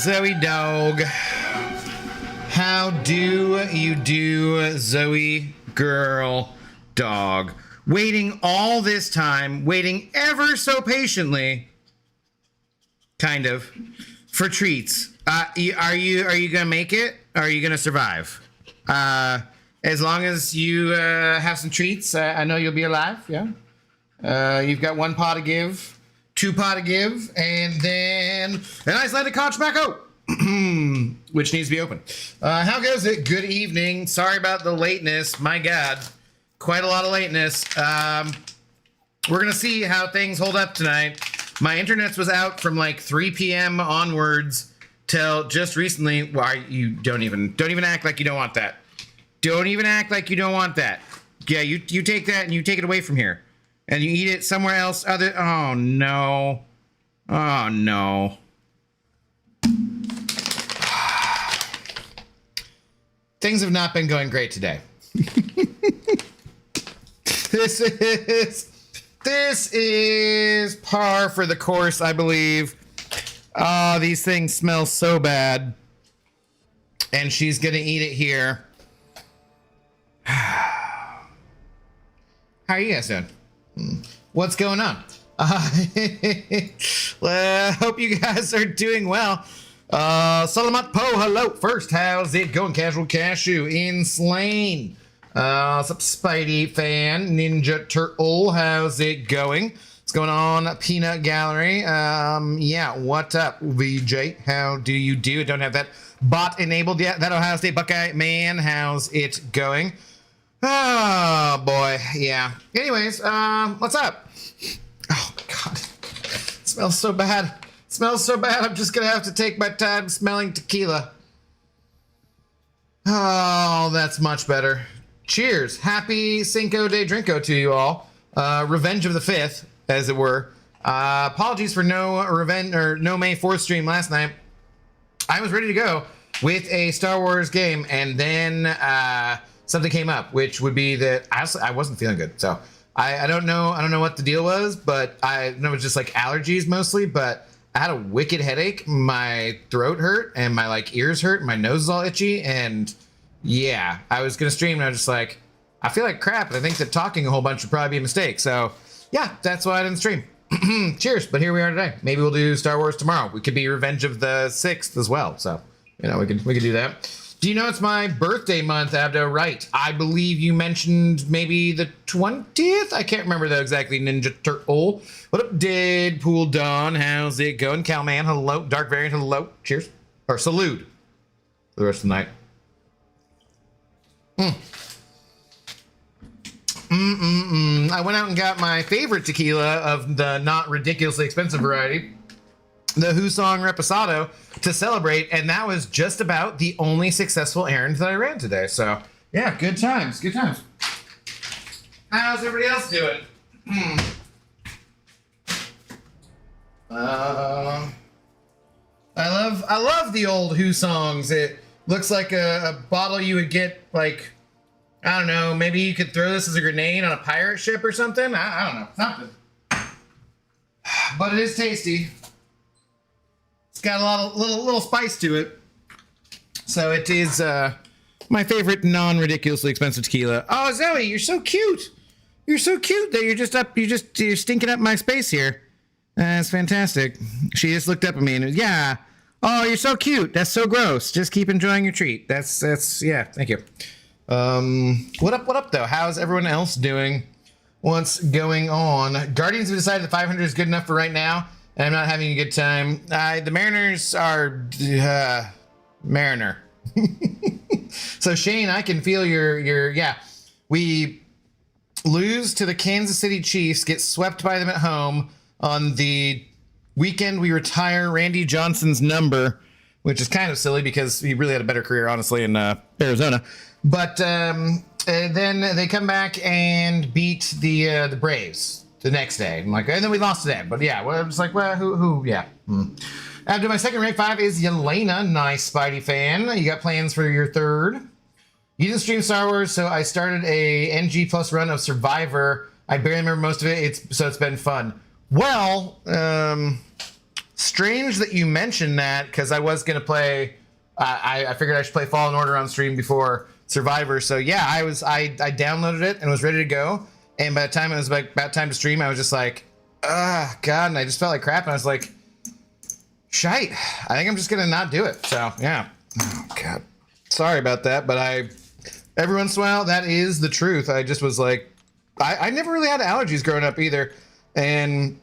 Zoe dog? How do you do, Zoe girl dog? Waiting all this time, waiting ever so patiently, kind of, for treats. Are you gonna make it? Or are you gonna survive? As long as you have some treats, I know you'll be alive. Yeah. You've got 1 paw to give, 2 paw to give, and then an Icelandic conch tobacco, which needs to be open. How goes it? Good evening. Sorry about the lateness. My God, quite a lot of lateness. We're gonna see how things hold up tonight. My internet was out from like 3 p.m. onwards till just recently. Why you don't even act like you don't want that. Don't even act like you don't want that. Yeah, you take that and you take it away from here. And you eat it somewhere else other. Oh, no. Oh, no. Things have not been going great today. This is par for the course, I believe. Oh, these things smell so bad. And she's going to eat it here. How are you guys doing? What's going on? Hope you guys are doing well. Salamat Po, hello. First, how's it going? Casual Cashew in Slain. What's up, Spidey fan? Ninja Turtle, how's it going? What's going on, Peanut Gallery? Yeah, what up, VJ? How do you do? Don't have that bot enabled yet. That Ohio State Buckeye man, how's it going? Oh boy, yeah. Anyways, what's up? Oh my God, it smells so bad. It smells so bad. I'm just gonna have to take my time smelling tequila. Oh, that's much better. Cheers. Happy Cinco de Drinko to you all. Revenge of the 5th, as it were. Apologies for no May 4th stream last night. I was ready to go with a Star Wars game, and then something came up, which would be that I wasn't feeling good. So I don't know what the deal was, but I know it was just like allergies mostly, but I had a wicked headache. My throat hurt and my like ears hurt. And my nose is all itchy. And yeah, I was going to stream and I was just like, I feel like crap. And I think that talking a whole bunch would probably be a mistake. So yeah, that's why I didn't stream. Cheers. But here we are today. Maybe we'll do Star Wars tomorrow. We could be Revenge of the 6th as well. So, you know, we could do that. Do you know it's my birthday month, Abdo? Right. I believe you mentioned maybe the 20th? I can't remember though exactly, Ninja Turtle. What up, Deadpool Dawn? How's it going? Calman, hello. Dark Variant, hello. Cheers. Or salute for the rest of the night. I went out and got my favorite tequila of the not ridiculously expensive variety, the Husong Reposado, to celebrate, and that was just about the only successful errand that I ran today. So yeah, good times, good times. How's everybody else doing? I love the old Husongs. It looks like a bottle you would get, like, I don't know, maybe you could throw this as a grenade on a pirate ship or something. I don't know, something. But it is tasty. It's got a lot of little spice to it. So it is my favorite non-ridiculously expensive tequila. Oh, Zoe, you're so cute. You're so cute that you're stinking up my space here. That's fantastic. She just looked up at me and was, yeah. Oh, you're so cute. That's so gross. Just keep enjoying your treat. That's yeah, thank you. What up though? How's everyone else doing? What's going on? Guardians have decided that 500 is good enough for right now, and I'm not having a good time. The Mariners are Mariner. So Shane, I can feel your yeah. We lose to the Kansas City Chiefs, get swept by them at home. On the weekend, we retire Randy Johnson's number, which is kind of silly because he really had a better career, honestly, in Arizona. But then they come back and beat the Braves the next day. I'm like, and then we lost today. But yeah, well, I'm just like, well, who, yeah. After my second rank 5 is Yelena. Nice Spidey fan. You got plans for your third? You didn't stream Star Wars, so I started a NG plus run of Survivor. I barely remember most of it. It's been fun. Well, strange that you mentioned that, because I was gonna play. I figured I should play Fallen Order on stream before Survivor. So yeah, I downloaded it and was ready to go. And by the time it was like about time to stream, I was just like, ah, God, and I just felt like crap. And I was like, shite. I think I'm just gonna not do it. So yeah. Oh God. Sorry about that, but every once in a while, that is the truth. I just was like, I never really had allergies growing up either. And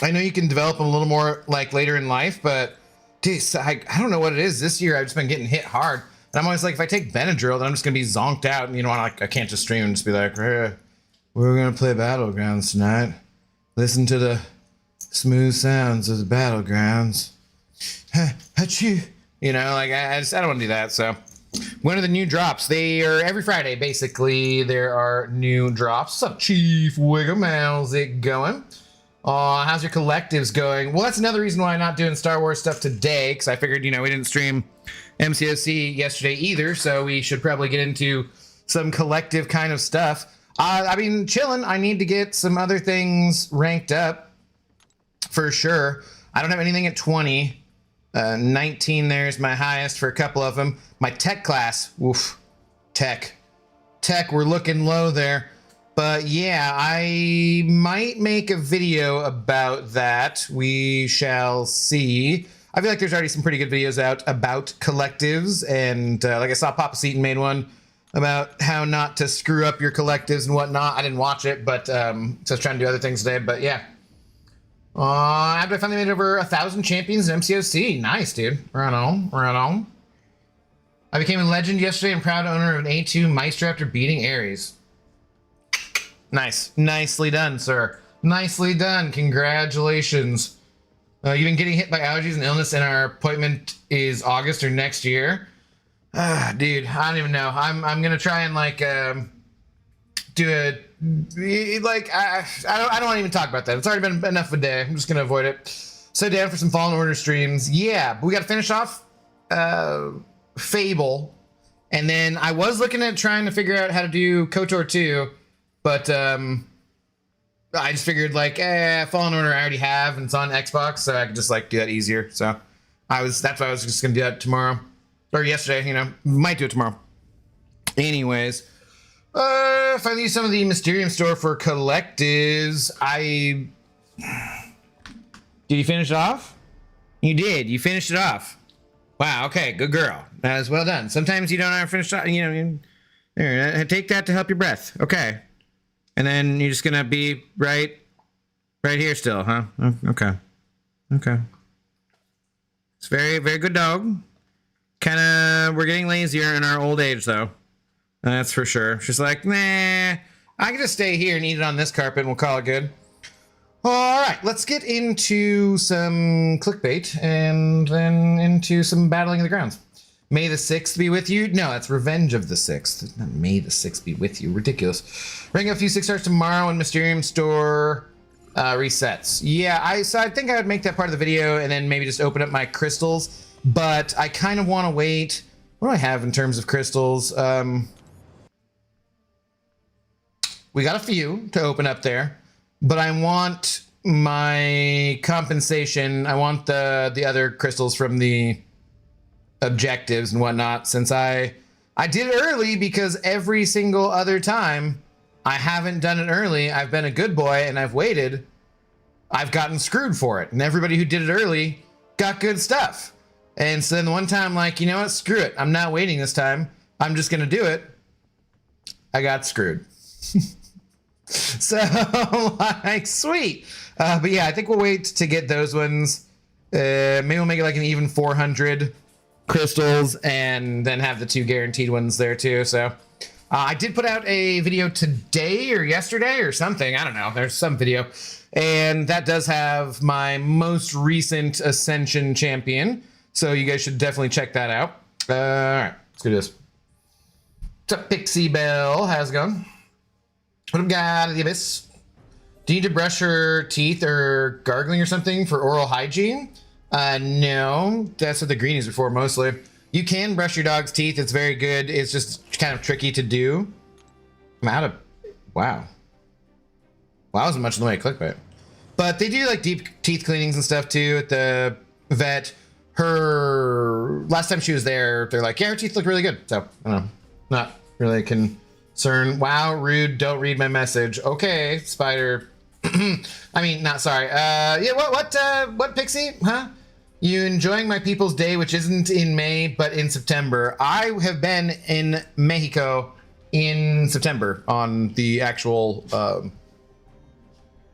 I know you can develop them a little more like later in life, but dude, I don't know what it is. This year I've just been getting hit hard. And I'm always like, if I take Benadryl, then I'm just gonna be zonked out. And you know, I can't just stream and just be like, we're gonna play Battlegrounds tonight. Listen to the smooth sounds of the Battlegrounds. Achoo. You know, like I don't want to do that. So when are the new drops? They are every Friday, basically. There are new drops. What's up, Chief Wiggum? How's it going? How's your collectives going? Well, that's another reason why I'm not doing Star Wars stuff today, because I figured, you know, we didn't stream MCOC yesterday either, so we should probably get into some collective kind of stuff. I mean, chilling. I need to get some other things ranked up for sure. I don't have anything at 20. 19 there's my highest for a couple of them. My tech class, oof, tech, we're looking low there. But yeah, I might make a video about that. We shall see. I feel like there's already some pretty good videos out about collectives, and like I saw Papa Seaton made one about how not to screw up your collectives and whatnot. I didn't watch it, but so I was trying to do other things today. But yeah. After I finally made over 1,000 champions in MCOC. Nice, dude. Right on, right on. I became a legend yesterday and proud owner of an A2 Maestro after beating Ares. Nice. Nicely done, sir. Nicely done. Congratulations. You've been getting hit by allergies and illness, and our appointment is August or next year. Dude, I don't even know. I'm gonna try and like do a like I don't want to even talk about that. It's already been enough of a day. I'm just gonna avoid it. So down for some Fallen Order streams. Yeah, but we got to finish off Fable, and then I was looking at trying to figure out how to do KOTOR 2, but I just figured like Fallen Order I already have and it's on Xbox, so I could just like do that easier. So that's why I was just gonna do that tomorrow or yesterday. You know, might do it tomorrow. Anyways. If I use some of the Mysterium store for collectives, Did you finish it off? You did. You finished it off. Wow. Okay. Good girl. That was well done. Sometimes you don't have to finish it. You know, here, take that to help your breath. Okay. And then you're just gonna be right here still, huh? Okay. Okay. It's very, very good dog. We're getting lazier in our old age, though. That's for sure. She's like, nah, I can just stay here and eat it on this carpet and we'll call it good. All right, let's get into some clickbait and then into some battling of the grounds. May the 6th be with you. No, that's Revenge of the 6th. Not May the 6th be with you. Ridiculous. Rank up a few 6 stars tomorrow when Mysterium store resets. Yeah, so I think I would make that part of the video and then maybe just open up my crystals. But I kind of want to wait. What do I have in terms of crystals? We got a few to open up there, but I want my compensation. I want the other crystals from the objectives and whatnot, since I did it early, because every single other time I haven't done it early, I've been a good boy and I've waited, I've gotten screwed for it. And everybody who did it early got good stuff. And so then the one time I'm like, you know what, screw it. I'm not waiting this time. I'm just going to do it. I got screwed. So like, sweet. But yeah, I think we'll wait to get those ones. Maybe we'll make it like an even 400 crystals and then have the 2 guaranteed ones there too. So I did put out a video today or yesterday or something. I don't know. There's some video. And that does have my most recent Ascension champion. So you guys should definitely check that out. All right, let's do this. What's up, Pixie Bell? How's it going? What up, God of the Abyss? Do you need to brush your teeth or gargling or something for oral hygiene? No, that's what the greenies are for mostly. You can brush your dog's teeth. It's very good. It's just kind of tricky to do. I'm out of... Wow. Well, that wasn't much in the way of clickbait. But they do like deep teeth cleanings and stuff too at the vet. Her last time she was there, they're like, yeah, her teeth look really good. So I don't know, not really concerned. Wow, rude. Don't read my message. Okay, Spider. I mean, not sorry. Yeah, what, Pixie? Huh? You enjoying my People's Day, which isn't in May, but in September. I have been in Mexico in September on the actual,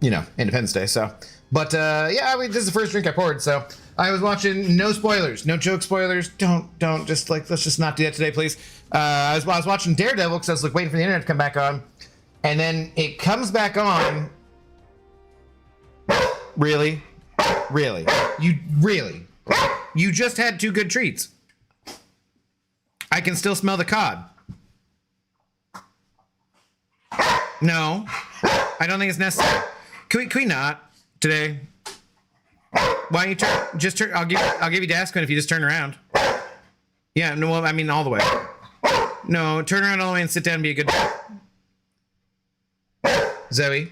Independence Day. So, but yeah, I mean, this is the first drink I poured. So I was watching. No spoilers, no joke spoilers. Don't just like let's just not do that today, please. I was watching Daredevil because I was like waiting for the internet to come back on, and then it comes back on. Really? You just had 2 good treats. I can still smell the cod. No, I don't think it's necessary. Can we not today? Why don't you turn? I'll give you Dasquin if you just turn around. Yeah, no, well, I mean all the way. No, turn around all the way and sit down and be a good dog. Zoe,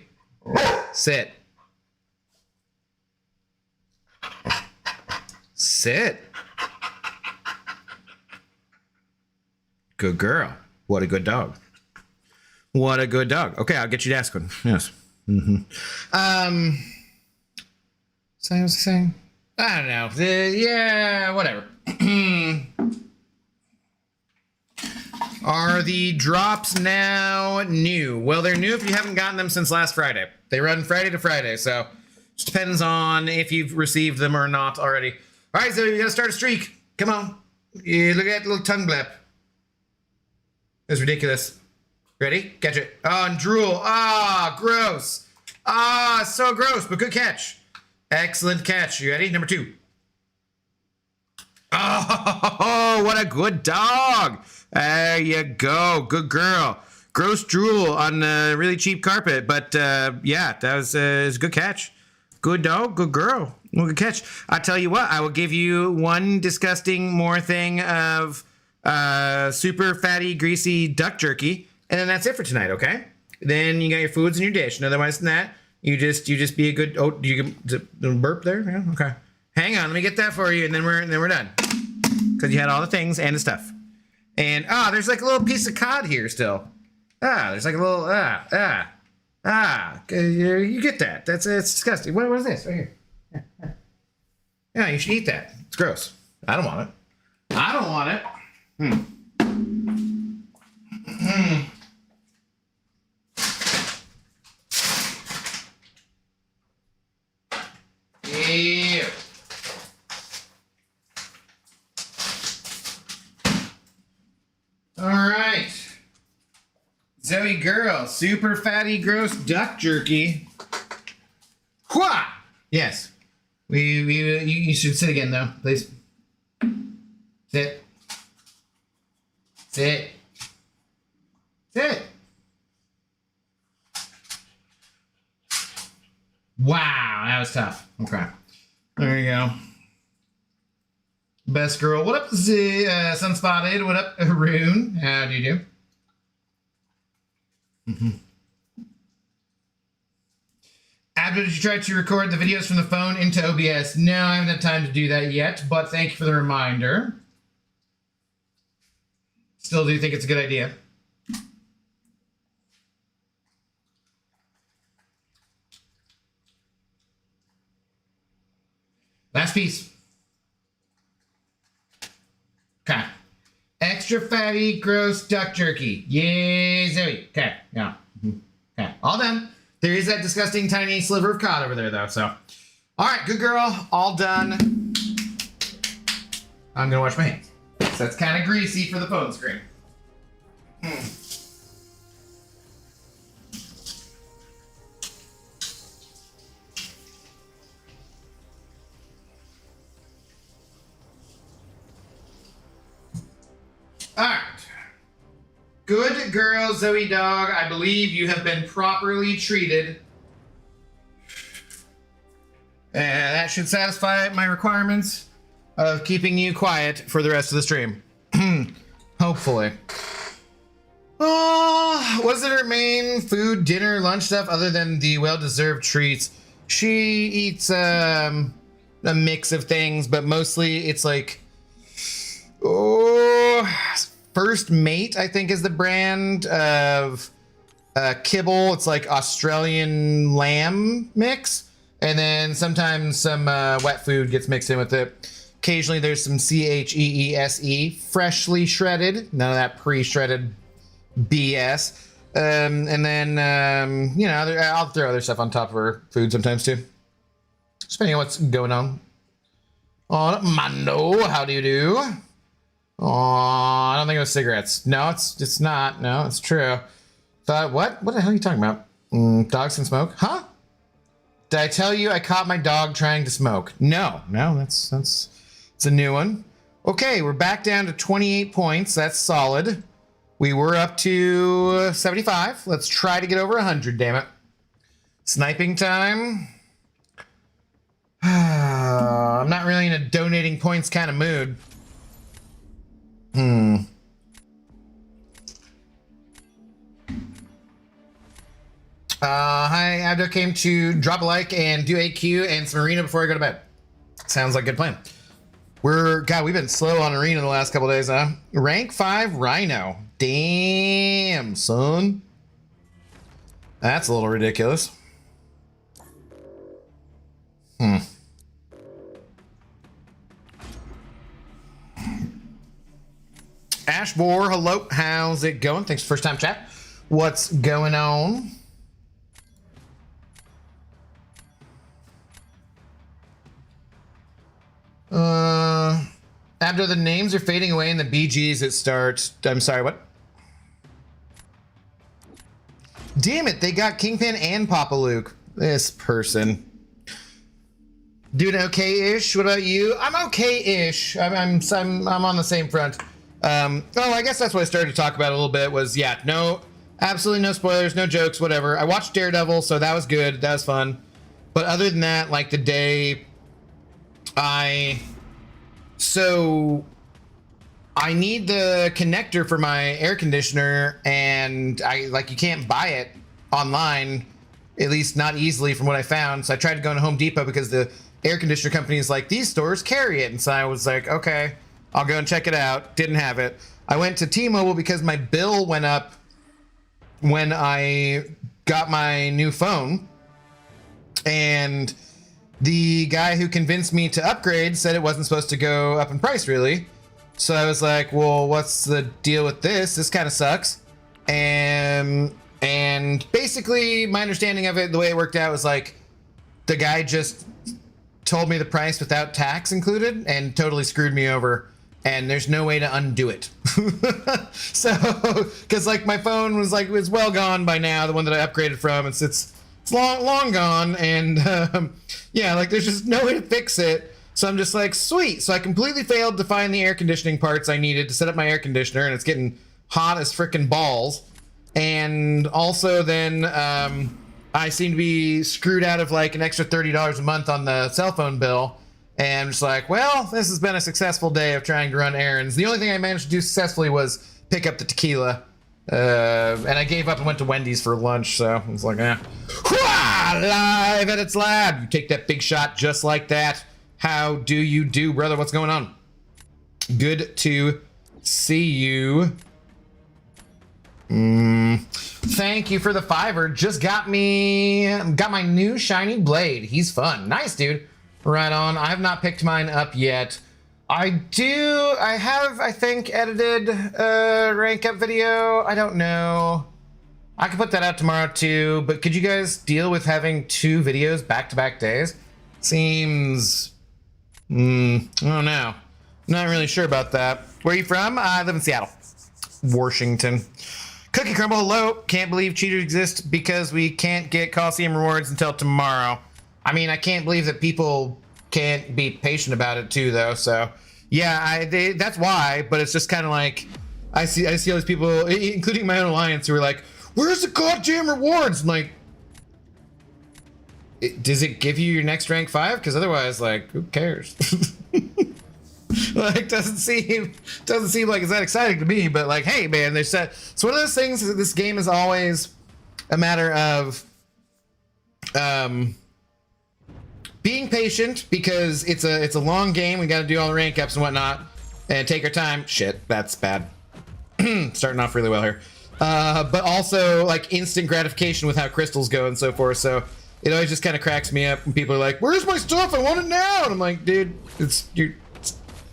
sit. Sit. Good girl. What a good dog. What a good dog. Okay, I'll get you Dasquin. Yes. So I was saying, I don't know. Yeah, whatever. Are the drops now new? Well, they're new if you haven't gotten them since last Friday. They run Friday to Friday, so it depends on if you've received them or not already. All right, so we gotta start a streak. Come on. Yeah, look at that little tongue blap. That's ridiculous. Ready? Catch it. Oh, and drool. Ah, gross. Ah, so gross, but good catch. Excellent catch. You ready? Number 2. Oh, what a good dog. There you go. Good girl. Gross drool on a really cheap carpet, but yeah, that was a good catch. Good dog, good girl. Well, good catch. I tell you what, I will give you one disgusting more thing of super fatty, greasy duck jerky, and then that's it for tonight. Okay? Then you got your foods in your dish. And otherwise than that, you just be a good. Oh, do you burp there? Yeah. Okay. Hang on, let me get that for you, and then we're done. Because you had all the things and the stuff. And there's like a little piece of cod here still. There's like a little you get that. It's disgusting. What is this right here? Yeah, you should eat that. It's gross. I don't want it. I don't want it. Ew. All right. Zoe girl, super fatty, gross duck jerky. Hwah! Yes. You should sit again though, please. Sit. Sit. Sit. Wow, that was tough. Okay. There you go. Best girl. What up, Sunspotted? What up, Haroon? How do you do? Abdo, did you try to record the videos from the phone into OBS? No, I haven't had time to do that yet, but thank you for the reminder. Still do think it's a good idea. Last piece. Okay. Extra fatty, gross duck jerky. Yay, Zoe. Okay, yeah. Okay, all done. There is that disgusting tiny sliver of cod over there, though, so. All right, good girl. All done. I'm going to wash my hands. So that's kind of greasy for the phone screen. All right. Good girl, Zoe dog. I believe you have been properly treated. That should satisfy my requirements of keeping you quiet for the rest of the stream. Hopefully. Oh, was it her main food, dinner, lunch stuff other than the well-deserved treats? She eats a mix of things, but mostly it's like, First Mate, I think, is the brand of kibble. It's like Australian lamb mix. And then sometimes some wet food gets mixed in with it. Occasionally there's some CHEESE, freshly shredded. None of that pre-shredded BS. And then, you know, I'll throw other stuff on top of her food sometimes too. Depending on what's going on. Oh, Mando, how do you do? Oh, I don't think it was cigarettes. No, it's not. No, it's true. Thought, what? What the hell are you talking about? Dogs can smoke? Huh? Did I tell you I caught my dog trying to smoke? No, that's it's a new one. Okay, we're back down to 28 points. That's solid. We were up to 75. Let's try to get over 100, damn it. Sniping time. I'm not really in a donating points kind of mood. Hi, Abdo came to drop a like and do AQ and some arena before I go to bed. Sounds like a good plan. We've been slow on arena the last couple days, huh? Rank 5 Rhino. Damn, son. That's a little ridiculous. Ashbor, hello. How's it going? Thanks for first time chat. What's going on? Abdo, the names are fading away in the BGs at start. I'm sorry, what? Damn it, they got Kingpin and Papa Luke. This person. Doing okay-ish. What about you? I'm okay-ish. I'm on the same front. Oh, I guess that's what I started to talk about a little bit was, yeah, no, absolutely no spoilers, no jokes, whatever. I watched Daredevil, so that was good. That was fun. But other than that, like the day I need the connector for my air conditioner, and you can't buy it online, at least not easily from what I found. So I tried to go to Home Depot because the air conditioner company is like, these stores carry it. And so I was like, okay, I'll go and check it out. Didn't have it. I went to T-Mobile because my bill went up when I got my new phone. And the guy who convinced me to upgrade said it wasn't supposed to go up in price, really. So I was like, well, what's the deal with this? This kind of sucks. And basically, my understanding of it, the way it worked out was like, the guy just told me the price without tax included and totally screwed me over. And there's no way to undo it. So, because like my phone was well gone by now, the one that I upgraded from, it's long gone, and yeah, like there's just no way to fix it. So I'm just like, sweet. So I completely failed to find the air conditioning parts I needed to set up my air conditioner, and it's getting hot as frickin' balls. And also then I seem to be screwed out of like an extra $30 a month on the cell phone bill. And I'm just like, well, this has been a successful day of trying to run errands. The only thing I managed to do successfully was pick up the tequila. And I gave up and went to Wendy's for lunch, so I was like, live at its lab. You take that big shot just like that. How do you do, brother? What's going on? Good to see you. Thank you for the $5. Just got my new shiny blade. He's fun. Nice, dude. Right on. I have not picked mine up yet. I have, I think, edited a rank up video. I don't know. I could put that out tomorrow too, but could you guys deal with having 2 videos back-to-back days? Seems, I don't know. Not really sure about that. Where are you from? I live in Seattle. Washington. Cookie Crumble, hello. Can't believe cheaters exist because we can't get Coliseum rewards until tomorrow. I mean, I can't believe that people can't be patient about it too, though. So, yeah, that's why. But it's just kind of like I see all these people, including my own alliance, who are like, "Where's the goddamn rewards?" I'm like, does it give you your next rank 5? Because otherwise, like, who cares? Like, doesn't seem like it's that exciting to me. But like, hey, man, it's one of those things. This game is always a matter of being patient because it's a long game. We got to do all the rank ups and whatnot, and take our time. Shit, that's bad. Starting off really well here, but also like instant gratification with how crystals go and so forth. So it always just kind of cracks me up when people are like, "Where's my stuff? I want it now!" And I'm like, "Dude, it's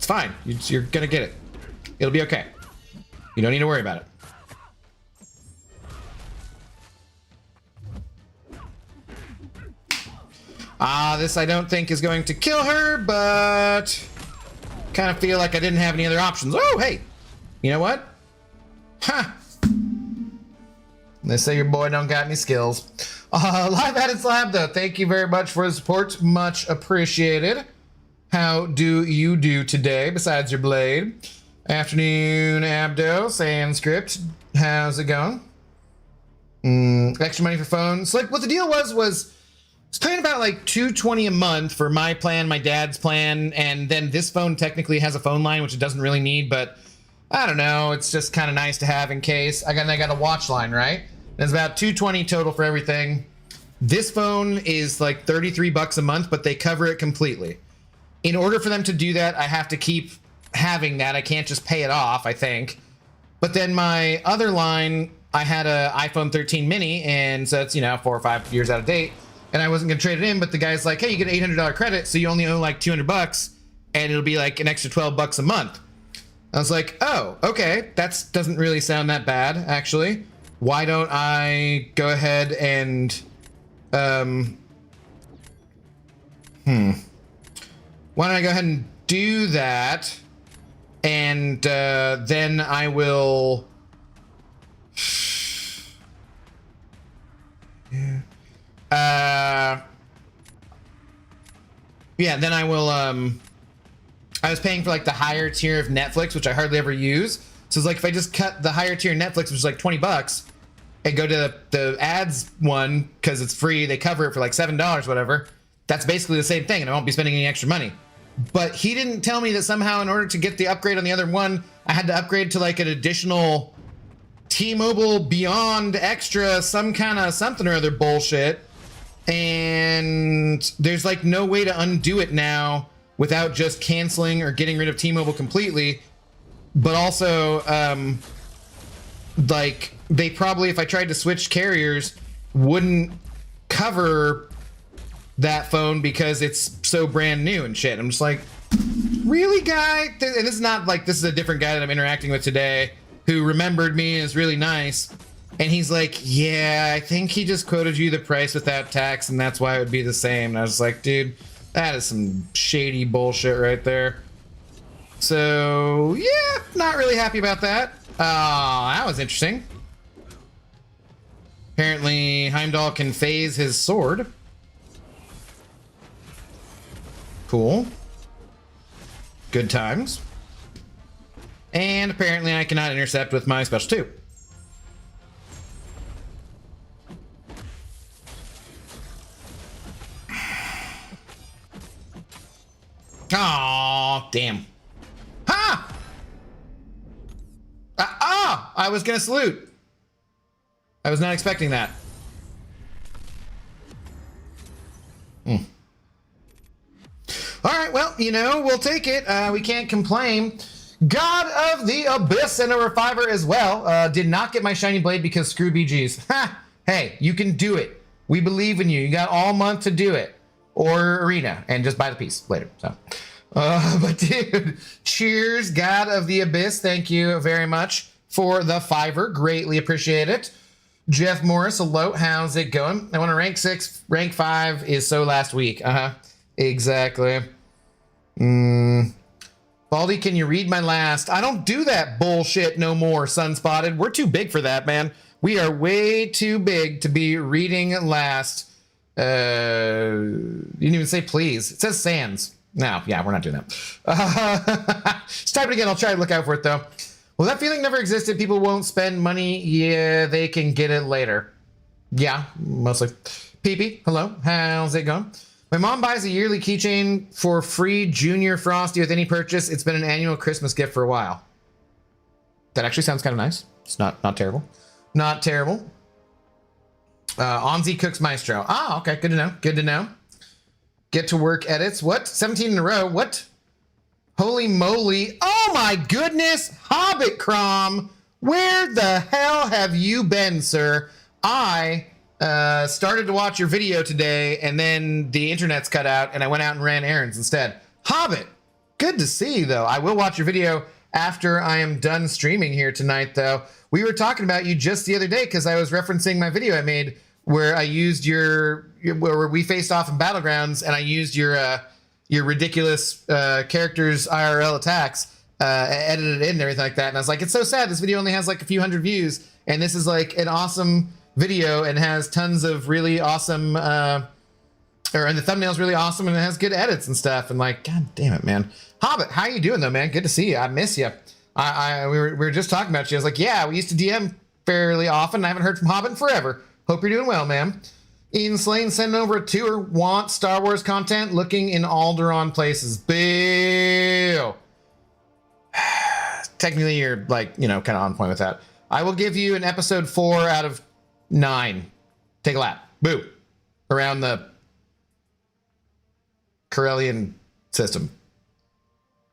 fine. You're gonna get it. It'll be okay. You don't need to worry about it." This I don't think is going to kill her, but kind of feel like I didn't have any other options. Oh, hey, you know what? Huh. They say your boy don't got any skills. Live Added Slab, though, thank you very much for the support. Much appreciated. How do you do today, besides your blade? Afternoon, Abdo, Sanskrit. How's it going? Extra money for phones. Like, what the deal was it's paying about like $220 a month for my plan, my dad's plan, and then this phone technically has a phone line, which it doesn't really need, but I don't know. It's just kind of nice to have in case. I got a watch line, right? It's about $220 total for everything. This phone is like $33 a month, but they cover it completely. In order for them to do that, I have to keep having that. I can't just pay it off, I think. But then my other line, I had a iPhone 13 mini, and so it's, 4 or 5 years out of date. And I wasn't gonna trade it in, but the guy's like, "Hey, you get an $800 credit, so you only owe like $200, and it'll be like an extra $12 a month." I was like, "Oh, okay, that doesn't really sound that bad, actually. Why don't I go ahead and, why don't I go ahead and do that, and then I will." Yeah, then I will, I was paying for like the higher tier of Netflix, which I hardly ever use. So it's like, if I just cut the higher tier Netflix, which is like $20, and go to the ads one, cause it's free, they cover it for like $7, whatever. That's basically the same thing, and I won't be spending any extra money. But he didn't tell me that somehow in order to get the upgrade on the other one, I had to upgrade to like an additional T-Mobile Beyond Extra, some kind of something or other bullshit. And there's like no way to undo it now without just canceling or getting rid of T-Mobile completely. But also, like, they probably, if I tried to switch carriers, wouldn't cover that phone because it's so brand new and shit. I'm just like, really, guy? And this is not like, this is a different guy that I'm interacting with today who remembered me and is really nice. And he's like, "Yeah, I think he just quoted you the price without tax, and that's why it would be the same." And I was like, dude, that is some shady bullshit right there. So, yeah, not really happy about that. That was interesting. Apparently, Heimdall can phase his sword. Cool. Good times. And apparently I cannot intercept with my special 2. Oh, damn. Ha! I was gonna salute. I was not expecting that. All right, well, we'll take it. We can't complain. God of the Abyss and a Reviver as well. Did not get my shiny blade because screw BGs. Ha! Hey, you can do it. We believe in you. You got all month to do it. Or Arena, and just buy the piece later. So, but dude, cheers, God of the Abyss. Thank you very much for the $5. Greatly appreciate it. Jeff Morris, hello. How's it going? I want to rank 6. Rank 5 is so last week. Exactly. Baldy, can you read my last? I don't do that bullshit no more, Sunspotted. We're too big for that, man. We are way too big to be reading last. You didn't even say please. It says sans. No, yeah, we're not doing that. Just type it again. I'll try to look out for it, though. Well, that feeling never existed. People won't spend money. Yeah, they can get it later. Yeah, mostly. PP, hello. How's it going? My mom buys a yearly keychain for free Junior Frosty with any purchase. It's been an annual Christmas gift for a while. That actually sounds kind of nice. It's not terrible. Not terrible. Onzi Cooks Maestro. Ah, okay. Good to know. Good to know. Get to work edits. What? 17 in a row. What? Holy moly. Oh my goodness. Hobbit Crom. Where the hell have you been, sir? I started to watch your video today and then the internet's cut out and I went out and ran errands instead. Hobbit. Good to see you, though. I will watch your video after I am done streaming here tonight, though. We were talking about you just the other day because I was referencing my video I made where I used where we faced off in Battlegrounds and I used your ridiculous characters IRL attacks, edited it in and everything like that. And I was like, it's so sad. This video only has like a few hundred views, and this is like an awesome video and has tons of really awesome, and the thumbnail's really awesome and it has good edits and stuff. And like, god damn it, man. Hobbit, how you doing though, man? Good to see you. I miss you. We were just talking about you. I was like, yeah, we used to DM fairly often. I haven't heard from Hobbit in forever. Hope you're doing well, man. Ian Slane sending over a tour. Want Star Wars content? Looking in Alderaan places. Boo. Technically, you're like, kind of on point with that. I will give you an episode 4 out of 9. Take a lap. Boo. Around the Corellian system.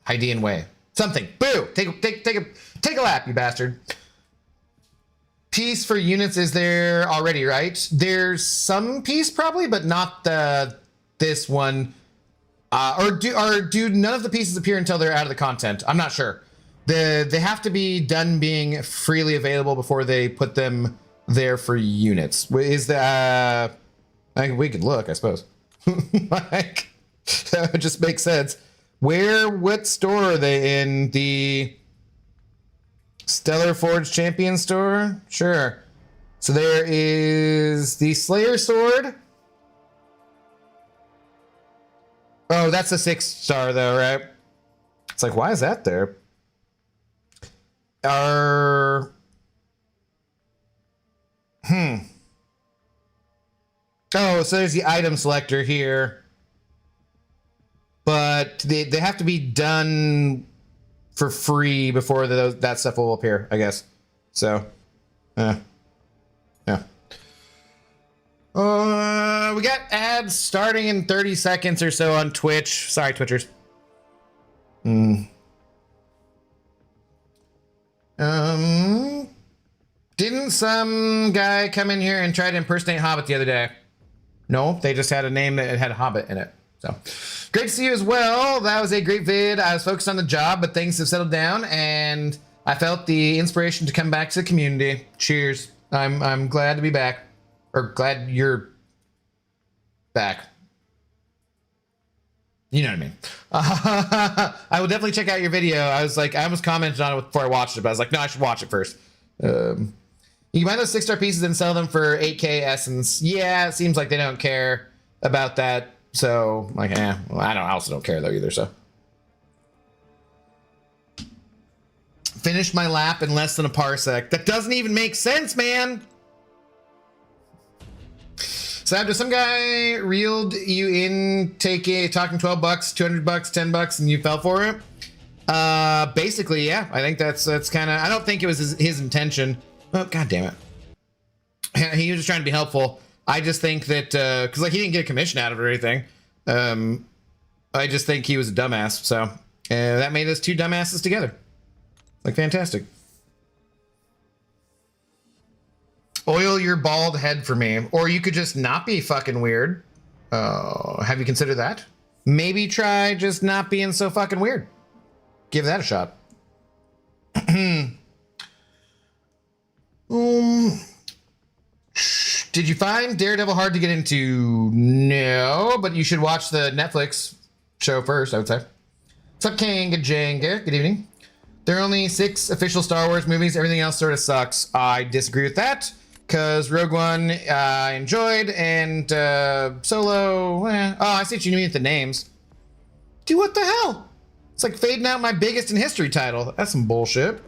Hydean way. Something. Boo. Take a lap, you bastard. Piece for units is there already, right? There's some piece probably, but not this one. Or do none of the pieces appear until they're out of the content? I'm not sure. They have to be done being freely available before they put them there for units. Is that? I think we could look, I suppose. Like, that would just make sense. What store are they in? The Stellar Forge Champion store? Sure. So there is the Slayer sword. Oh, that's a 6-star though, right? It's like, why is that there? Oh, so there's the item selector here. But they have to be done for free before that stuff will appear, I guess. So, yeah. We got ads starting in 30 seconds or so on Twitch. Sorry, Twitchers. Didn't some guy come in here and try to impersonate Hobbit the other day? No, they just had a name that had Hobbit in it. So, great to see you as well. That was a great vid. I was focused on the job, but things have settled down, and I felt the inspiration to come back to the community. Cheers. I'm glad to be back, or glad you're back. You know what I mean. I will definitely check out your video. I almost commented on it before I watched it, but I was like, no, I should watch it first. You can buy those 6-star pieces and sell them for 8K essence. Yeah, it seems like they don't care about that. So, like, well, I also don't care though either, so. Finished my lap in less than a parsec. That doesn't even make sense, man. So after some guy reeled you in, talking 12 bucks, 200 bucks, 10 bucks, and you fell for it. Basically, yeah, I think that's kind of, I don't think it was his intention. Oh, God damn it. He was just trying to be helpful. I just think that, cause like he didn't get a commission out of it or anything. I just think he was a dumbass. So that made us 2 dumbasses together. Like, fantastic. Oil your bald head for me. Or you could just not be fucking weird. Have you considered that? Maybe try just not being so fucking weird. Give that a shot. Did you find Daredevil hard to get into? No, but you should watch the Netflix show first, I would say. What's up, Kanga Jenga? Good evening. There are only 6 official Star Wars movies. Everything else sort of sucks. I disagree with that, because Rogue One I enjoyed, and Solo, Oh, I see what you mean with the names. Dude, what the hell? It's like fading out my biggest in history title. That's some bullshit.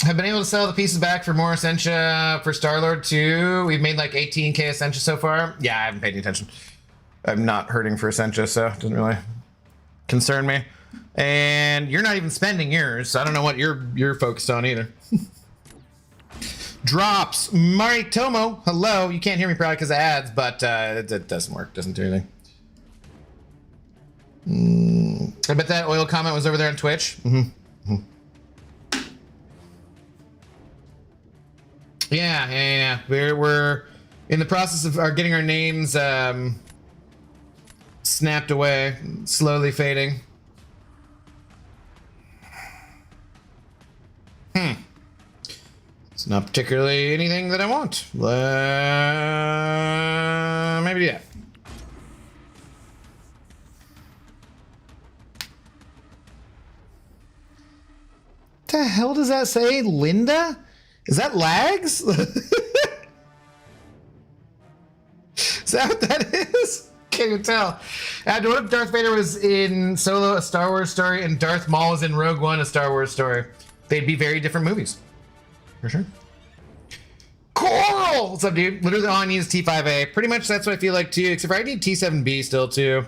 Have been able to sell the pieces back for more Essentia for Star-Lord 2. We've made like 18k Essentia so far. Yeah, I haven't paid any attention. I'm not hurting for Essentia, so it doesn't really concern me. And you're not even spending yours, so I don't know what you're focused on either. Drops. Maritomo, hello. You can't hear me probably because of ads, but it doesn't work. Doesn't do anything. I bet that oil comment was over there on Twitch. Yeah. We're in the process of getting our names snapped away, slowly fading. It's not particularly anything that I want. Maybe yeah. What the hell does that say, Linda? Is that lags? Is that what that is? Can't even tell. What if Darth Vader was in Solo, a Star Wars story, and Darth Maul was in Rogue One, a Star Wars story? They'd be very different movies. For sure. Coral! What's up, dude? Literally all I need is T5A. Pretty much that's what I feel like too, except for I need T7B still too.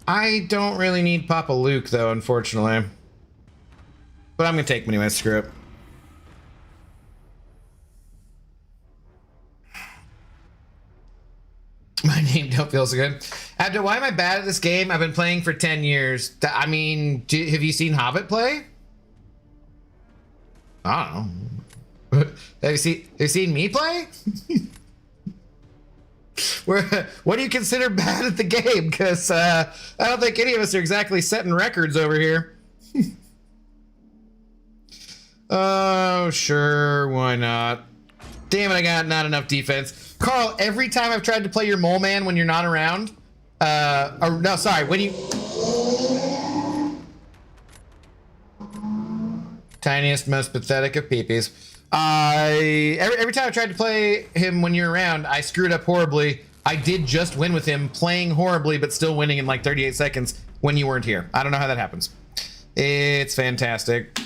I don't really need Papa Luke though, unfortunately. But I'm gonna take him anyway, screw it. My name don't feel so good. Abdo, why am I bad at this game? I've been playing for 10 years. I mean, have you seen Hobbit play? I don't know. Have you seen me play? What do you consider bad at the game? Because I don't think any of us are exactly setting records over here. Oh, sure, why not? Damn it, I got not enough defense. Carl, every time I've tried to play your mole man when you're not around, or no, sorry, when you... Tiniest, most pathetic of peepees. Every time I tried to play him when you're around, I screwed up horribly. I did just win with him, playing horribly, but still winning in like 38 seconds when you weren't here. I don't know how that happens. It's fantastic.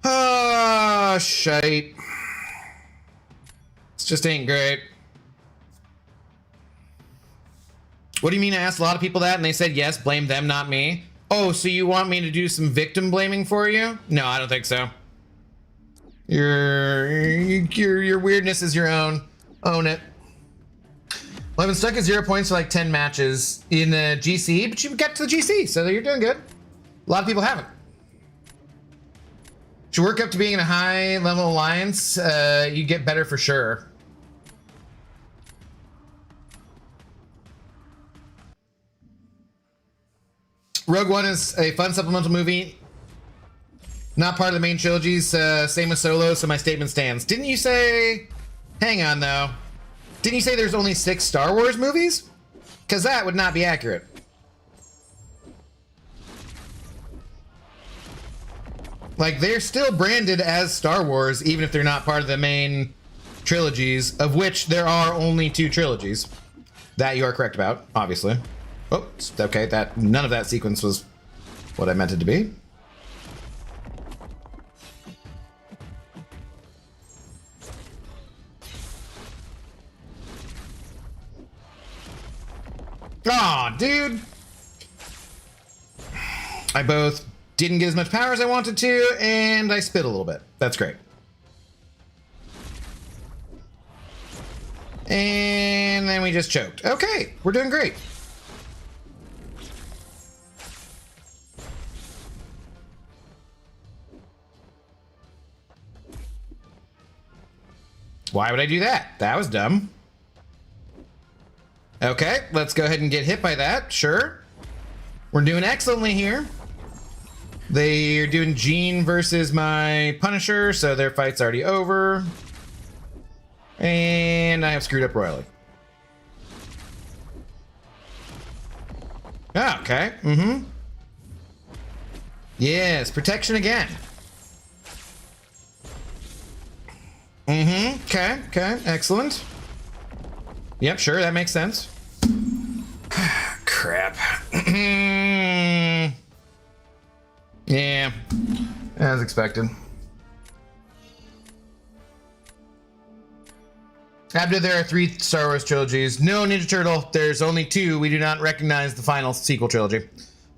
Oh, shite. This just ain't great. What do you mean? I asked a lot of people that and they said yes, blame them, not me. Oh, so you want me to do some victim blaming for you? No, I don't think so. Your weirdness is your own. Own it. Well, I've been stuck at 0 points for like 10 matches in the GC, but you got to the GC, so you're doing good. A lot of people haven't. Should work up to being in a high level alliance. You get better for sure. Rogue One is a fun supplemental movie. Not part of the main trilogies. Same with Solo, so my statement stands. Didn't you say... Hang on, though. Didn't you say there's only 6 Star Wars movies? Because that would not be accurate. Like, they're still branded as Star Wars, even if they're not part of the main trilogies, of which there are only 2 trilogies. That you are correct about, obviously. Oh, okay, none of that sequence was what I meant it to be. Aw, dude! I both didn't get as much power as I wanted to, and I spit a little bit. That's great. And then we just choked. Okay, we're doing great. Why would I do that? That was dumb. Okay, let's go ahead and get hit by that. Sure. We're doing excellently here. They're doing Jean versus my Punisher, so their fight's already over. And I have screwed up royally. Oh, okay. Mm-hmm. Yes, protection again. Mm-hmm. Okay, excellent. Yep, sure, that makes sense. Crap. Yeah, as expected. After there are 3 Star Wars trilogies. No, Ninja Turtle, there's only 2. We do not recognize the final sequel trilogy.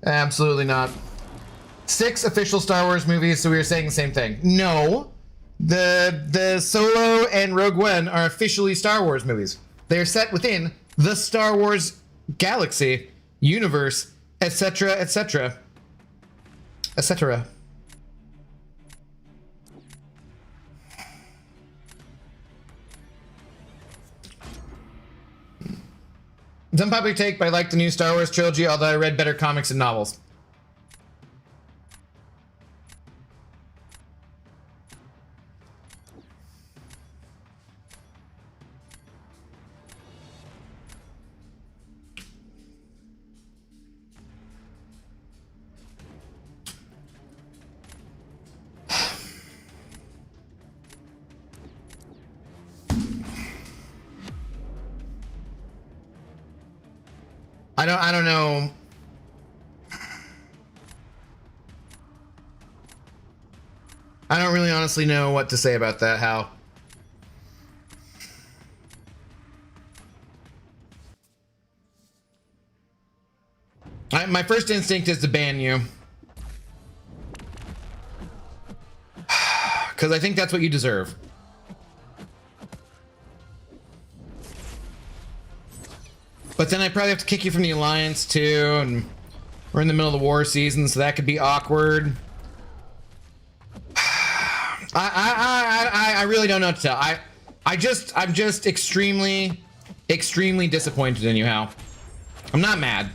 Absolutely not. 6 official Star Wars movies, so we were saying the same thing. No, the Solo and Rogue One are officially Star Wars movies. They are set within the Star Wars galaxy, universe, etc., etc., etc. Some popular take, but I like the new Star Wars trilogy, although I read better comics and novels. I don't know. I don't really honestly know what to say about that, Hal. My first instinct is to ban you. Because I think that's what you deserve. But then I probably have to kick you from the Alliance too, and we're in the middle of the war season, so that could be awkward. I really don't know what to tell. I'm just extremely disappointed in you, Hal. I'm not mad.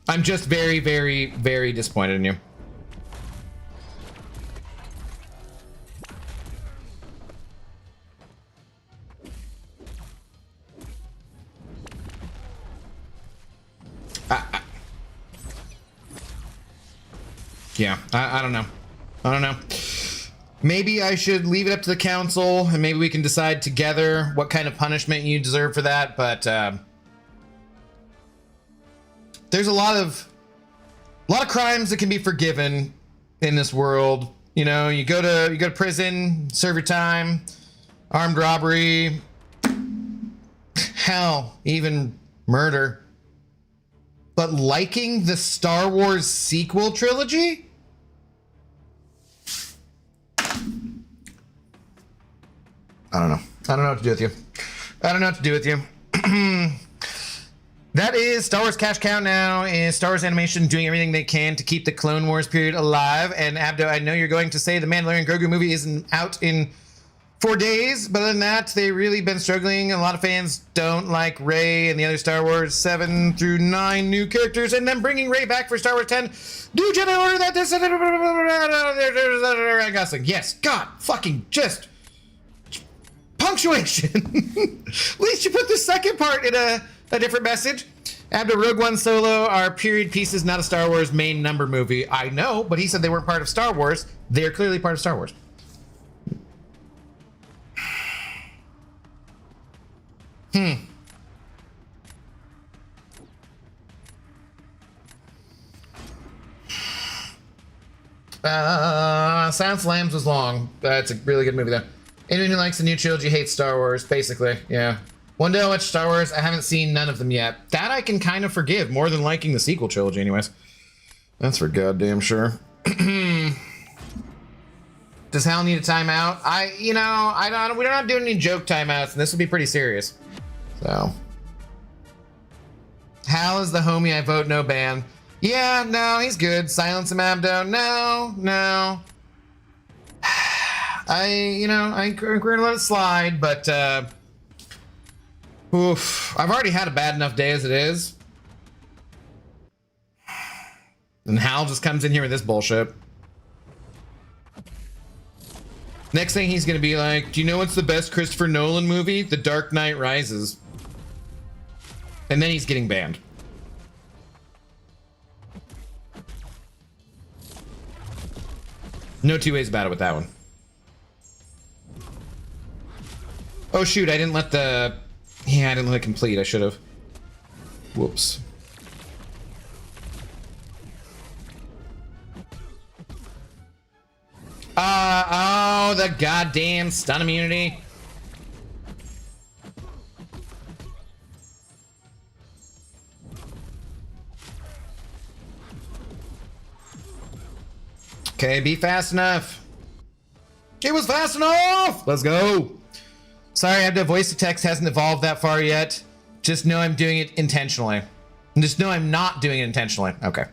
I'm just very, very, very disappointed in you. Yeah, I don't know. I don't know. Maybe I should leave it up to the council, and maybe we can decide together what kind of punishment you deserve for that. But there's a lot of crimes that can be forgiven in this world. You know, you go to prison, serve your time, armed robbery, hell, even murder. But liking the Star Wars sequel trilogy? I don't know. I don't know what to do with you. I don't know what to do with you. That is Star Wars Cash Cow now. Is Star Wars Animation doing everything they can to keep the Clone Wars period alive? And Abdo, I know you're going to say the Mandalorian Grogu movie isn't out in 4 days, but other than that, they've really been struggling. A lot of fans don't like Rey and the other Star Wars 7 through 9 new characters, and then bringing Rey back for Star Wars 10. Do Jedi Order that this Ryan Gosling? Yes, God, fucking just punctuation. At least you put the second part in a different message. After Rogue One, Solo are period pieces, not a Star Wars main number movie. I know, but he said they weren't part of Star Wars. They're clearly part of Star Wars. Silence of the Lambs was long. That's a really good movie though. Anyone who likes the new trilogy hates Star Wars, basically. Yeah. One day I'll watch Star Wars. I haven't seen none of them yet. That I can kind of forgive, more than liking the sequel trilogy anyways. That's for goddamn sure. Does Hal need a timeout? We're not doing any joke timeouts, and this will be pretty serious. So. Hal is the homie I vote no ban. Yeah, no, he's good. Silence him, Abdo. No. We're gonna let it slide, but I've already had a bad enough day as it is. And Hal just comes in here with this bullshit. Next thing he's gonna be like, do you know what's the best Christopher Nolan movie? The Dark Knight Rises. And then he's getting banned. No two ways about it with that one. Oh shoot, I didn't let the Yeah, I didn't let it complete. I should have. Whoops. Oh, the goddamn stun immunity. Okay, be fast enough. It was fast enough! Let's go. Sorry, I have to voice to text hasn't evolved that far yet. Just know I'm doing it intentionally. Just know I'm not doing it intentionally. Okay.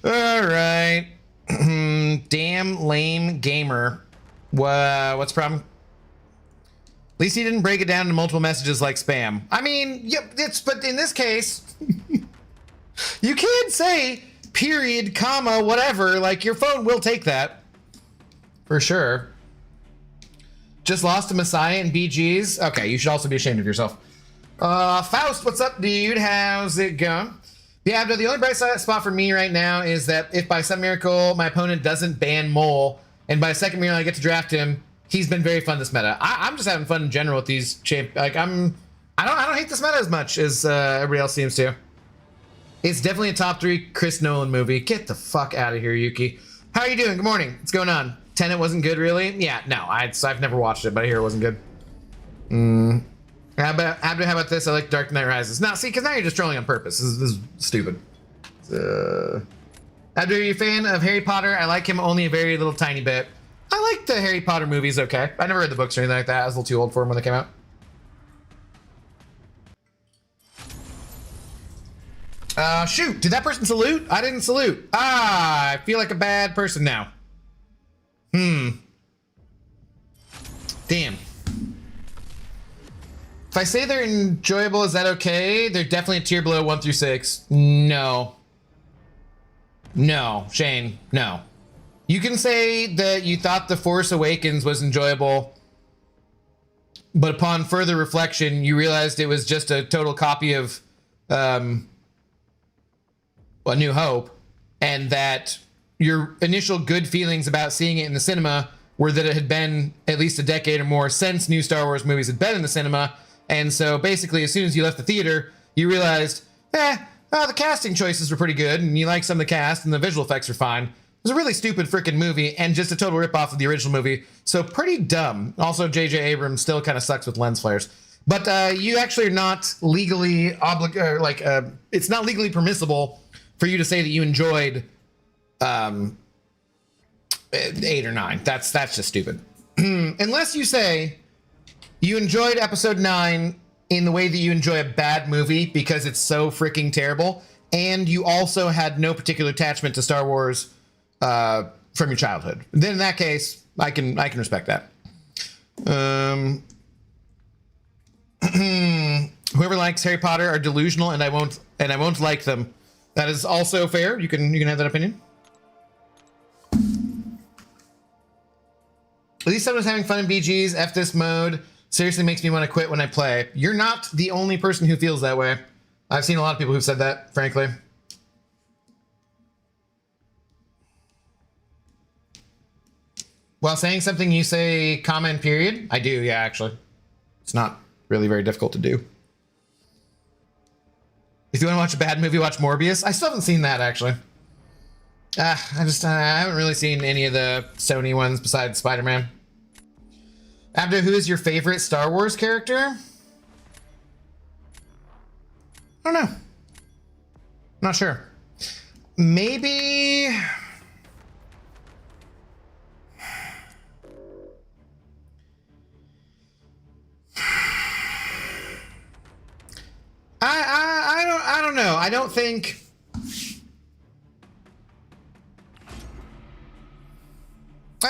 All right. Damn lame gamer. What's the problem? At least he didn't break it down into multiple messages like spam. I mean, yep, but in this case, you can't say period, comma, whatever. Like, your phone will take that. For sure. Just lost to Messiah and BGs. Okay, you should also be ashamed of yourself. Faust, what's up, dude? How's it going? Yeah, the only bright spot for me right now is that if by some miracle my opponent doesn't ban Mole, and by second miracle I get to draft him, he's been very fun this meta. I'm just having fun in general with these like I don't hate this meta as much as everybody else seems to. It's definitely a top 3 Chris Nolan movie. Get the fuck out of here, Yuki. How are you doing? Good morning. What's going on? Tenet wasn't good, really? Yeah, no, I've never watched it, but I hear it wasn't good. How about this? I like Dark Knight Rises. Now, see, because now you're just trolling on purpose. This is stupid. Abdu, are you a fan of Harry Potter? I like him only a very little tiny bit. I like the Harry Potter movies, okay. I never read the books or anything like that. I was a little too old for them when they came out. Shoot, did that person salute? I didn't salute. I feel like a bad person now. Damn. If I say they're enjoyable, is that okay? They're definitely a tier below 1 through 6. No. No, Shane, no. You can say that you thought The Force Awakens was enjoyable, but upon further reflection, you realized it was just a total copy of A New Hope, and that your initial good feelings about seeing it in the cinema were that it had been at least a decade or more since new Star Wars movies had been in the cinema. And so basically, as soon as you left the theater, you realized, the casting choices were pretty good, and you like some of the cast, and the visual effects are fine. It was a really stupid freaking movie, and just a total ripoff of the original movie. So pretty dumb. Also, J.J. Abrams still kind of sucks with lens flares. But you actually are not legally it's not legally permissible for you to say that you enjoyed 8 or 9. That's just stupid. Unless you say you enjoyed episode 9 in the way that you enjoy a bad movie because it's so freaking terrible, and you also had no particular attachment to Star Wars from your childhood. Then in that case, I can respect that. Whoever likes Harry Potter are delusional, and I won't like them. That is also fair. You can have that opinion. At least someone's having fun in BGs. F this mode. Seriously makes me want to quit when I play. You're not the only person who feels that way. I've seen a lot of people who've said that, frankly. While saying something, you say comment period? I do, yeah, actually. It's not really very difficult to do. If you want to watch a bad movie, watch Morbius. I still haven't seen that, actually. I haven't really seen any of the Sony ones besides Spider-Man. Abdu, who is your favorite Star Wars character? I don't know. Not sure. Maybe... I don't know. I don't think...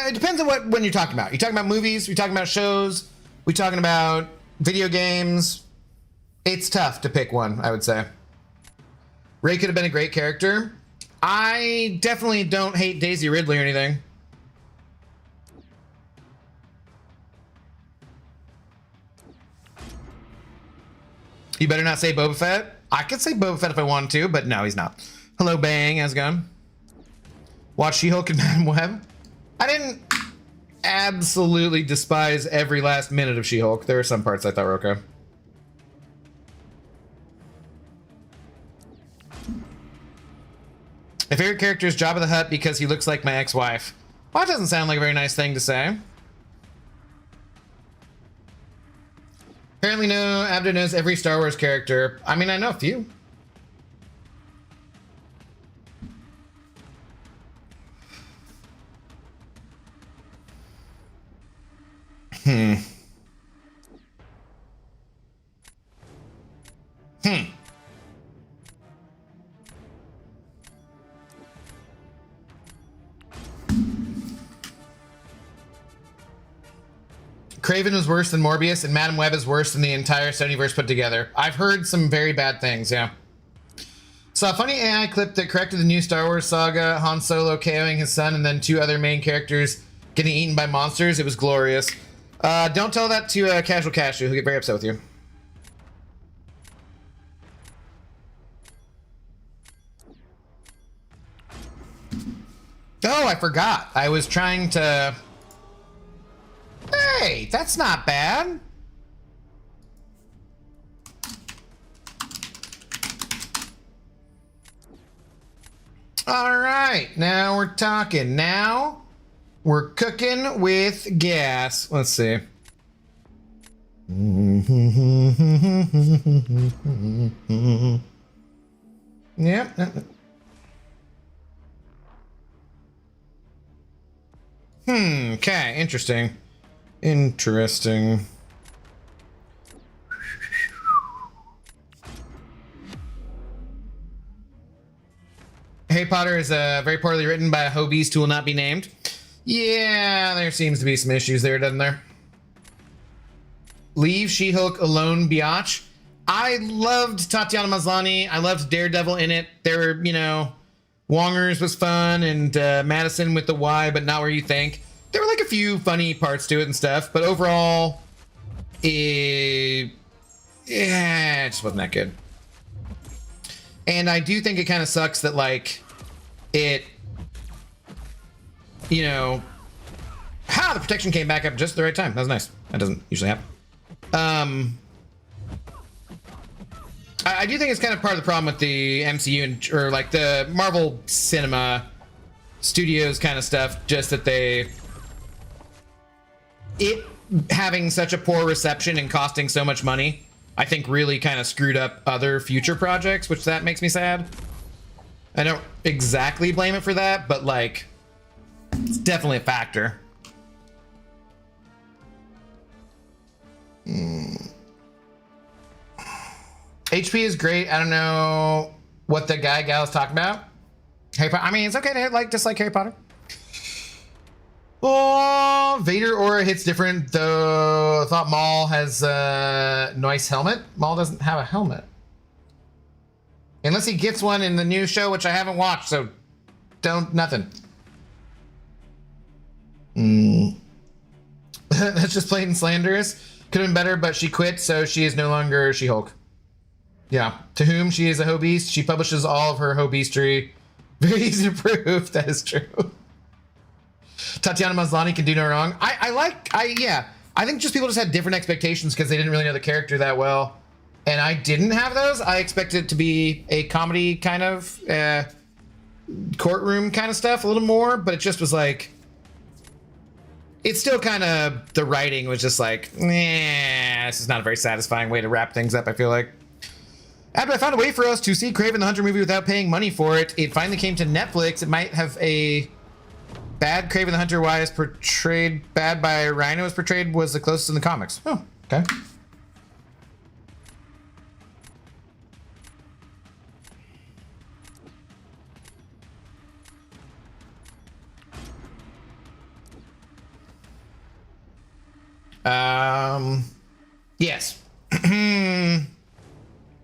It depends on when you're talking about. You're talking about movies, you're talking about shows, we're talking about video games. It's tough to pick one, I would say. Rey could have been a great character. I definitely don't hate Daisy Ridley or anything. You better not say Boba Fett. I could say Boba Fett if I wanted to, but no, he's not. Hello, Bang. How's it going? Watch She-Hulk and Madam Web. I didn't absolutely despise every last minute of She-Hulk. There are some parts I thought were okay. My favorite character is Jabba the Hutt because he looks like my ex-wife. Well, that doesn't sound like a very nice thing to say. Apparently no, Abdo knows every Star Wars character. I mean, I know a few. Kraven was worse than Morbius, and Madam Web is worse than the entire Sonyverse put together. I've heard some very bad things, yeah. Saw a funny AI clip that corrected the new Star Wars saga, Han Solo KOing his son, and then 2 other main characters getting eaten by monsters. It was glorious. Don't tell that to Casual Cashew. He'll get very upset with you. Oh, I forgot. I was trying to... Hey, that's not bad. All right, now we're talking. Now we're cooking with gas. Let's see. Yep. Okay, interesting. Interesting. Harry Potter is very poorly written by a Hobieist who will not be named. Yeah, there seems to be some issues there, doesn't there? Leave She-Hulk alone, biatch. I loved Tatiana Maslany. I loved Daredevil in it. There were, you know, Wongers was fun, and Madison with the Y, but not where you think. There were like a few funny parts to it and stuff, but overall, yeah, it just wasn't that good. And I do think it kind of sucks that, like, it, you know, the protection came back up just at the right time. That was nice. That doesn't usually happen. I do think it's kind of part of the problem with the MCU and, or like the Marvel Cinema Studios kind of stuff, just that it having such a poor reception and costing so much money, I think really kind of screwed up other future projects, which that makes me sad. I don't exactly blame it for that, but like, it's definitely a factor. HP is great. I don't know what the gal is talking about. Harry Potter. I mean, it's okay to like dislike Harry Potter. Oh, Vader aura hits different, though. I thought Maul has a nice helmet. Maul doesn't have a helmet. Unless he gets one in the new show, which I haven't watched, so nothing. That's just plain slanderous. Could have been better, but she quit, so she is no longer She-Hulk. Yeah. To whom she is a Hobieist. She publishes all of her Hobieistry. Very easy to prove. That is true. Tatiana Maslany can do no wrong. I think just people just had different expectations because they didn't really know the character that well. And I didn't have those. I expected it to be a comedy kind of courtroom kind of stuff a little more, but it just was like, it's still kind of, the writing was just like, this is not a very satisfying way to wrap things up, I feel like. But I found a way for us to see Kraven the Hunter movie without paying money for it. It finally came to Netflix. It might have a bad Kraven the Hunter Y is portrayed bad by Rhino is portrayed was the closest in the comics. Oh, okay. Yes.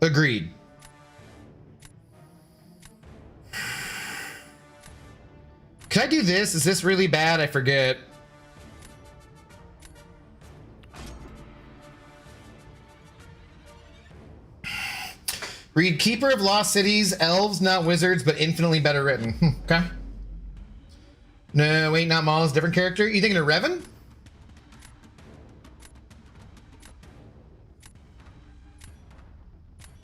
Agreed. Can I do this? Is this really bad? I forget. Read Keeper of Lost Cities, elves, not wizards, but infinitely better written. Okay. No, wait, not Maul is a different character. You thinking of Revan?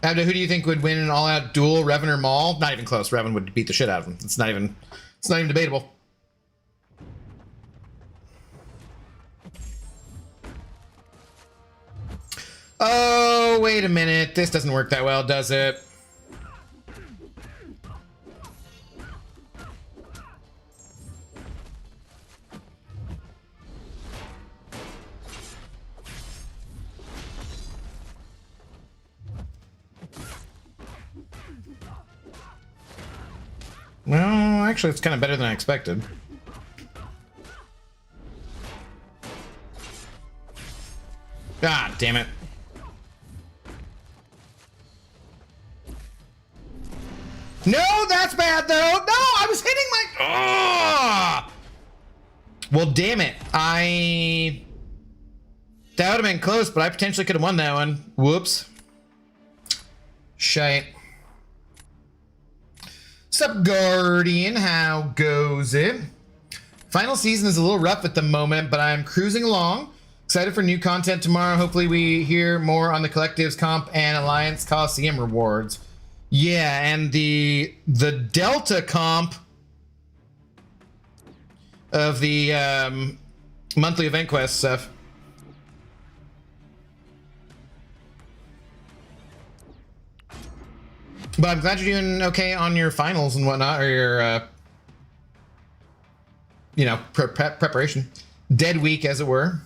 Abdo, who do you think would win an all-out duel, Revan or Maul? Not even close. Revan would beat the shit out of him. It's not even debatable. Oh, wait a minute. This doesn't work that well, does it? Well, actually, it's kind of better than I expected. God damn it. No, that's bad, though. No, I was hitting my... Oh! Well, damn it. That would have been close, but I potentially could have won that one. Whoops. Shite. Sup, Guardian? How goes it? Final season is a little rough at the moment, but I'm cruising along. Excited for new content tomorrow. Hopefully we hear more on the Collectives Comp and Alliance Coliseum rewards. Yeah, and the Delta Comp of the monthly event quest stuff. But I'm glad you're doing okay on your finals and whatnot, or your, you know, preparation. Dead week, as it were.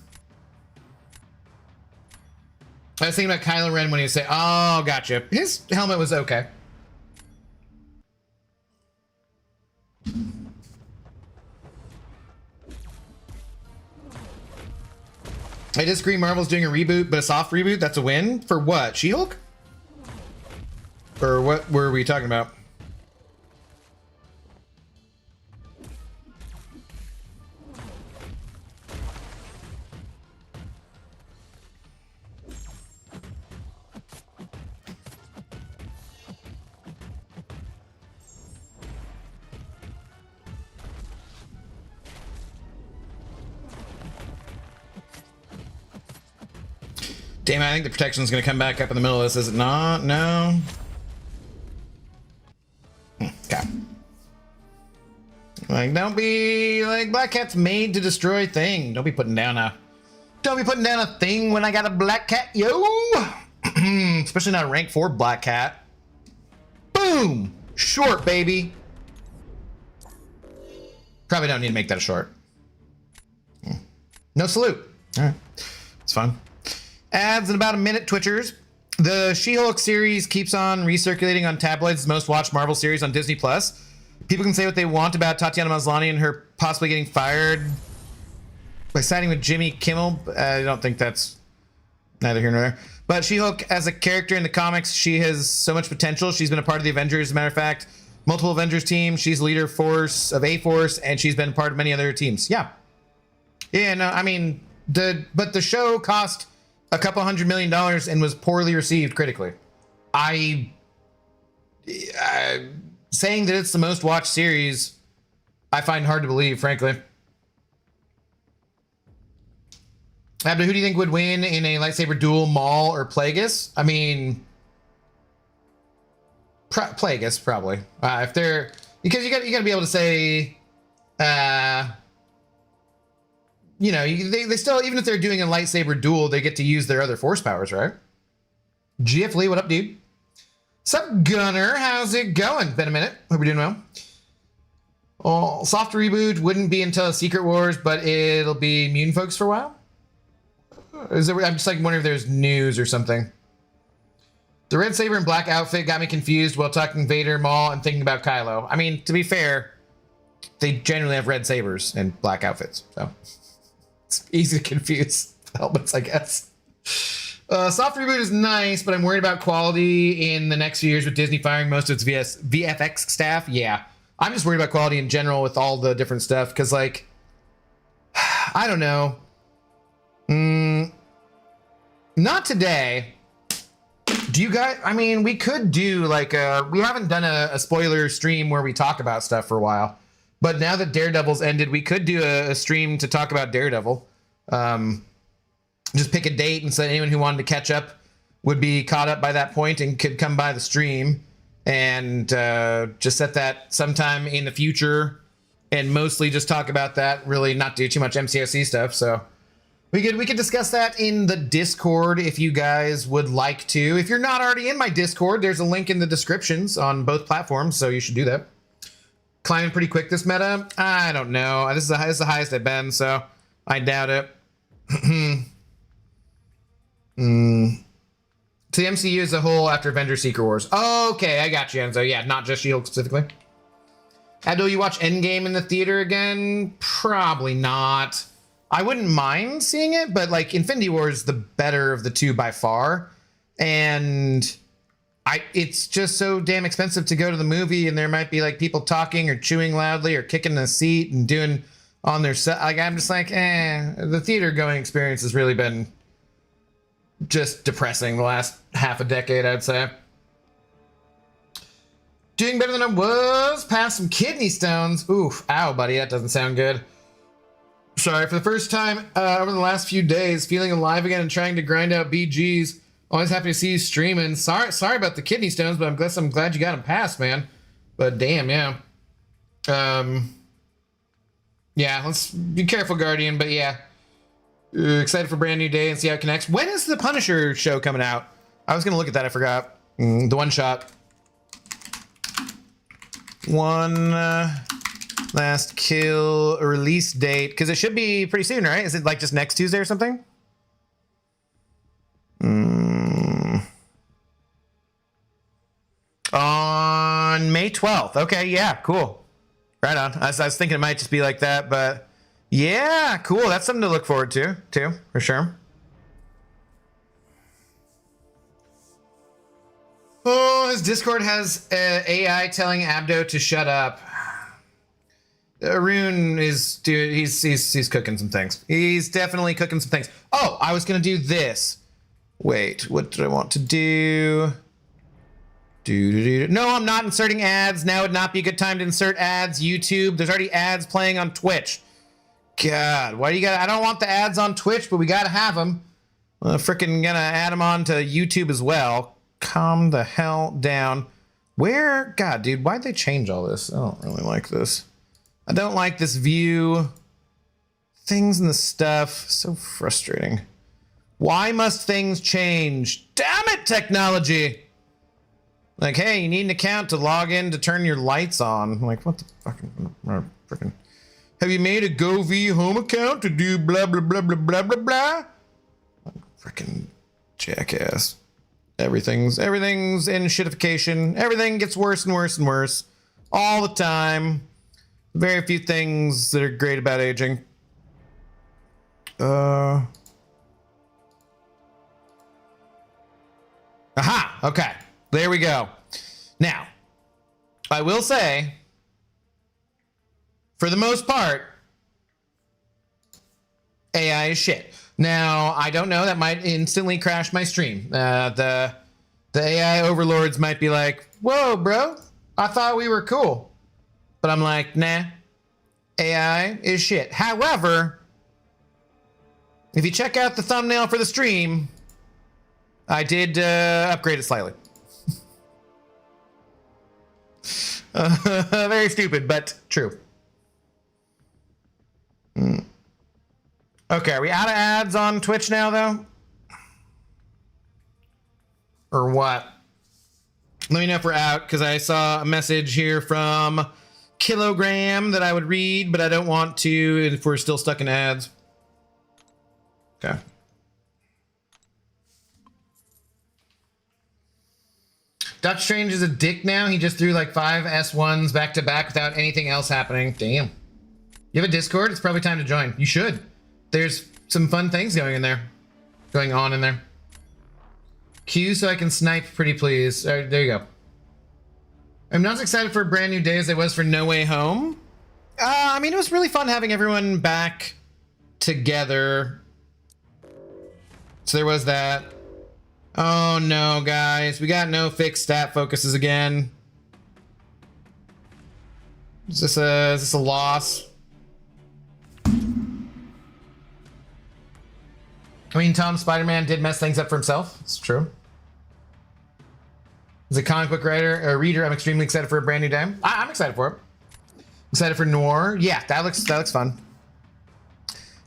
I was thinking about Kylo Ren when he was saying, oh, gotcha. His helmet was okay. I disagree. Marvel's doing a reboot, but a soft reboot. That's a win. For what? She-Hulk? Or what were we talking about? Damn, I think the protection is going to come back up in the middle of this, is it not? No. Okay. Like, don't be like Black Cat's made to destroy thing. Don't be putting down a thing when I got a Black Cat, yo. Especially not a rank 4 Black Cat. Boom, short, baby. Probably don't need to make that a short. No salute. All right, it's fun. Ads in about a minute, Twitchers. The She-Hulk series keeps on recirculating on tabloids, the most watched Marvel series on Disney+. People can say what they want about Tatiana Maslany and her possibly getting fired by siding with Jimmy Kimmel. I don't think that's neither here nor there. But She-Hulk, as a character in the comics, she has so much potential. She's been a part of the Avengers, as a matter of fact. Multiple Avengers teams. She's the leader of A-Force, and she's been part of many other teams. Yeah. Yeah, no, I mean, but the show cost a couple $100 million and was poorly received critically. Saying that it's the most watched series, I find hard to believe, frankly. Abdo, who do you think would win in a lightsaber duel, Maul or Plagueis? I mean, Plagueis probably. If they're, because you got to be able to say, you know, they still, even if they're doing a lightsaber duel, they get to use their other force powers, right? GF Lee, what up, dude? Sup, Gunner? How's it going? Been a minute. Hope you're doing well. Well, soft reboot wouldn't be until Secret Wars, but it'll be Mutant Folks for a while. I'm just like wondering if there's news or something. The red saber and black outfit got me confused while talking Vader, Maul, and thinking about Kylo. I mean, to be fair, they generally have red sabers and black outfits, so it's easy to confuse helmets, I guess. Soft reboot is nice, but I'm worried about quality in the next few years with Disney firing most of its VFX staff. Yeah, I'm just worried about quality in general with all the different stuff, because, like, I don't know. Not today. Do you guys, I mean, we could do like we haven't done a spoiler stream where we talk about stuff for a while, but now that Daredevil's ended, we could do a stream to talk about Daredevil. Just pick a date and say anyone who wanted to catch up would be caught up by that point and could come by the stream and just set that sometime in the future and mostly just talk about that, really not do too much MCOC stuff. So we could discuss that in the Discord if you guys would like to. If you're not already in my Discord, there's a link in the descriptions on both platforms, so you should do that. Climbing pretty quick this meta? I don't know. This is the highest I've been, so I doubt it. To the MCU as a whole after Avengers Secret Wars. Oh, okay, I got you, Enzo. Yeah, not just She-Hulk specifically. Abdul, you watch Endgame in the theater again? Probably not. I wouldn't mind seeing it, but like Infinity War is the better of the two by far. And it's just so damn expensive to go to the movie, and there might be like people talking or chewing loudly or kicking the seat and doing on their set. Like, I'm just like, the theater going experience has really been just depressing the last half a decade, I'd say. Doing better than I was. Past some kidney stones. Oof. Ow, buddy. That doesn't sound good. Sorry. For the first time over the last few days, feeling alive again and trying to grind out BGs. Always happy to see you streaming. Sorry about the kidney stones, but I'm glad you got them passed, man. But damn, yeah. Yeah, let's be careful, Guardian. But yeah. Excited for brand new day and see how it connects. When is the Punisher show coming out? I was going to look at that. I forgot. The one shot. One last kill release date. Because it should be pretty soon, right? Is it like just next Tuesday or something? On May 12th. Okay, yeah, cool. Right on. I was thinking it might just be like that, but yeah, cool. That's something to look forward to, too, for sure. Oh, his Discord has AI telling Abdo to shut up. Arun is he's cooking some things. He's definitely cooking some things. Oh, I was gonna do this. Wait, what did I want to do? No, I'm not inserting ads. Now would not be a good time to insert ads. YouTube, there's already ads playing on Twitch. God, why do you I don't want the ads on Twitch, but we gotta have them. I'm freaking gonna add them on to YouTube as well. Calm the hell down. Where? God, dude, why'd they change all this? I don't really like this. I don't like this view. Things and the stuff. So frustrating. Why must things change? Damn it, technology! Like, hey, you need an account to log in to turn your lights on. I'm like, what the fucking freaking... Have you made a GoV home account to do blah, blah, blah, blah, blah, blah, blah? Freaking jackass. Everything's in shitification. Everything gets worse and worse and worse. All the time. Very few things that are great about aging. Aha! Okay. There we go. Now, I will say, for the most part, AI is shit. Now, I don't know. That might instantly crash my stream. The AI overlords might be like, whoa, bro. I thought we were cool. But I'm like, nah. AI is shit. However, if you check out the thumbnail for the stream, I did upgrade it slightly. Very stupid, but true. Okay, are we out of ads on Twitch now, though? Or what? Let me know if we're out, because I saw a message here from Kilogram that I would read, but I don't want to if we're still stuck in ads. Okay. Dutch Strange is a dick now. He just threw like 5 S1s back to back without anything else happening. Damn. You have a Discord? It's probably time to join. You should. There's some fun things going on in there. Q so I can snipe, pretty please. All right, there you go. I'm not as excited for Brand New Day as I was for No Way Home. I mean, it was really fun having everyone back together. So there was that. Oh no, guys. We got no fixed stat focuses again. Is this a loss? I mean, Tom Spider-Man did mess things up for himself. It's true. As a comic book writer, a reader, I'm extremely excited for a brand new day. I'm excited for it. Excited for Noir. Yeah, that looks fun.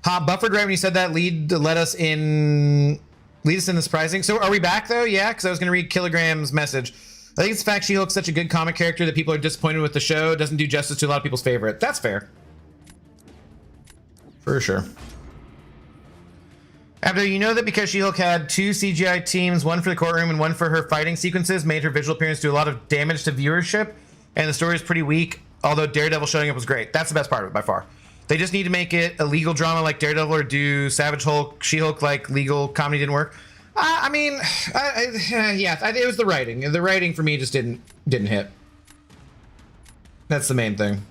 Buffered right when you said that. Lead us in the surprising. So are we back though? Yeah, because I was gonna read Kilogram's message. I think it's the fact She-Hulk's such a good comic character that people are disappointed with the show. It doesn't do justice to a lot of people's favorite. That's fair. For sure. After you know that because She-Hulk had 2 CGI teams, one for the courtroom and one for her fighting sequences, made her visual appearance do a lot of damage to viewership, and the story is pretty weak, although Daredevil showing up was great. That's the best part of it by far. They just need to make it a legal drama like Daredevil or do Savage Hulk, She-Hulk like legal comedy didn't work. It was the writing. The writing for me just didn't hit. That's the main thing.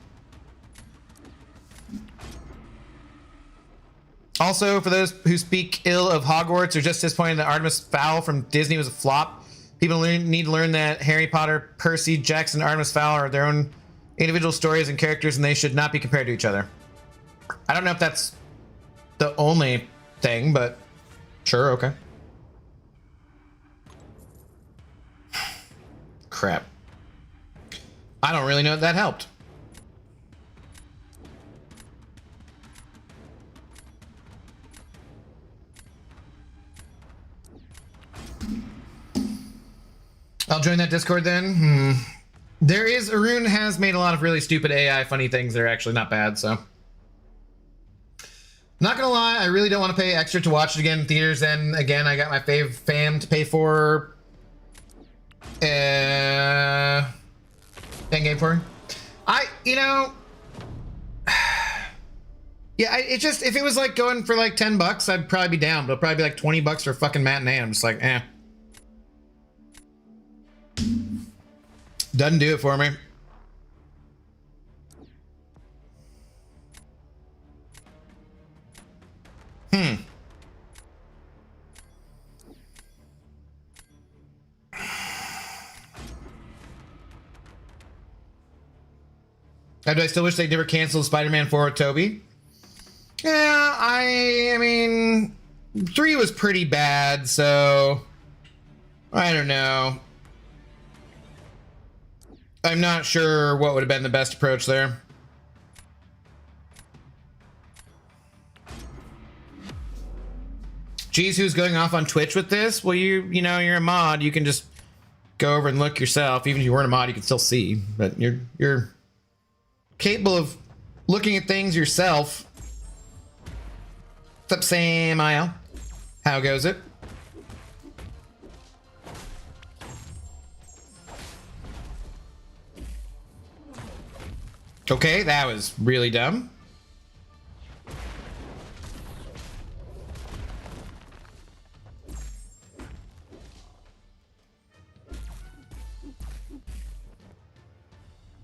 Also, for those who speak ill of Hogwarts, are just disappointed that Artemis Fowl from Disney was a flop. People need to learn that Harry Potter, Percy Jackson, and Artemis Fowl are their own individual stories and characters, and they should not be compared to each other. I don't know if that's the only thing, but sure, okay. Crap. I don't really know if that helped. I'll join that Discord then. There is, Arun has made a lot of really stupid AI funny things that are actually not bad, so. Not gonna lie, I really don't want to pay extra to watch it again in theaters. Then again, I got my fam to pay for Endgame for. Yeah, if it was like going for like $10, I'd probably be down, but it'll probably be like $20 for a fucking matinee. I'm just like, eh. Doesn't do it for me. Do I still wish they never canceled Spider-Man 4 with Toby? Yeah, I mean, 3 was pretty bad, so I don't know. I'm not sure what would have been the best approach there. Geez, who's going off on Twitch with this? Well, you know, you're a mod. You can just go over and look yourself. Even if you weren't a mod, you can still see. But you're capable of looking at things yourself. What's up, Sam IL? How goes it? Okay, that was really dumb.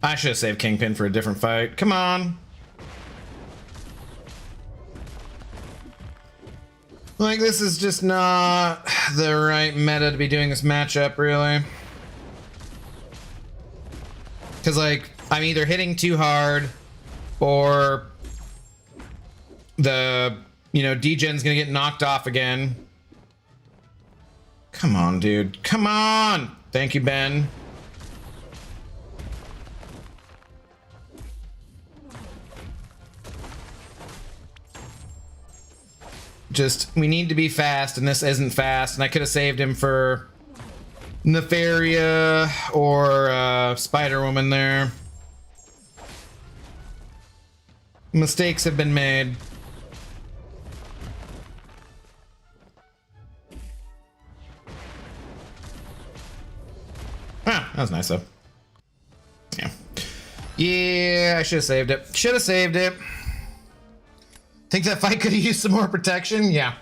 I should have saved Kingpin for a different fight. Come on. Like, this is just not the right meta to be doing this matchup, really. Because, like, I'm either hitting too hard or the, degen's gonna get knocked off again. Come on, dude. Come on! Thank you, Ben. We need to be fast, and this isn't fast, and I could have saved him for Nefaria or Spider-Woman there. Mistakes have been made. Ah, that was nice though. Yeah, I should have saved it. Should have saved it. Think that fight could have used some more protection? Yeah.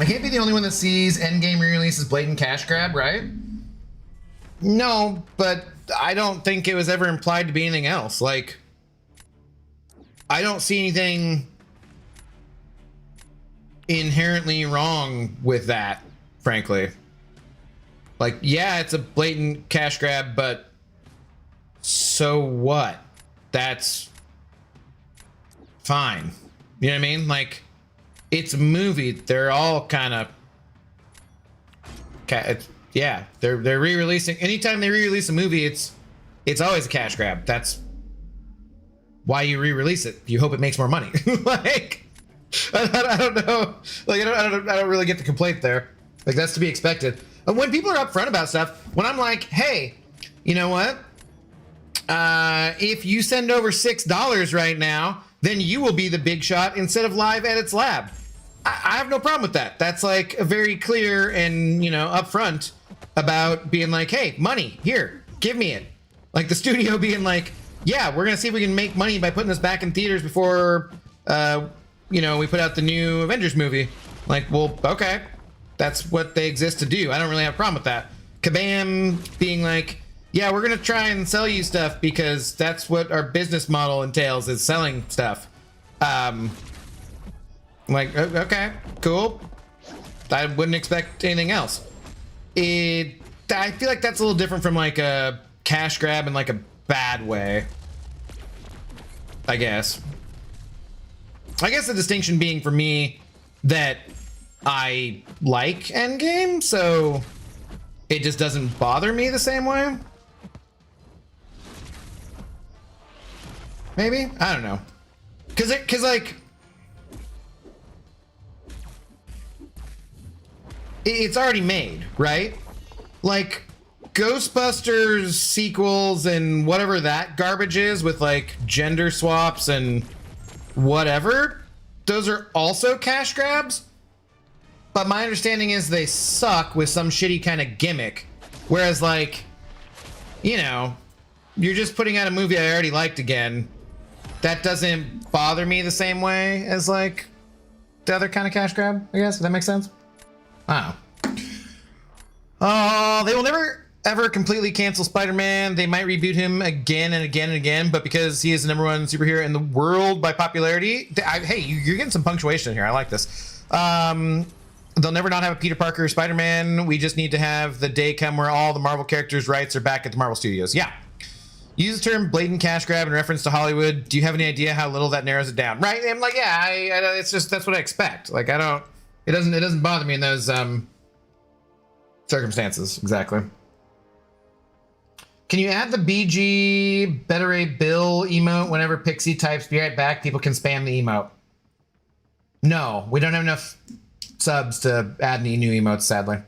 I can't be the only one that sees Endgame re-release as blatant cash grab, right? No, but I don't think it was ever implied to be anything else. Like, I don't see anything inherently wrong with that, frankly. Like, yeah, it's a blatant cash grab, but so what? That's fine. You know what I mean? Like, it's a movie. They're all kind of, yeah. They're re-releasing. Anytime they re-release a movie, it's always a cash grab. That's why you re-release it. You hope it makes more money. Like, I don't know. Like, I don't really get the complaint there. Like, that's to be expected. And when people are upfront about stuff, when I'm like, hey, you know what? If you send over $6 right now, then you will be the big shot instead of Live Edits Lab. I have no problem with that. That's like very clear and, you know, upfront about being like, hey, money, here, give me it. Like the studio being like, yeah, we're going to see if we can make money by putting this back in theaters before, you know, we put out the new Avengers movie. Like, well, okay. That's what they exist to do. I don't really have a problem with that. Kabam being like, yeah, we're going to try and sell you stuff because that's what our business model entails, is selling stuff. Like, okay, cool. I wouldn't expect anything else. I feel like that's a little different from like a cash grab in like a bad way. I guess the distinction being for me that I like Endgame, so it just doesn't bother me the same way. Maybe? I don't know. Cause like, it's already made, right? Like Ghostbusters sequels and whatever that garbage is with like gender swaps and whatever, those are also cash grabs. But my understanding is they suck with some shitty kind of gimmick. Whereas like, you know, you're just putting out a movie I already liked again. That doesn't bother me the same way as like the other kind of cash grab, I guess. Does that make sense? I don't know. They will never ever completely cancel Spider-Man. They might reboot him again and again and again, but because he is the #1 superhero in the world by popularity, hey, you're getting some punctuation here. I like this. They'll never not have a Peter Parker Spider-Man. We just need to have the day come where all the Marvel characters' rights are back at the Marvel Studios. Yeah. Use the term blatant cash grab in reference to Hollywood. Do you have any idea how little that narrows it down? Right? I'm like, yeah, it's just, that's what I expect. Like, it doesn't bother me in those circumstances. Exactly. Can you add the BG Better A Bill emote whenever Pixie types be right back? People can spam the emote. No, we don't have enough subs to add any new emotes, sadly.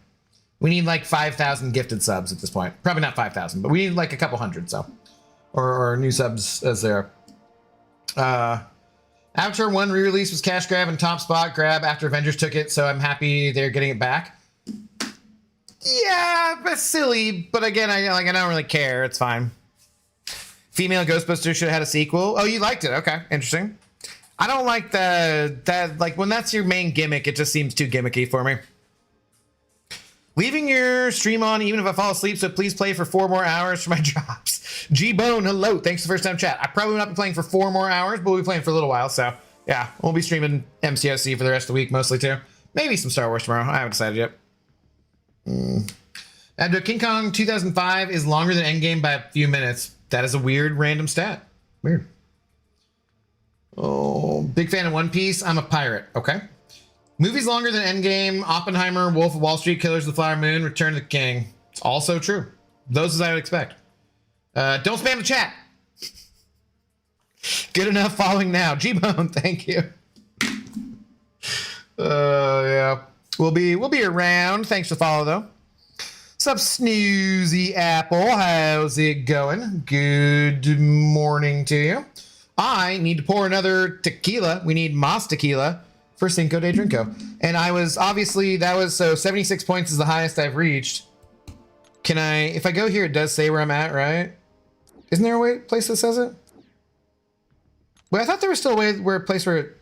We need like 5,000 gifted subs at this point. Probably not 5,000, but we need like a couple hundred, so. Or new subs as there. Avatar 1 re-release was cash grab and top spot grab after Avengers took it, so I'm happy they're getting it back. Yeah, that's silly, but again, I don't really care. It's fine. Female Ghostbusters should have had a sequel. Oh, you liked it? Okay, interesting. I don't like that like when that's your main gimmick, it just seems too gimmicky for me. Leaving your stream on even if I fall asleep, so please play for 4 more hours for my drops. G-Bone, hello. Thanks for the first time chat. I probably will not be playing for 4 more hours, but we'll be playing for a little while, so yeah. We'll be streaming MCOC for the rest of the week, mostly too. Maybe some Star Wars tomorrow. I haven't decided yet. And King Kong 2005 is longer than Endgame by a few minutes. That is a weird random stat. Weird. Oh, big fan of One Piece. I'm a pirate. Okay. Movies longer than Endgame, Oppenheimer, Wolf of Wall Street, Killers of the Flower Moon, Return of the King. It's also true. Those as I would expect. Don't spam the chat. Good enough following now. G-Bone, thank you. Yeah. We'll be around. Thanks for the follow though. What's up, Snoozy Apple? How's it going? Good morning to you. I need to pour another tequila. We need Mas tequila for Cinco de Drinko. And I was, obviously, that was, so 76 points is the highest I've reached. Can I, if I go here, it does say where I'm at, right? Isn't there a place that says it? Wait, I thought there was still a place where it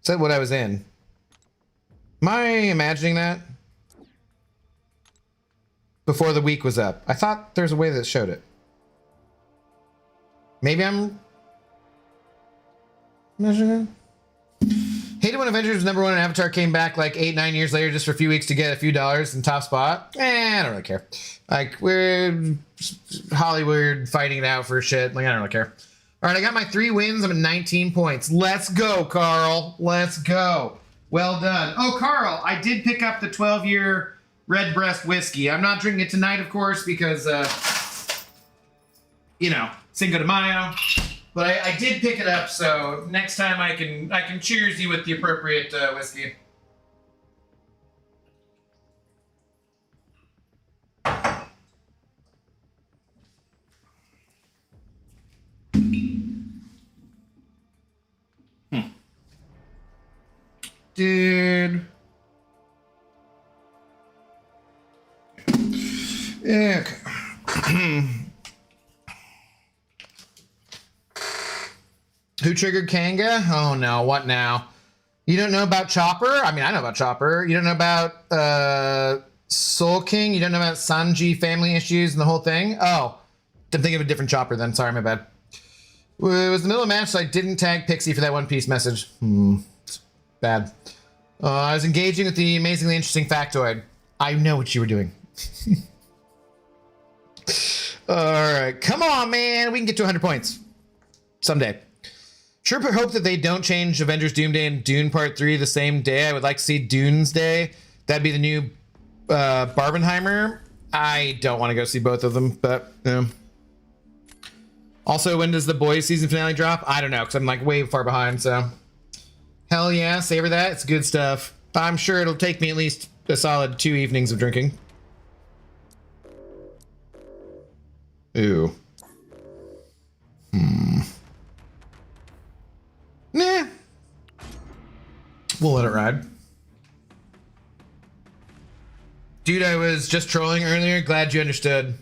said what I was in. Am I imagining that? Before the week was up. I thought there was a way that showed it. Maybe I'm imagining it? Hated when Avengers was #1 and Avatar came back like 8-9 years later just for a few weeks to get a few dollars in top spot. I don't really care. Like, we're Hollywood fighting it out for shit. Like, I don't really care. All right, I got my 3 wins. I'm at 19 points. Let's go, Carl. Let's go. Well done. Oh, Carl, I did pick up the 12-year Redbreast whiskey. I'm not drinking it tonight, of course, because, you know, Cinco de Mayo. But I did pick it up, so next time I can cheers you with the appropriate whiskey. Dude. Yeah, okay. Who triggered Kanga? Oh no, what now? You don't know about Chopper? I mean, I know about Chopper. You don't know about Soul King? You don't know about Sanji family issues and the whole thing? Oh, I'm thinking of a different Chopper then. Sorry, my bad. It was the middle of the match, so I didn't tag Pixie for that One Piece message. It's bad. I was engaging with the amazingly interesting factoid. I know what you were doing. All right, come on, man. We can get to 100 points someday. Sure hope that they don't change Avengers Doomsday and Dune Part 3 the same day. I would like to see Doomsday. That'd be the new Barbenheimer. I don't want to go see both of them, but also, when does the Boys season finale drop? I don't know, because I'm like way far behind, so. Hell yeah, savor that. It's good stuff. I'm sure it'll take me at least a solid 2 evenings of drinking. Ooh. Nah. We'll let it ride. Dude, I was just trolling earlier. Glad you understood.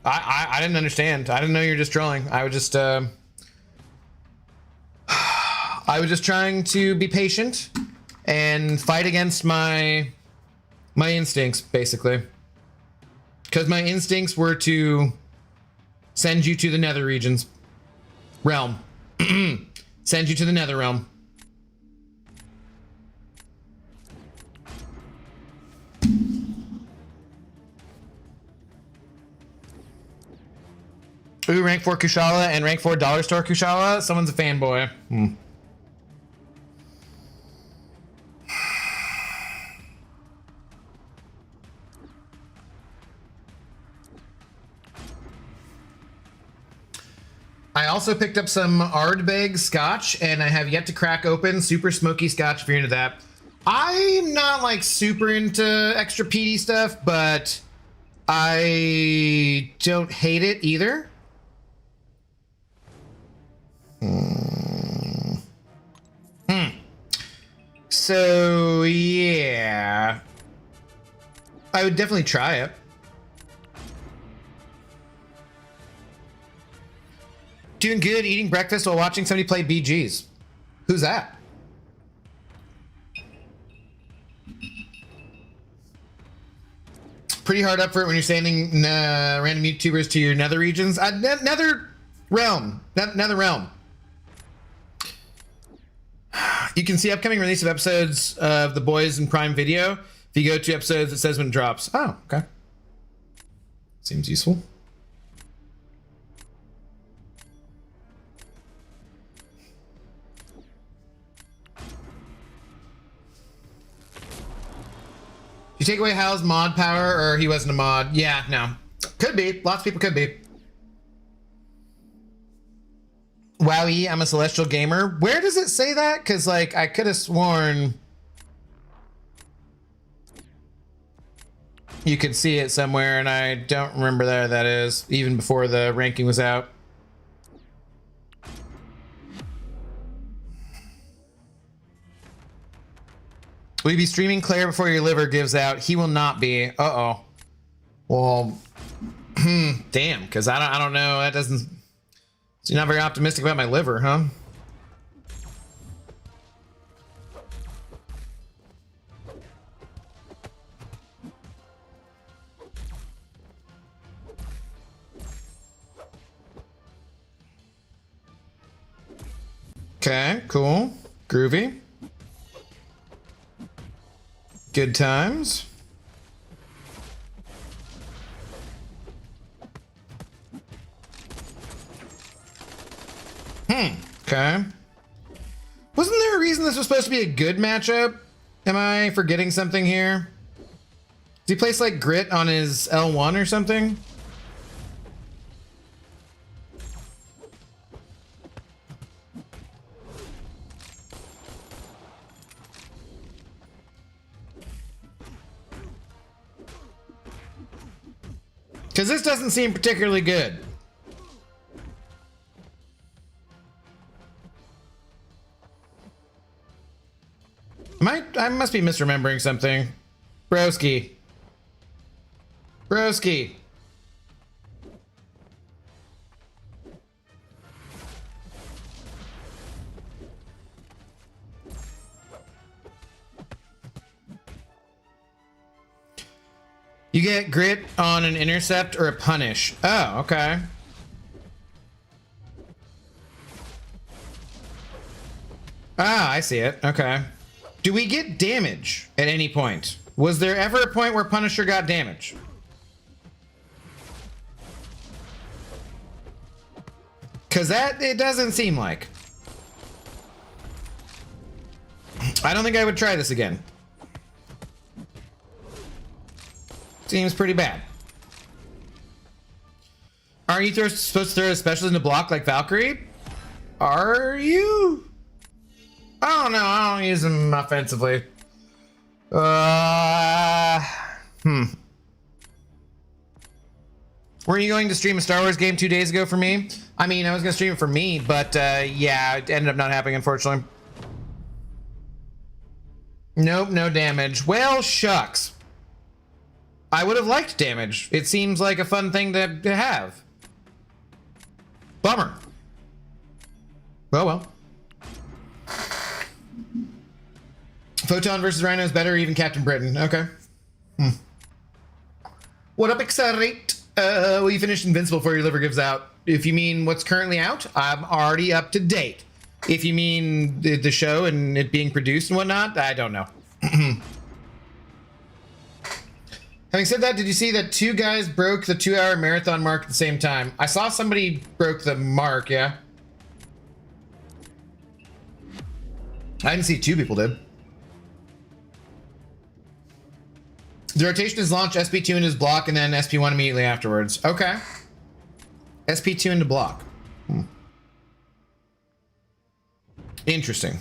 I didn't understand. I didn't know you were just trolling. I was just trying to be patient and fight against my instincts, basically. Because my instincts were to send you to the nether regions. Realm. Send you to the nether realm. Ooh, rank 4 Kushala and rank 4 Dollar Store Kushala. Someone's a fanboy. I also picked up some Ardbeg scotch, and I have yet to crack open super smoky scotch if you're into that. I'm not like super into extra peaty stuff, but I don't hate it either. So yeah, I would definitely try it. Doing good, eating breakfast while watching somebody play BGs. Who's that? Pretty hard up for it when you're sending random YouTubers to your nether regions. Nether realm. Nether realm. You can see upcoming release of episodes of The Boys in Prime Video. If you go to episodes, it says when it drops. Oh, okay. Seems useful. You take away Hal's mod power, or he wasn't a mod? Yeah, no. Could be. Lots of people could be. Wowie, I'm a celestial gamer. Where does it say that? Because, like, I could have sworn you could see it somewhere, and I don't remember where that is, even before the ranking was out. Will you be streaming Claire before your liver gives out? He will not be. Uh-oh. Well, damn, because I don't know. That doesn't... So you're not very optimistic about my liver, huh? Okay, cool. Groovy. Good times. Okay. Wasn't there a reason this was supposed to be a good matchup? Am I forgetting something here? Does he place like grit on his L1 or something? Because this doesn't seem particularly good. I must be misremembering something. Broski. Broski. You get grit on an intercept or a punish. Oh, okay. Ah, I see it. Okay. Do we get damage at any point? Was there ever a point where Punisher got damage? Because it doesn't seem like. I don't think I would try this again. Seems pretty bad. Aren't you supposed to throw a special into block like Valkyrie? Are you? I don't know. I don't use them offensively. Were you going to stream a Star Wars game 2 days ago for me? I mean, I was going to stream it for me, but yeah, it ended up not happening, unfortunately. Nope, no damage. Well, shucks. I would have liked damage. It seems like a fun thing to have. Bummer. Oh well. Photon versus Rhino is better, even Captain Britain. Okay. What up, Accelerate? Well, you finished Invincible before your liver gives out. If you mean what's currently out, I'm already up to date. If you mean the show and it being produced and whatnot, I don't know. Having said that, did you see that 2 guys broke the 2-hour marathon mark at the same time? I saw somebody broke the mark, yeah. I didn't see 2 people did. The rotation is launch SP2 into his block and then SP1 immediately afterwards. Okay. SP2 into block. Interesting.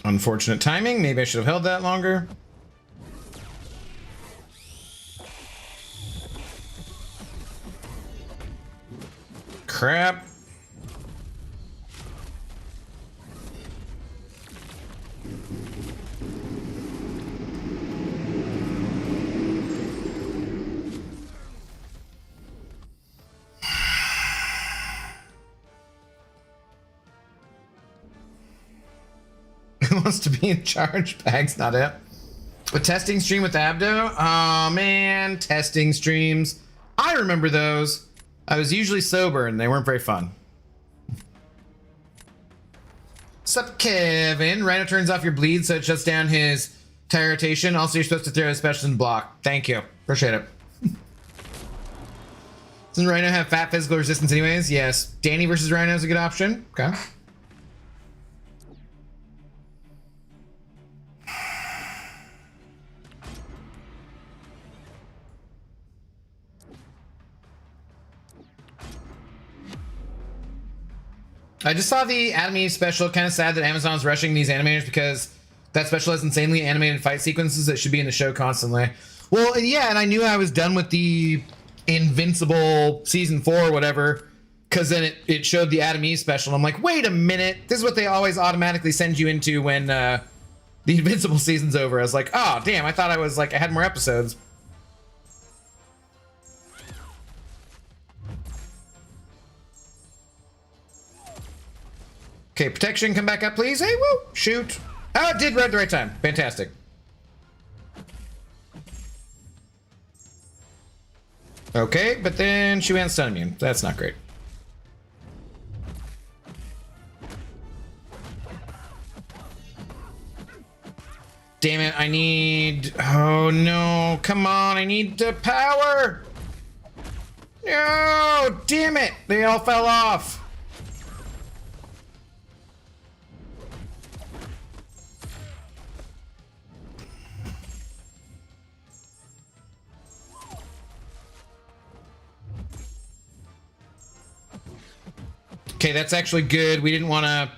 Unfortunate timing. Maybe I should have held that longer. Crap. Who wants to be in charge? Bag's not it. A testing stream with Abdo? Oh man, testing streams. I remember those. I was usually sober and they weren't very fun. Sup, Kevin? Rhino turns off your bleed so it shuts down his tire rotation. Also, you're supposed to throw a special in block. Thank you. Appreciate it. Doesn't Rhino have fat physical resistance anyways? Yes. Danny versus Rhino is a good option. Okay. I just saw the anime special. Kind of sad that Amazon's rushing these animators because that special has insanely animated fight sequences that should be in the show constantly. Well, yeah, and I knew I was done with the Invincible season 4 or whatever because then it showed the Adam Eve special. I'm like, wait a minute. This is what they always automatically send you into when the Invincible season's over. I was like, oh, damn. I thought I had more episodes. Okay, protection, come back up, please. Hey, woo, shoot. Oh, it did right at the right time. Fantastic. Okay, but then she went stun immune. That's not great. Damn it, I need... Oh no, come on, I need the power! No, damn it, they all fell off. Okay, that's actually good. We didn't want to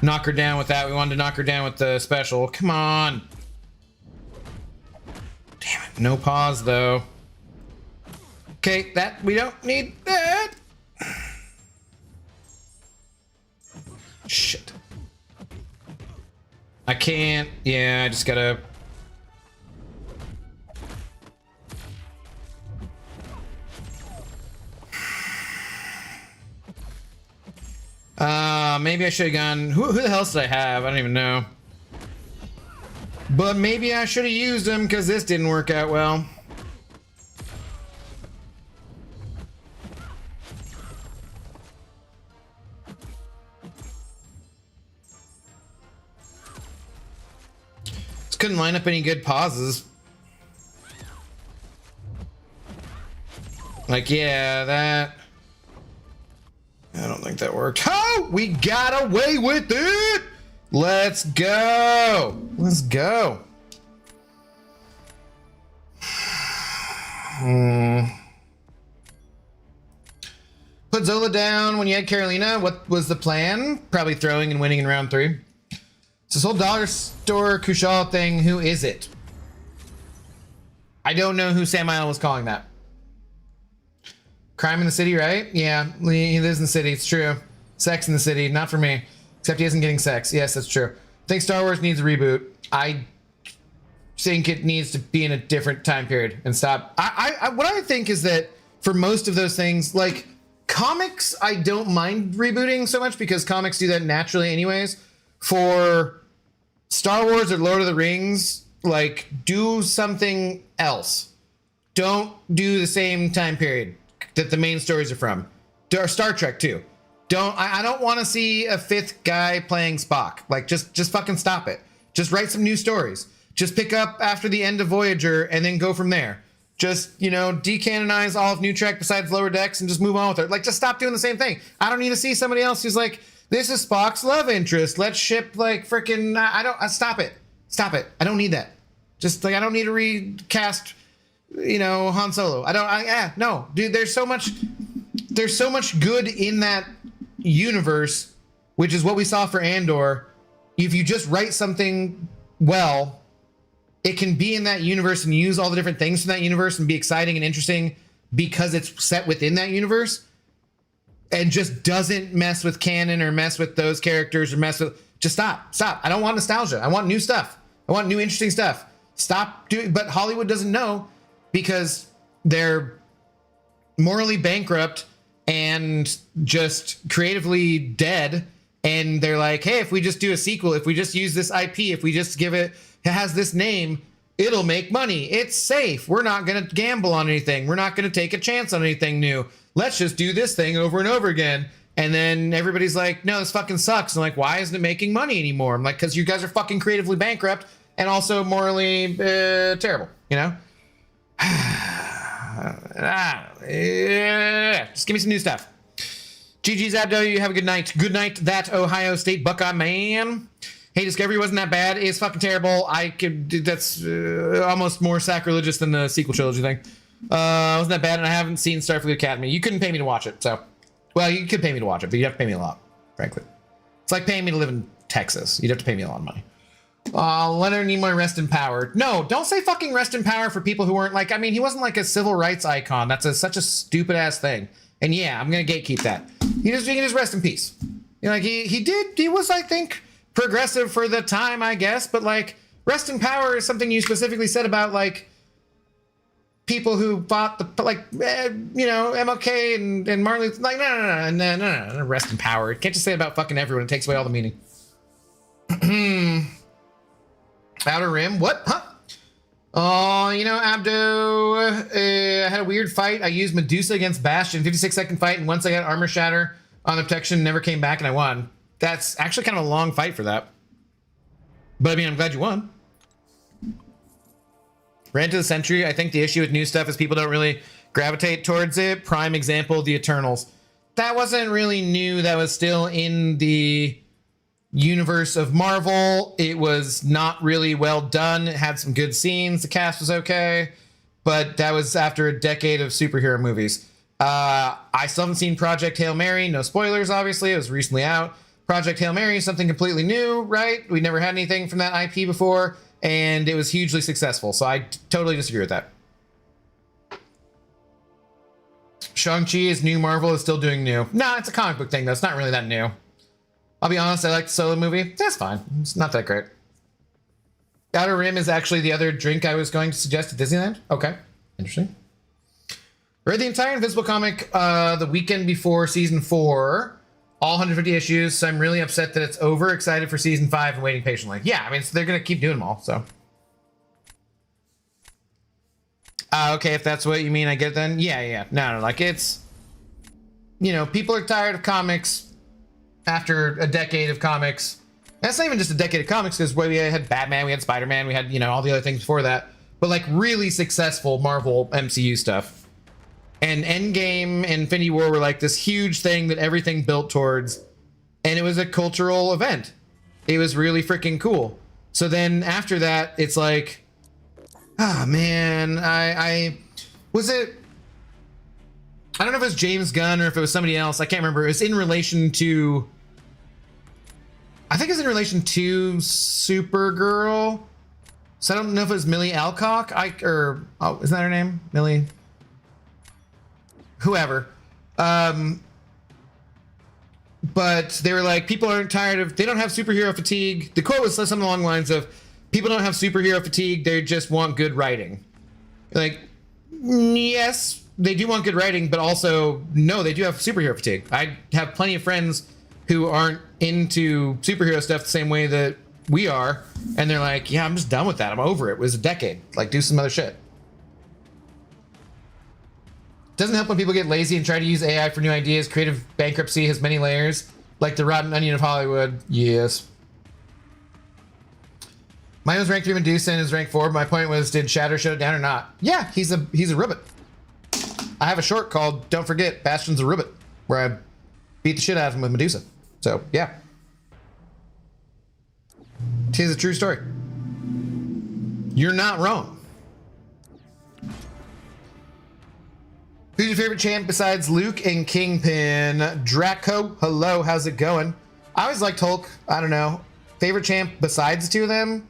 knock her down with that. We wanted to knock her down with the special. Come on. Damn it. No pause, though. Okay, that we don't need that. Shit. I can't. Yeah, I just gotta... Maybe I should have gone... Who the hell did I have? I don't even know. But maybe I should have used them because this didn't work out well. Just couldn't line up any good pauses. Like, yeah, that... I don't think that worked. Oh, we got away with it. Let's go. Let's go. Put Zola down when you had Carolina. What was the plan? Probably throwing and winning in round 3. It's this whole dollar store Kushal thing. Who is it? I don't know who Sam Isle was calling that. Crime in the city, right? Yeah, he lives in the city. It's true. Sex in the city, not for me. Except he isn't getting sex. Yes, that's true. I think Star Wars needs a reboot. I think it needs to be in a different time period and stop. What I think is that for most of those things, like comics, I don't mind rebooting so much because comics do that naturally anyways. For Star Wars or Lord of the Rings, like do something else. Don't do the same time period that the main stories are from. Or Star Trek too. I don't want to see a 5th guy playing Spock. Like just fucking stop it. Just write some new stories. Just pick up after the end of Voyager and then go from there. Just, you know, decanonize all of New Trek besides Lower Decks and just move on with it. Like just stop doing the same thing. I don't need to see somebody else who's like, this is Spock's love interest. Let's ship like freaking, stop it. Stop it. I don't need that. Just like, I don't need to recast, you know, Han Solo. No, dude, there's so much good in that universe, which is what we saw for Andor. If you just write something well, it can be in that universe and use all the different things from that universe and be exciting and interesting because it's set within that universe and just doesn't mess with canon or mess with those characters or mess with, just stop. I don't want nostalgia. I want new stuff. I want new interesting stuff. Stop doing, but Hollywood doesn't know because they're morally bankrupt and just creatively dead. And they're like, hey, if we just do a sequel, if we just use this IP, if we just give it has this name, it'll make money. It's safe. We're not going to gamble on anything. We're not going to take a chance on anything new. Let's just do this thing over and over again. And then everybody's like, no, this fucking sucks. I'm like, why isn't it making money anymore? I'm like, because you guys are fucking creatively bankrupt and also morally terrible, you know? Just give me some new stuff. GG's Abdo, you have a good night. Good night, that Ohio State Buckeye man. Hey, Discovery wasn't that bad. It's fucking terrible. That's almost more sacrilegious than the sequel trilogy thing. Wasn't that bad, and I haven't seen Starfleet Academy. You couldn't pay me to watch it, so. Well, you could pay me to watch it, but you'd have to pay me a lot, frankly. It's like paying me to live in Texas. You'd have to pay me a lot of money. Leonard Nimoy, rest in power. No, don't say fucking rest in power for people who weren't like, I mean, he wasn't like a civil rights icon. That's such a stupid ass thing. And yeah, I'm going to gatekeep that. He can just rest in peace. You know, like he was, I think, progressive for the time, I guess, but like rest in power is something you specifically said about like people who fought the, like, you know, MLK and Martin Luther. Like, no, rest in power. You can't just say it about fucking everyone. It takes away all the meaning. Outer Rim, what? Huh? Oh, you know, Abdo, I had a weird fight. I used Medusa against Bastion, 56-second fight, and once I got Armor Shatter on the protection, never came back, and I won. That's actually kind of a long fight for that. But I mean, I'm glad you won. Ran to the Century. I think the issue with new stuff is people don't really gravitate towards it. Prime example, the Eternals. That wasn't really new. That was still in the universe of Marvel. It was not really well done. It had some good scenes. The cast was okay. But that was after a decade of superhero movies. I still haven't seen Project Hail Mary. No spoilers, obviously. It was recently out. Project Hail Mary is something completely new, right? We never had anything from that IP before, and it was hugely successful. So I totally disagree with that. Shang-Chi is new. Marvel is still doing new. No, it's a comic book thing, though. It's not really that new. I'll be honest, I like the Solo movie. That's fine. It's not that great. Outer Rim is actually the other drink I was going to suggest at Disneyland. Okay. Interesting. Read the entire Invisible comic the weekend before season 4. All 150 issues, so I'm really upset that it's over. Excited for season 5 and waiting patiently. Yeah, I mean, so they're going to keep doing them all, so. Okay, if that's what you mean, I get it then. Yeah. No, like it's, you know, people are tired of comics after a decade of comics. That's not even just a decade of comics, because we had Batman, we had Spider-Man, we had, you know, all the other things before that. But like really successful Marvel MCU stuff. And Endgame and Infinity War were like this huge thing that everything built towards. And it was a cultural event. It was really freaking cool. So then after that, it's like, ah, man, I was it, I don't know if it was James Gunn or if it was somebody else. I can't remember. It was in relation to, I think it was in relation to Supergirl. So I don't know if it was Millie Alcock. Isn't that her name? Millie? Whoever. But they were like, people aren't tired of, they don't have superhero fatigue. The quote was something along the lines of, people don't have superhero fatigue, they just want good writing. Like, yes, they do want good writing, but also, no, they do have superhero fatigue. I have plenty of friends who aren't into superhero stuff the same way that we are, and they're like, yeah, I'm just done with that. I'm over it. It was a decade. Like, do some other shit. Doesn't help when people get lazy and try to use AI for new ideas. Creative bankruptcy has many layers, like the rotten onion of Hollywood. Yes. Mine was rank 3 Medusa and is rank 4. My point was, did Shatter shut it down or not? Yeah, he's a ribbit. I have a short called Don't Forget, Bastion's a Ribbit, where I beat the shit out of him with Medusa. So, yeah. Tis a true story. You're not wrong. Who's your favorite champ besides Luke and Kingpin? Draco, hello, how's it going? I always liked Hulk. I don't know. Favorite champ besides the two of them?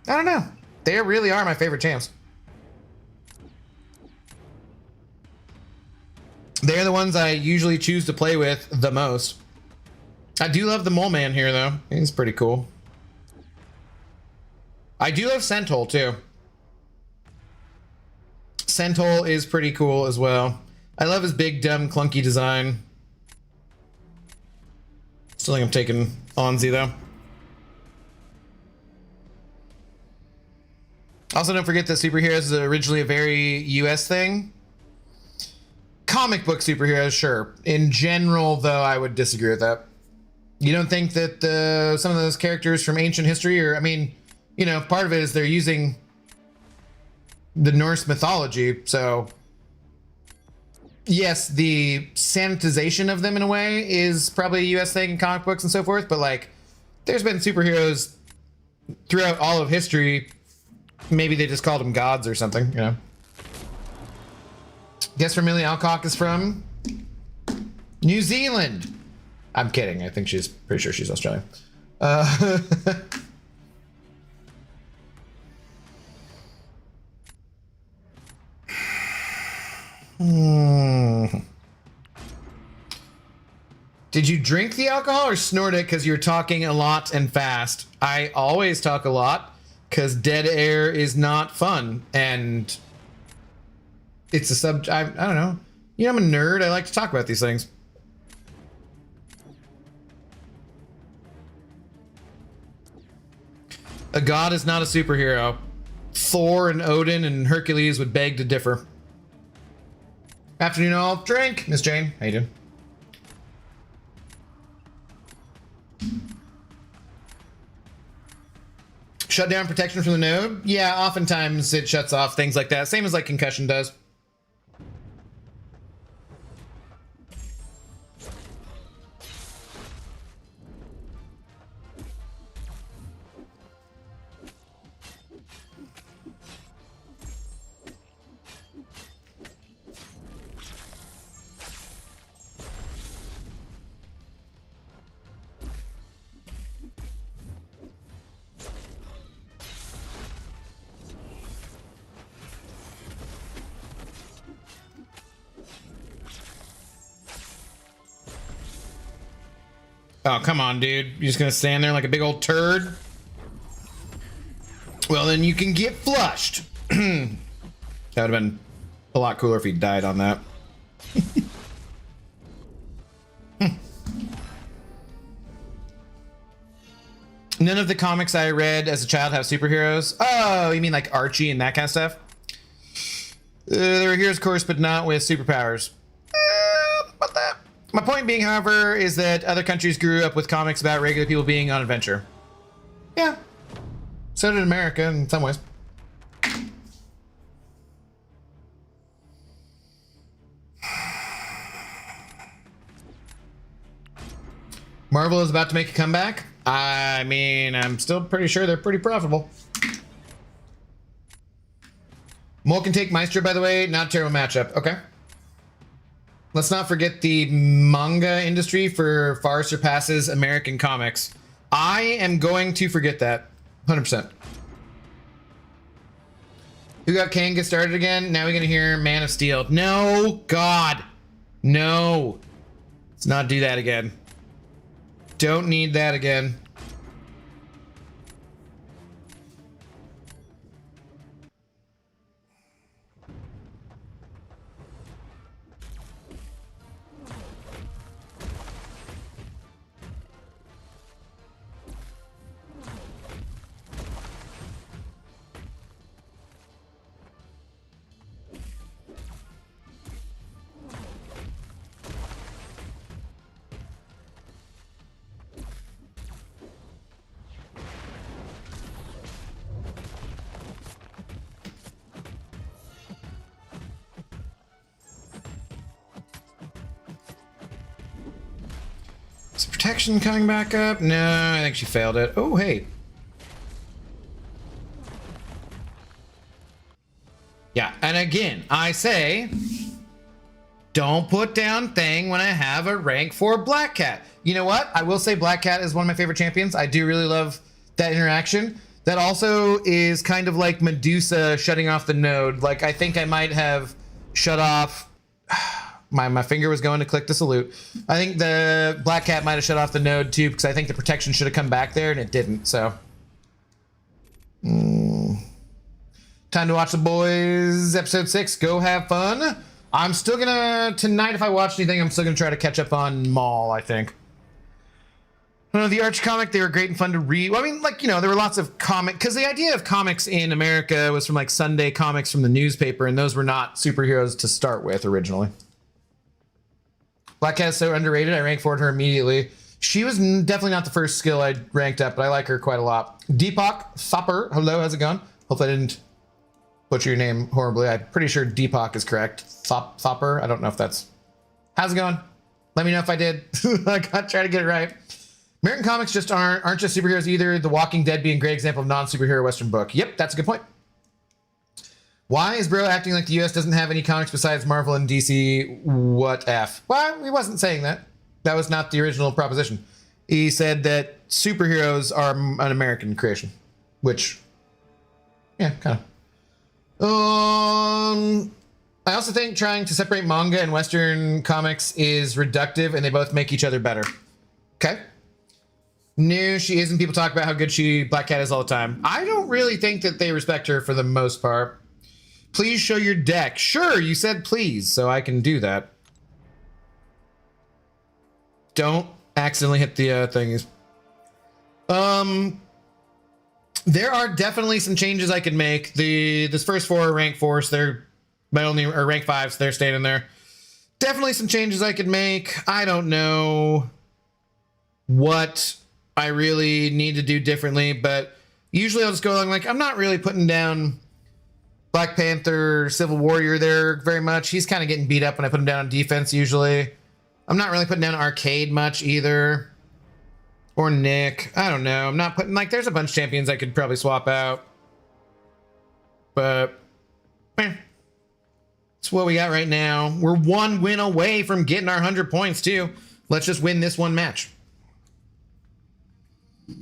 I don't know. They really are my favorite champs. They're the ones I usually choose to play with the most. I do love the Mole Man here, though. He's pretty cool. I do love Sentinel, too. Sentinel is pretty cool as well. I love his big, dumb, clunky design. Still think I'm taking Onzi, though. Also, don't forget that superheroes is originally a very US thing. Comic book superheroes, sure. In general, though, I would disagree with that. You don't think that some of those characters from ancient history, or, I mean, you know, part of it is they're using the Norse mythology, so yes, the sanitization of them in a way is probably a US thing in comic books and so forth, but like, there's been superheroes throughout all of history. Maybe they just called them gods or something, you know. Guess where Millie Alcock is from? New Zealand. I'm kidding. I think she's pretty sure she's Australian. Did you drink the alcohol or snort it because you're talking a lot and fast? I always talk a lot because dead air is not fun, and it's a I don't know. You know, I'm a nerd. I like to talk about these things. A god is not a superhero. Thor and Odin and Hercules would beg to differ. Afternoon all. Drink. Miss Jane, how you doing? Shut down protection from the node? Yeah, oftentimes it shuts off things like that. Same as like concussion does. Oh, come on, dude. You're just gonna stand there like a big old turd? Well, then you can get flushed. That would have been a lot cooler if he died on that. None of the comics I read as a child have superheroes. Oh, you mean like Archie and that kind of stuff? There were heroes, of course, but not with superpowers. About that. My point being, however, is that other countries grew up with comics about regular people being on adventure. Yeah. So did America in some ways. Marvel is about to make a comeback. I mean, I'm still pretty sure they're pretty profitable. Mole can take Maestro, by the way. Not a terrible matchup. Okay. Let's not forget the manga industry far surpasses American comics. I am going to forget that. 100%. Who got Kang get started again? Now we're going to hear Man of Steel. No, God. No. Let's not do that again. Don't need that again. Is protection coming back up? No, I think she failed it. Oh, hey. Yeah, and again, I say, don't put down Thing when I have a rank 4 Black Cat. You know what? I will say Black Cat is one of my favorite champions. I do really love that interaction. That also is kind of like Medusa shutting off the node. Like, I think I might have shut off... My finger was going to click the salute. I think the Black Cat might have shut off the node too, because I think the protection should have come back there and it didn't, so. Time to watch The Boys episode 6. Go have fun. I'm still gonna, tonight if I watch anything, I'm still gonna try to catch up on Maul, I think. I don't know, the Arch comic, they were great and fun to read. Well, I mean, like, you know, there were lots of because the idea of comics in America was from like Sunday comics from the newspaper, and those were not superheroes to start with originally. Black Cat is so underrated. I ranked forward her immediately. She was definitely not the first skill I ranked up, but I like her quite a lot. Deepak Thopper. Hello, how's it going? Hope I didn't butcher your name horribly. I'm pretty sure Deepak is correct. Thopper. I don't know if that's... How's it going? Let me know if I did. I gotta try to get it right. American comics just aren't just superheroes either. The Walking Dead being a great example of non-superhero Western book. Yep, that's a good point. Why is bro acting like the US doesn't have any comics besides Marvel and DC? What F? Well, he wasn't saying that. That was not the original proposition. He said that superheroes are an American creation, which, yeah, kind of. I also think trying to separate manga and Western comics is reductive, and they both make each other better. Okay. No, she isn't. People talk about how good Black Cat is all the time. I don't really think that they respect her for the most part. Please show your deck. Sure, you said please, so I can do that. Don't accidentally hit the thingies. There are definitely some changes I could make. This first 4 are rank 4, so they're my only, or rank 5, so they're staying in there. Definitely some changes I could make. I don't know what I really need to do differently, but usually I'll just go along like, I'm not really putting down Black Panther, Civil Warrior there very much. He's kind of getting beat up when I put him down on defense usually. I'm not really putting down Arcade much either. Or Nick. I don't know. I'm not putting, like, there's a bunch of champions I could probably swap out. But, it's what we got right now. We're 1 win away from getting our 100 points, too. Let's just win this one match. Buy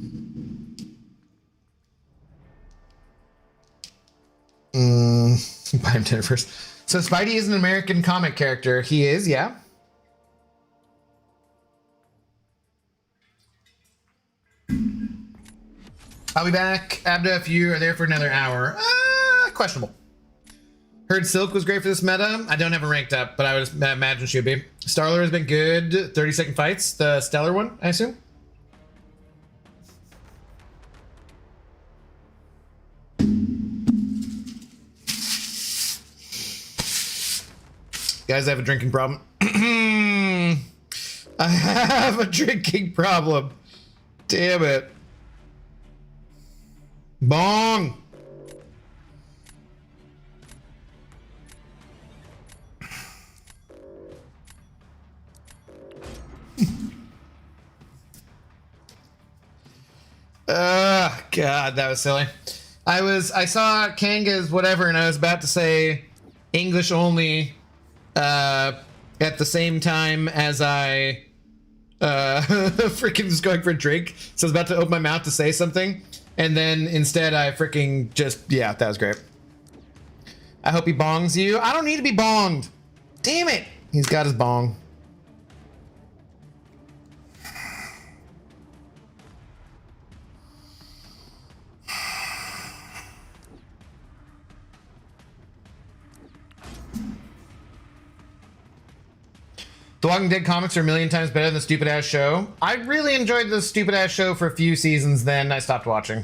him dinner first. So Spidey is an American comic character. He is, yeah. I'll be back, Abda, if you are there for another hour. Questionable. Heard Silk was great for this meta. I don't have her ranked up, but I would imagine she would be. Starler has been good. 30-second fights, the Stellar one, I assume. Guys, I have a drinking problem. I have a drinking problem. Damn it. Bong. God, that was silly. I saw Kanga's whatever, and I was about to say English only at the same time as I freaking was going for a drink. So I was about to open my mouth to say something, and then instead I freaking just, yeah, that was great. I hope he bongs you. I don't need to be bonged. Damn it. He's got his bong. The Walking Dead comics are a million times better than the stupid ass show. I really enjoyed the stupid ass show for a few seasons, then I stopped watching.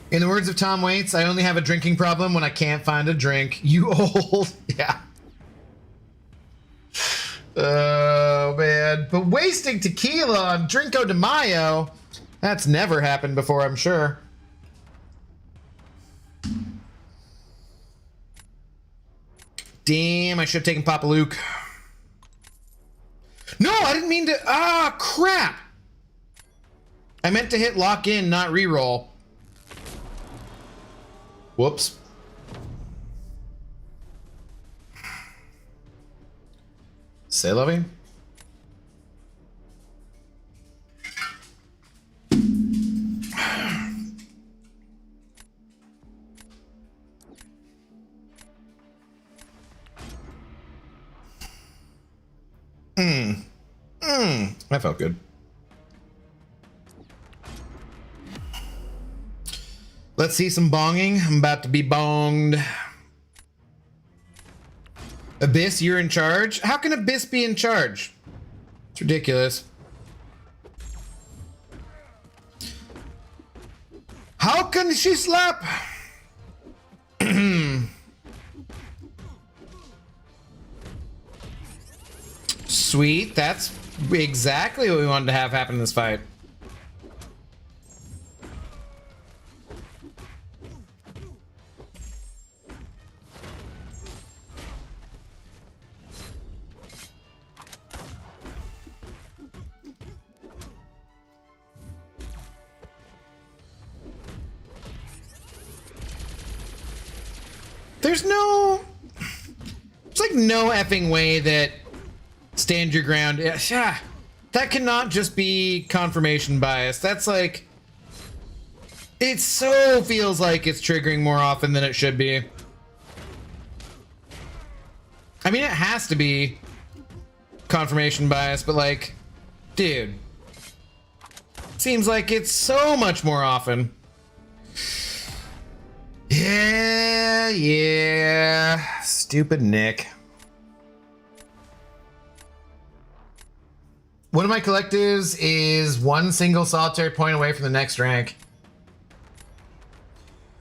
In the words of Tom Waits, I only have a drinking problem when I can't find a drink. You old. Yeah. Oh, man. But wasting tequila on Drinko de Mayo, that's never happened before, I'm sure. Damn, I should have taken Papa Luke. No, I didn't mean to. Ah, crap. I meant to hit lock in, not reroll. Whoops. Say lovey. That felt good. Let's see some bonging. I'm about to be bonged. Abyss, you're in charge? How can Abyss be in charge? It's ridiculous. How can she slap? Sweet, that's exactly what we wanted to have happen in this fight. There's like no effing way that stand your ground. Yeah, that cannot just be confirmation bias. That's like, it so feels like it's triggering more often than it should be. I mean, it has to be. confirmation bias, but like, dude, seems like it's so much more often. Yeah, stupid Nick. One of my collectives is one single solitary point away from the next rank.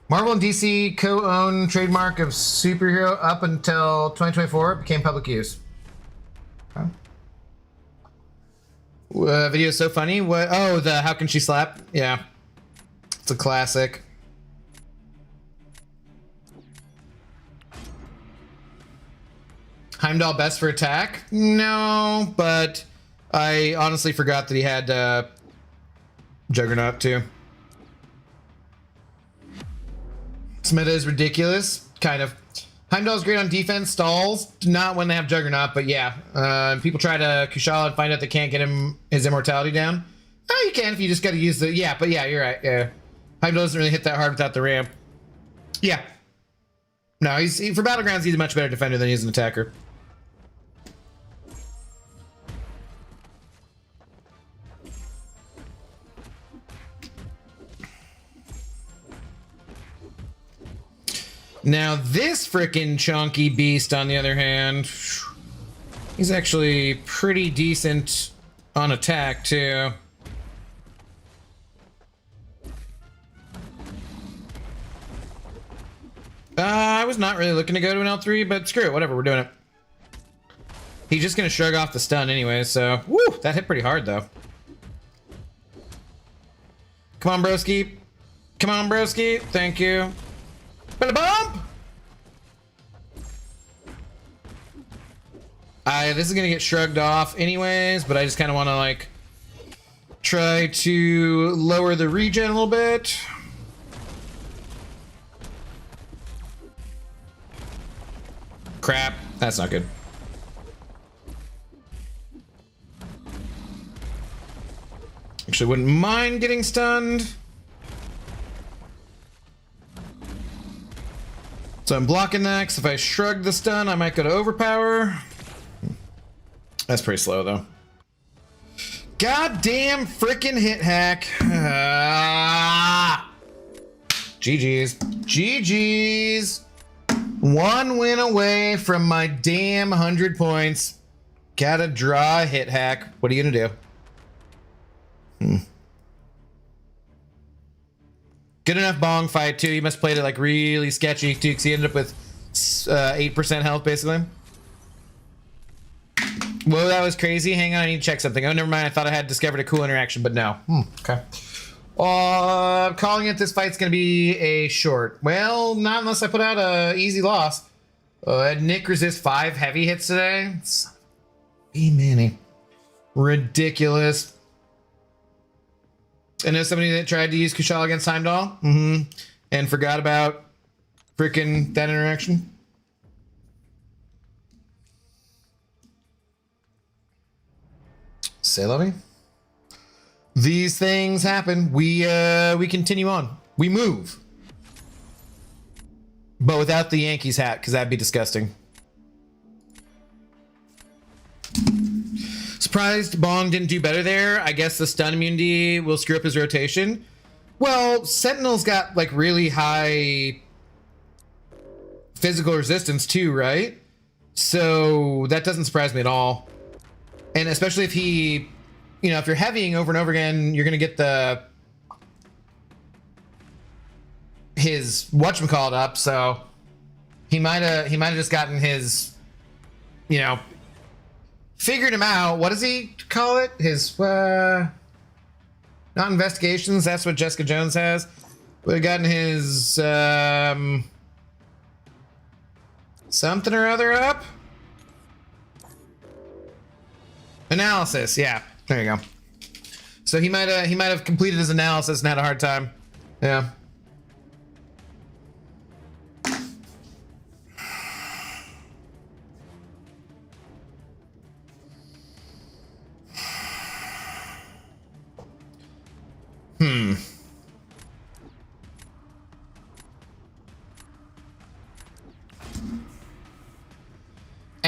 Marvel and DC co-own trademark of superhero up until 2024. It became public use. Huh? Video is so funny. What? Oh, the how can she slap? Yeah, it's a classic. Heimdall best for attack? No, but I honestly forgot that he had Juggernaut too. This meta is ridiculous, kind of. Heimdall's great on defense, stalls, not when they have Juggernaut, but yeah. People try to Kushala and find out they can't get him his immortality down. Oh, you can if you just got to use the... Yeah, but yeah, you're right, yeah. Heimdall doesn't really hit that hard without the ramp. Yeah. No, for Battlegrounds, he's a much better defender than he is an attacker. Now this frickin' chunky beast, on the other hand, he's actually pretty decent on attack too. I was not really looking to go to an L3, but screw it, whatever, we're doing it. He's just gonna shrug off the stun anyway, so woo, that hit pretty hard though. Come on, broski. Come on, broski. Thank you. Bada bump! This is gonna get shrugged off anyways, but I just kind of want to like try to lower the regen a little bit. Crap, that's not good. Actually, wouldn't mind getting stunned. So I'm blocking next. If I shrug the stun, I might go to overpower. That's pretty slow though. Goddamn frickin' hit hack. GG's. GG's. One win away from my damn 100 points. Gotta draw a hit hack. What are you gonna do? Good enough bong fight too. He must have played it like really sketchy too, because he ended up with 8% health basically. Whoa, that was crazy. Hang on, I need to check something. Oh, never mind. I thought I had discovered a cool interaction, but no. Okay. I'm calling it this fight's gonna be a short. Well, not unless I put out a easy loss. Nick resist 5 heavy hits today. Be manny. Ridiculous. I know somebody that tried to use Kushala against Heimdall, and forgot about freaking that interaction. Say lovey. These things happen. We continue on. We move. But without the Yankees hat, because that'd be disgusting. Surprised Bong didn't do better there. I guess the stun immunity will screw up his rotation. Well, Sentinel's got like really high physical resistance too, right? So that doesn't surprise me at all. And especially if he, you know, if you're heavying over and over again, you're gonna get his whatchamacallit up. So he might have just gotten his, you know, figured him out. What does he call it? His not investigations. That's what Jessica Jones has. Would have gotten his something or other up. Analysis. Yeah, there you go. So he might have completed his analysis and had a hard time. Yeah.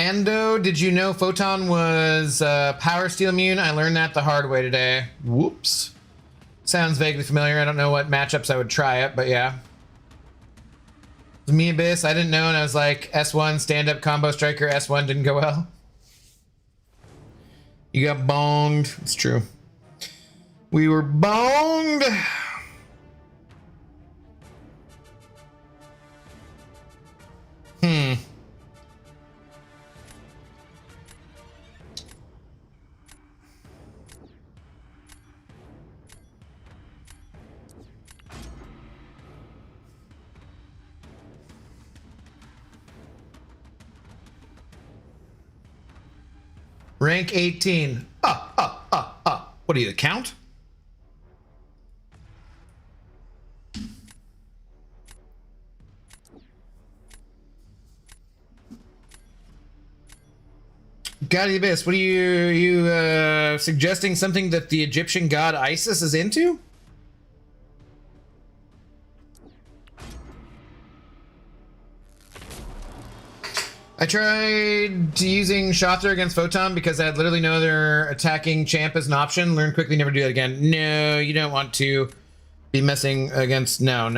Lando, did you know Photon was power steal immune? I learned that the hard way today. Whoops. Sounds vaguely familiar. I don't know what matchups I would try it, but yeah. Me Abyss, I didn't know, and I was like, S1, stand-up combo striker, S1 didn't go well. You got bonged. It's true. We were bonged. Rank 18. What are you, the count? God of the Abyss, what are you suggesting something that the Egyptian god Isis is into? I tried using Shothar against Photon because I had literally no other attacking champ as an option. Learn quickly, never do that again. No, you don't want to be messing against... No,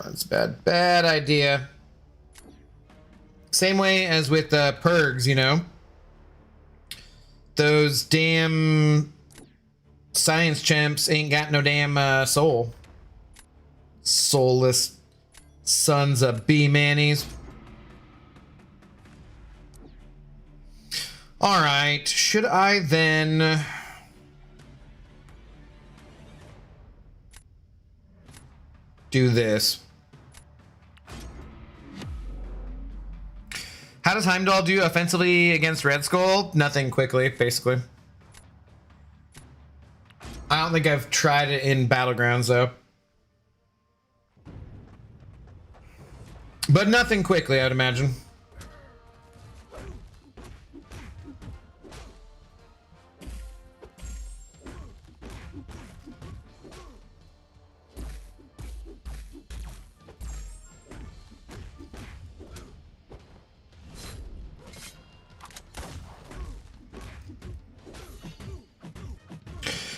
it's bad. Bad idea. Same way as with Purgs, you know? Those damn science champs ain't got no damn soul. Soulless sons of B-manies. All right, should I then do this? How does Heimdall do offensively against Red Skull? Nothing quickly, basically. I don't think I've tried it in Battlegrounds, though. But nothing quickly, I would imagine.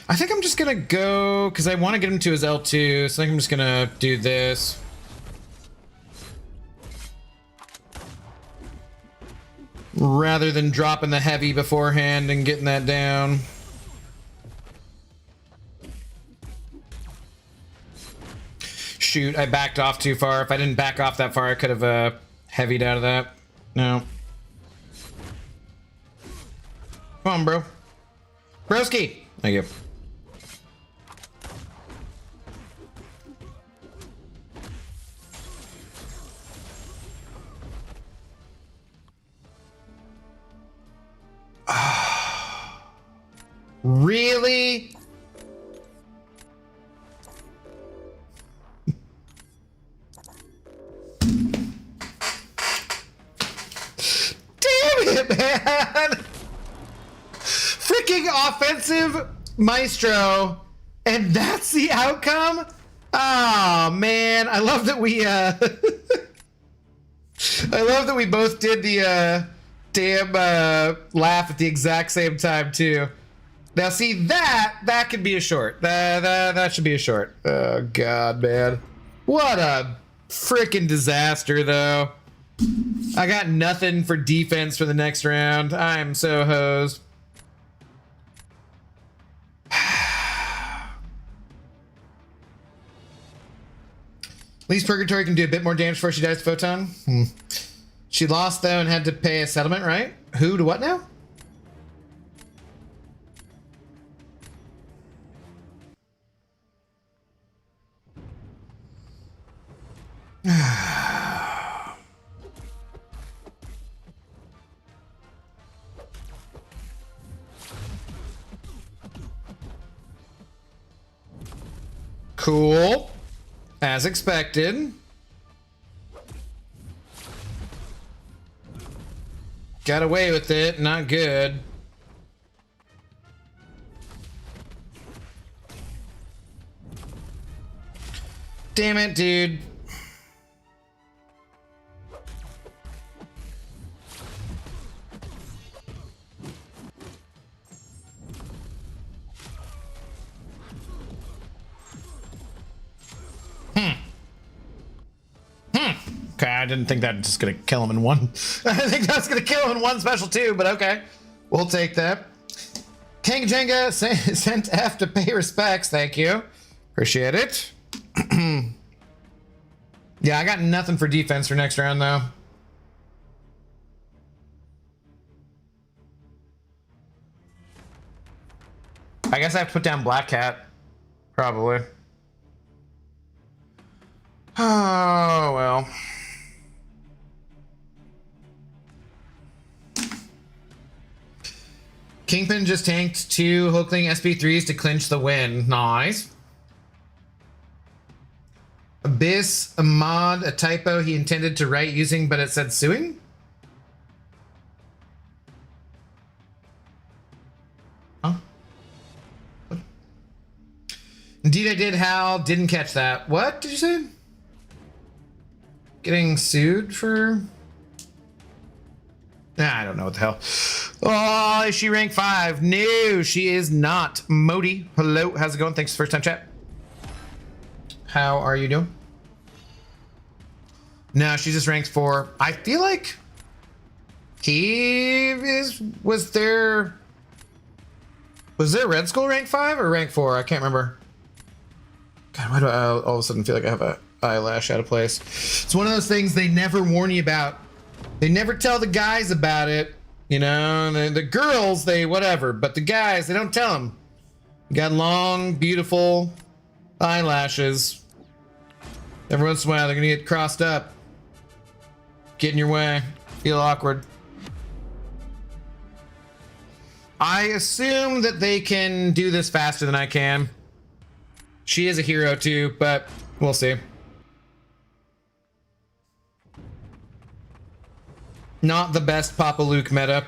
I think I'm just gonna go, because I want to get him to his L2, so I think I'm just gonna do this. Rather than dropping the heavy beforehand and getting that down. Shoot, I backed off too far. If I didn't back off that far, I could have heavied out of that. No. Come on, bro. Broski! Thank you. Really? Damn it, man! Freaking offensive maestro, and that's the outcome? Oh man, I love that we I love that we both did the damn laugh at the exact same time too. Now see, that could be a short. That should be a short. Oh god, man. What a freaking disaster though. I got nothing for defense for the next round. I'm so hosed. At least Purgatory can do a bit more damage before she dies to Photon. She lost though and had to pay a settlement, right? Who to what now? Cool. As expected. Got away with it. Not good. Damn it, dude. Okay, I didn't think that was just gonna kill him in one. I think that's gonna kill him in one special too, but okay. We'll take that. Kanga Jenga sent F to pay respects. Thank you. Appreciate it. Yeah, I got nothing for defense for next round though. I guess I have to put down Black Cat. Probably. Oh, well. Kingpin just tanked 2 Hulkling SP3s to clinch the win. Nice. Abyss, a mod, a typo he intended to write using, but it said suing? Huh? What? Indeed I did, Hal. Didn't catch that. What did you say? Getting sued for... Nah, I don't know what the hell. Oh, is she rank 5? No, she is not. Modi, hello, how's it going? Thanks for first time chat. How are you doing? No, she's just ranked 4. I feel like was there Red Skull rank 5 or rank 4? I can't remember. God, why do I all of a sudden feel like I have an eyelash out of place? It's one of those things they never warn you about. They never tell the guys about it, you know. The girls, they whatever, but the guys, they don't tell them. You got long, beautiful eyelashes. Every once in a while, they're gonna get crossed up, get in your way, feel awkward. I assume that they can do this faster than I can. She is a hero too, but we'll see. Not the best Papa Luke meta.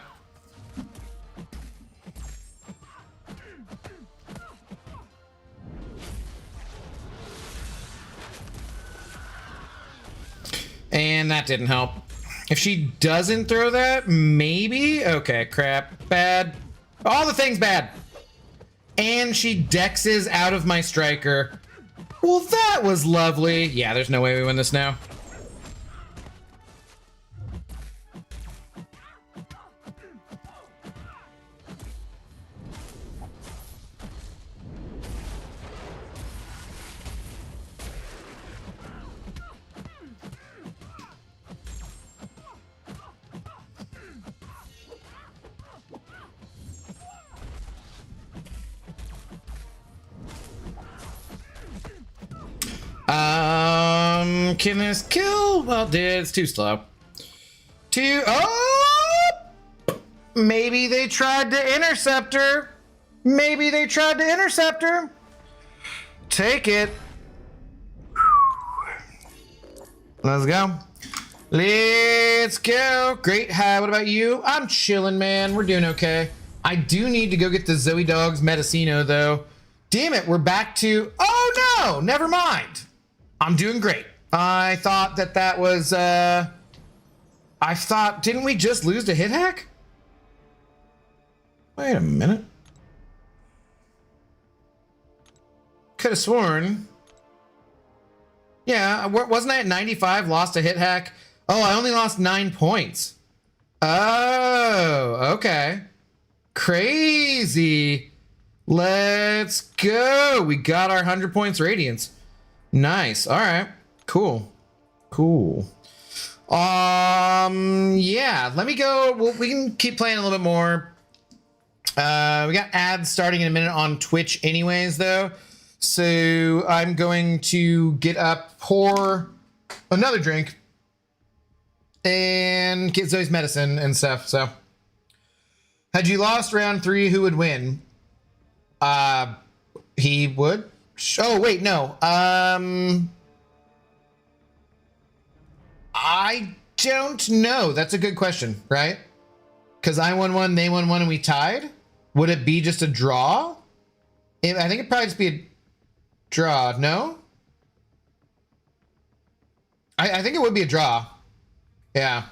And that didn't help. If she doesn't throw that, maybe? Okay, crap. Bad. All the things bad. And she dexes out of my striker. Well, that was lovely. Yeah, there's no way we win this now. Can this kill? Well, it's too slow. Oh! Maybe they tried to intercept her. Maybe they tried to intercept her. Take it. Let's go. Let's go. Great. Hi, what about you? I'm chilling, man. We're doing okay. I do need to go get the Zoe Dogs Medicino, though. Damn it, we're back to... Oh, no! Never mind. I'm doing great. I thought that was... I thought... Didn't we just lose to Hit Hack? Wait a minute. Could have sworn... Yeah, wasn't I at 95, lost to Hit Hack? Oh, I only lost 9 points. Oh, okay. Crazy. Let's go. We got our 100 points radiance. Nice. All right. Cool. Cool. Yeah, let me go. We can keep playing a little bit more. We got ads starting in a minute on Twitch anyways, though. So I'm going to get up, pour another drink, and get Zoe's medicine and stuff. So, had you lost round 3, who would win? He would. Oh wait, no. I don't know. That's a good question, right? Because I won 1, they won 1, and we tied. Would it be just a draw? I think it'd probably just be a draw. No? I think it would be a draw. Yeah.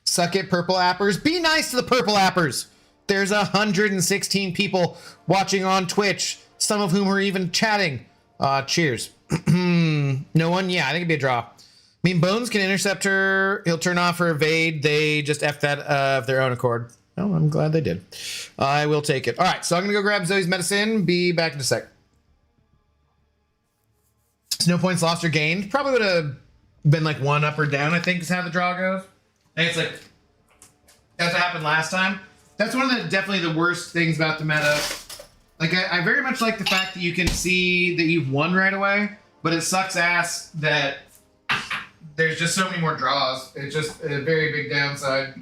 Suck it, purple appers. Be nice to the purple appers. There's 116 people watching on Twitch, some of whom are even chatting. Cheers. No one? Yeah, I think it'd be a draw. mean, Bones can intercept her. He'll turn off her evade. They just F that of their own accord. Oh, I'm glad they did. I will take it. All right, so I'm going to go grab Zoe's medicine. Be back in a sec. No points lost or gained. Probably would have been like 1 up or down, I think, is how the draw goes. I think it's like, that's what happened last time. That's one of the definitely the worst things about the meta. Like, I very much like the fact that you can see that you've won right away, but it sucks ass that there's just so many more draws. It's just a very big downside.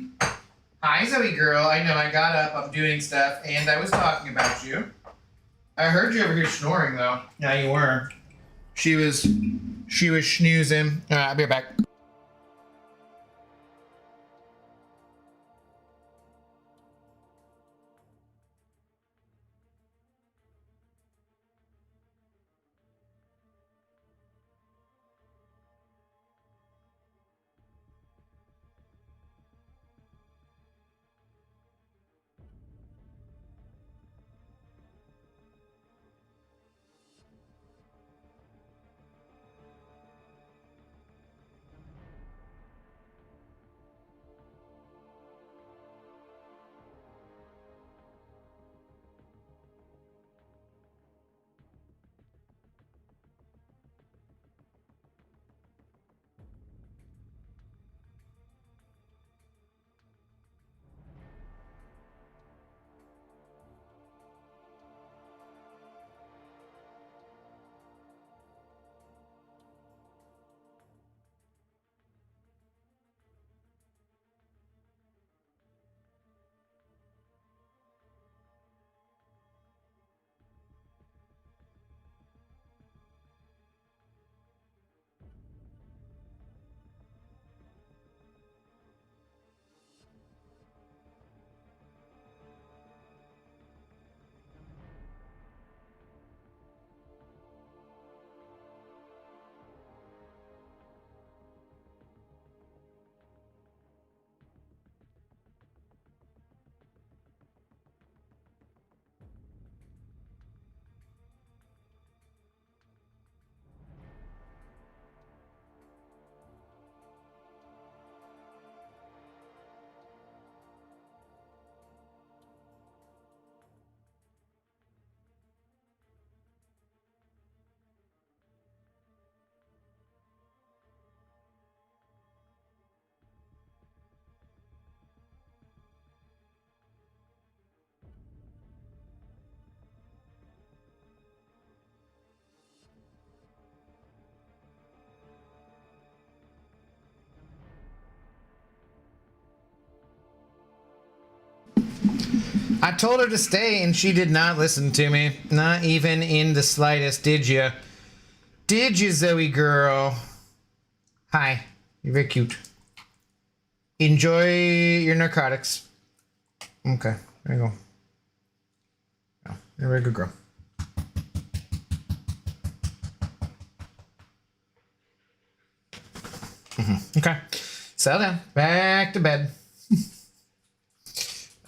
Hi, Zoe girl. I know I got up, I'm doing stuff, and I was talking about you. I heard you over here snoring, though. Yeah, you were. She was schnoozing. All right, I'll be right back. I told her to stay and she did not listen to me. Not even in the slightest, did you? Did you, Zoe girl? Hi. You're very cute. Enjoy your narcotics. Okay, there you go. Oh, you're a very good girl. Okay. Settle down. Back to bed.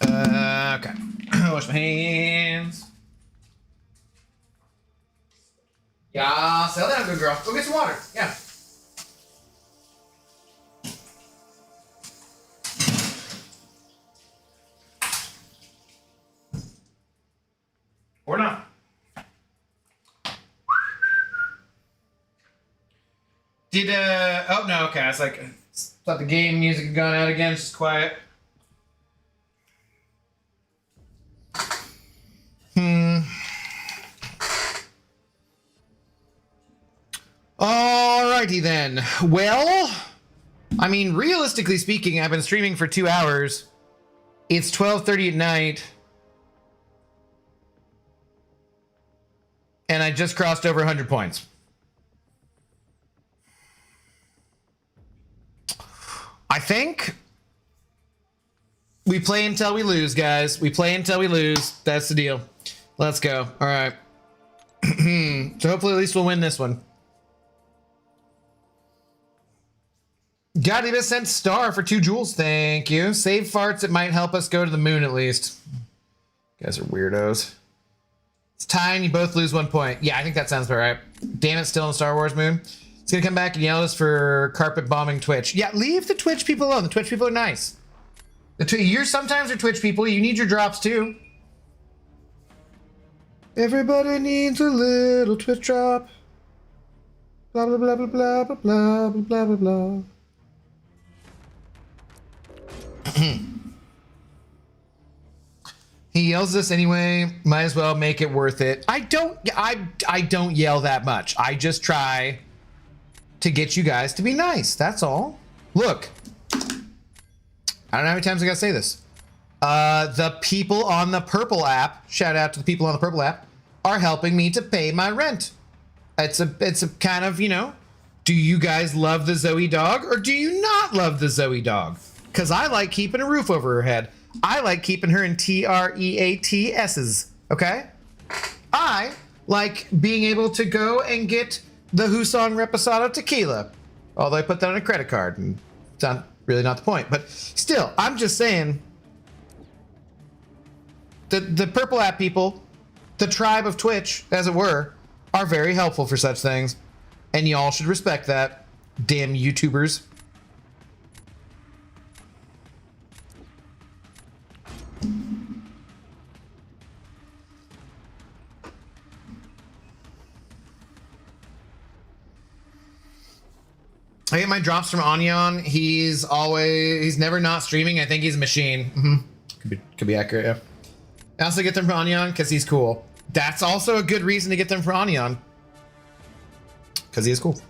Okay. Wash my hands. Yeah, settle down, good girl. Go get some water. Yeah. Or not. Did, oh no, okay. I was like, thought the game music had gone out again. It's just quiet. Alrighty then. Well, I mean, realistically speaking, I've been streaming for 2 hours. It's 12:30 at night. And I just crossed over 100 points. I think we play until we lose, guys. We play until we lose. That's the deal. Let's go. All right. So hopefully at least we'll win this one. Got a sent star for 2 jewels. Thank you. Save farts. It might help us go to the moon at least. You guys are weirdos. It's time. You both lose 1 point. Yeah, I think that sounds about right. Damn it, still in the Star Wars moon. He's gonna come back and yell at us for carpet bombing Twitch. Yeah, leave the Twitch people alone. The Twitch people are nice. You're sometimes are Twitch people. You need your drops too. Everybody needs a little Twitch drop. Blah blah blah blah blah blah blah blah blah blah. He yells this anyway. Might as well make it worth it. I don't yell that much. I just try to get you guys to be nice. That's all. Look, I don't know how many times I gotta say this. The people on the Purple app, shout out to the people on the Purple app, are helping me to pay my rent. It's a kind of, you know, do you guys love the Zoe dog or do you not love the Zoe dog? Because I like keeping a roof over her head. I like keeping her in TREATS's, okay? I like being able to go and get the Husong Reposado tequila. Although I put that on a credit card, and it's not really not the point. But still, I'm just saying, the Purple app people, the tribe of Twitch, as it were, are very helpful for such things. And y'all should respect that, damn YouTubers. I get my drops from Onion. He's never not streaming. I think he's a machine. Could be accurate, yeah. I also get them from Onion because he's cool. That's also a good reason to get them from Onion. Because he is cool.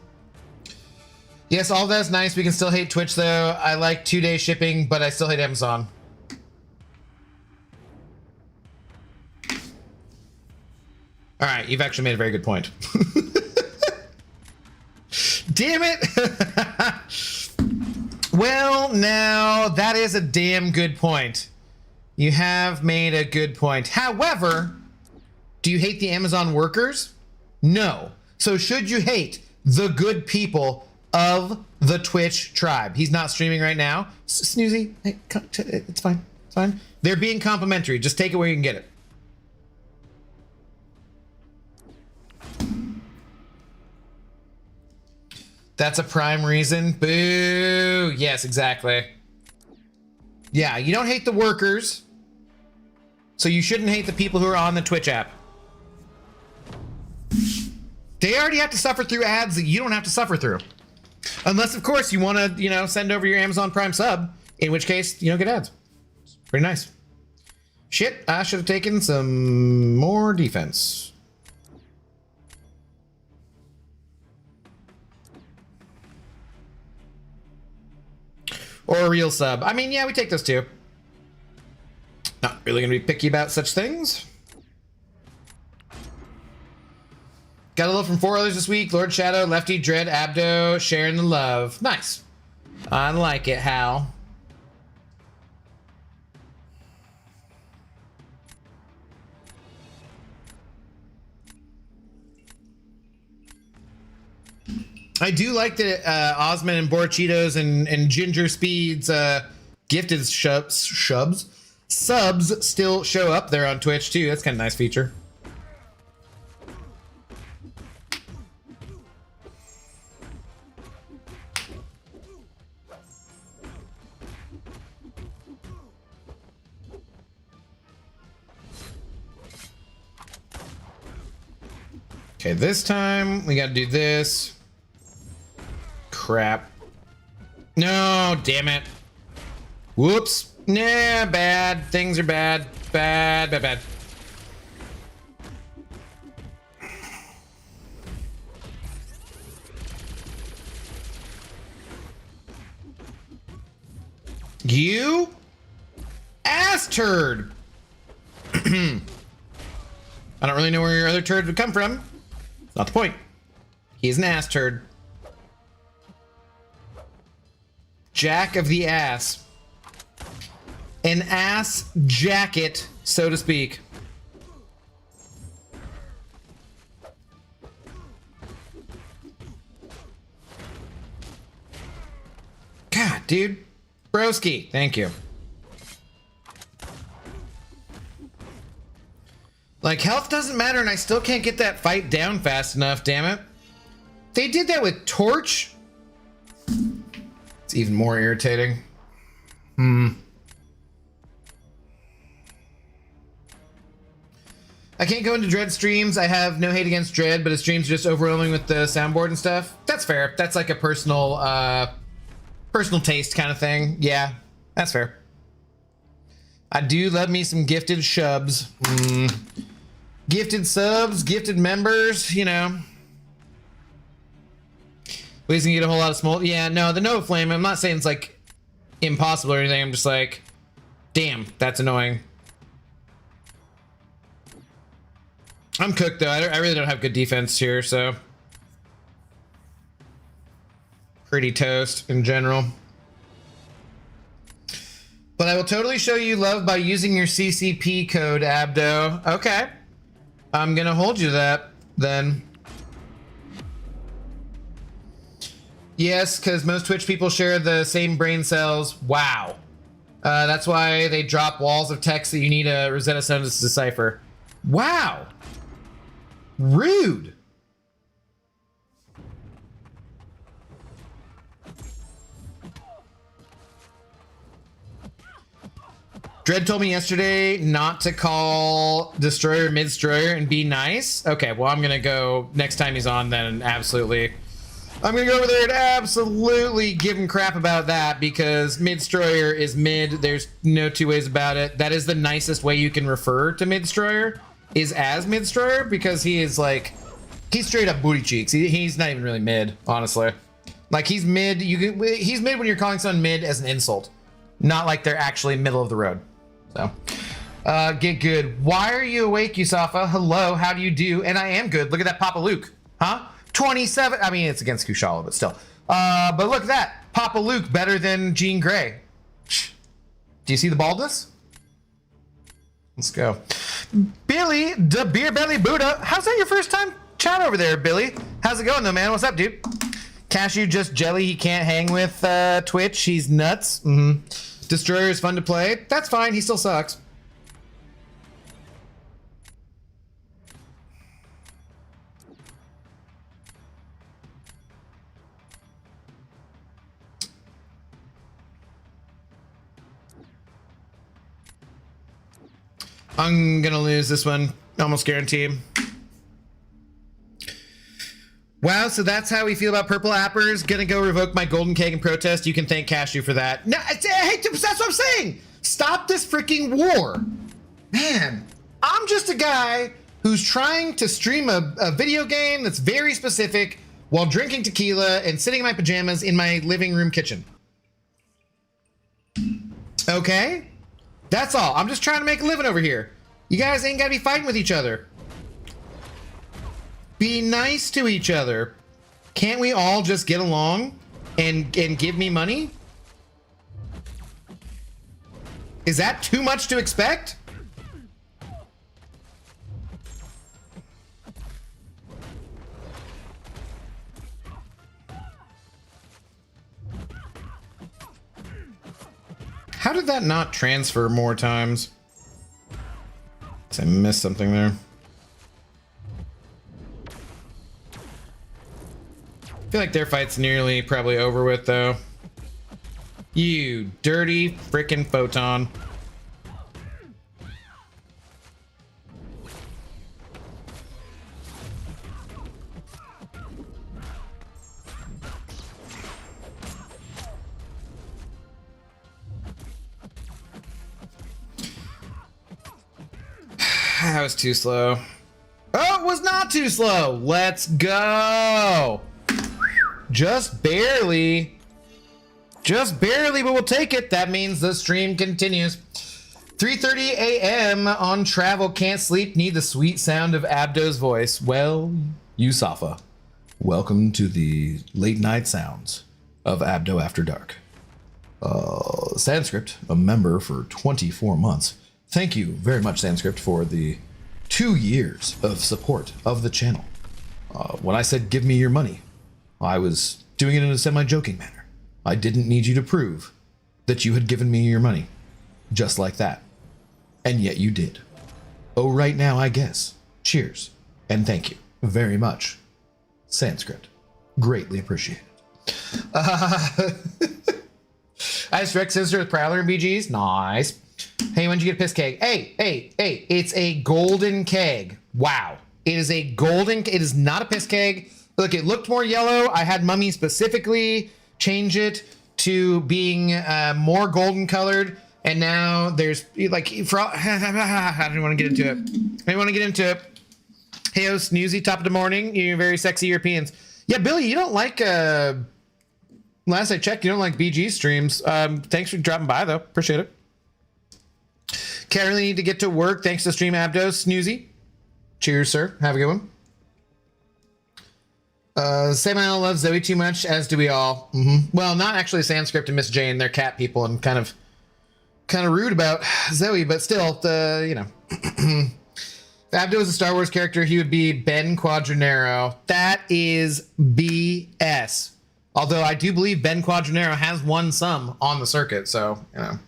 Yes, all that's nice. We can still hate Twitch though. I like 2-day shipping, but I still hate Amazon. All right, you've actually made a very good point. Damn it! Well, now that is a damn good point. You have made a good point. However, do you hate the Amazon workers? No. So should you hate the good people of the Twitch tribe? He's not streaming right now. Snoozy, hey, it's fine. It's fine. They're being complimentary. Just take it where you can get it. That's a prime reason. Boo. Yes, exactly. Yeah, you don't hate the workers, so you shouldn't hate the people who are on the Twitch app. They already have to suffer through ads that you don't have to suffer through. Unless, of course, you want to, you know, send over your Amazon Prime sub, in which case, you don't get ads. It's pretty nice. Shit, I should have taken some more defense. Or a real sub. I mean, yeah, we take those too. Not really gonna be picky about such things. Got a love from 4 others this week. Lord Shadow, Lefty, Dread, Abdo, sharing the love. Nice. I like it, Hal. I do like that Osmond and Borchitos and Ginger Speed's gifted subs still show up there on Twitch too. That's kind of a nice feature. Okay, this time we got to do this. Crap. No, damn it. Whoops. Nah, bad. Things are bad. Bad, bad, bad. You ass turd. I don't really know where your other turd would come from. Not the point. He's an ass turd. Jack of the ass. An ass jacket, so to speak. God, dude. Broski, thank you. Like, health doesn't matter and I still can't get that fight down fast enough, damn it. They did that with Torch. It's even more irritating. I can't go into Dread streams. I have no hate against Dread, but his streams are just overwhelming with the soundboard and stuff. That's fair. That's like a personal taste kind of thing. Yeah, that's fair. I do love me some gifted shubs. Gifted subs, gifted members, you know. Please can get a whole lot of small. Yeah, no, the Nova Flame, I'm not saying it's like impossible or anything. I'm just like, damn, that's annoying. I'm cooked though. I really don't have good defense here, so. Pretty toast in general. But I will totally show you love by using your CCP code, Abdo. Okay. I'm gonna hold you to that then. Yes, because most Twitch people share the same brain cells. Wow. That's why they drop walls of text that you need a Rosetta Stone to decipher. Wow. Rude. Dread told me yesterday not to call Destroyer Mid-Destroyer and be nice. Okay, well, I'm going to go next time he's on then, absolutely. I'm going to go over there and absolutely give him crap about that because Mid-Destroyer is mid. There's no two ways about it. That is the nicest way you can refer to Mid-Destroyer is as Mid-Destroyer because he is like, he's straight up booty cheeks. He's not even really mid, honestly. Like he's mid. He's mid when you're calling someone mid as an insult, not like they're actually middle of the road. So, get good. Why are you awake, Yusafa? Hello, how do you do? And I am good. Look at that Papa Luke, huh? 27. I mean, it's against Kushala, but still. But look at that, Papa Luke better than Jean Grey. Do you see the baldness? Let's go. Billy, the Beer Belly Buddha. How's that your first time chat over there, Billy? How's it going though, man? What's up, dude? Cashew just jelly. He can't hang with Twitch. He's nuts. Destroyer is fun to play. That's fine. He still sucks. I'm gonna lose this one. Almost guaranteed. Wow, so that's how we feel about purple appers. Gonna go revoke my golden keg and protest. You can thank Cashew for that. No, hey, that's what I'm saying. Stop this freaking war. Man, I'm just a guy who's trying to stream a video game that's very specific while drinking tequila and sitting in my pajamas in my living room kitchen. Okay? That's all. I'm just trying to make a living over here. You guys ain't gotta be fighting with each other. Be nice to each other. Can't we all just get along and give me money? Is that too much to expect? How did that not transfer more times? I missed something there. I feel like their fight's nearly probably over with though. You dirty frickin' photon. That was too slow. Oh, it was not too slow. Let's go. Just barely. Just barely, but we'll take it. That means the stream continues. 3:30 a.m. on travel, can't sleep, need the sweet sound of Abdo's voice. Well, Yusafa, welcome to the late night sounds of Abdo After Dark. Sanskrit, a member for 24 months. Thank you very much, Sanskrit, for the 2 years of support of the channel. When I said give me your money, I was doing it in a semi-joking manner. I didn't need you to prove that you had given me your money. Just like that. And yet you did. Oh, right now, I guess. Cheers. And thank you very much, Sanskrit. Greatly appreciated. Ice Rex Sister with Prowler and BGs. Nice. Hey, when'd you get a piss keg? Hey, it's a golden keg. Wow. It is a golden, it is not a piss keg. Look, it looked more yellow. I had Mummy specifically change it to being more golden colored. And now there's like, for all, I didn't want to get into it. I didn't want to get into it. Hey, oh, Snoozy, top of the morning. You're very sexy Europeans. Yeah, Billy, you don't like, last I checked, you don't like BG streams. Thanks for dropping by, though. Appreciate it. Can't really need to get to work. Thanks to Stream Abdos, Snoozy. Cheers, sir. Have a good one. Sam I love Zoe too much, as do we all. Well, not actually Sanskrit and Miss Jane. They're cat people and kind of rude about Zoe, but still, you know. If Abdo was a Star Wars character, he would be Ben Quadranero. That is BS. Although I do believe Ben Quadranero has won some on the circuit, so, you know.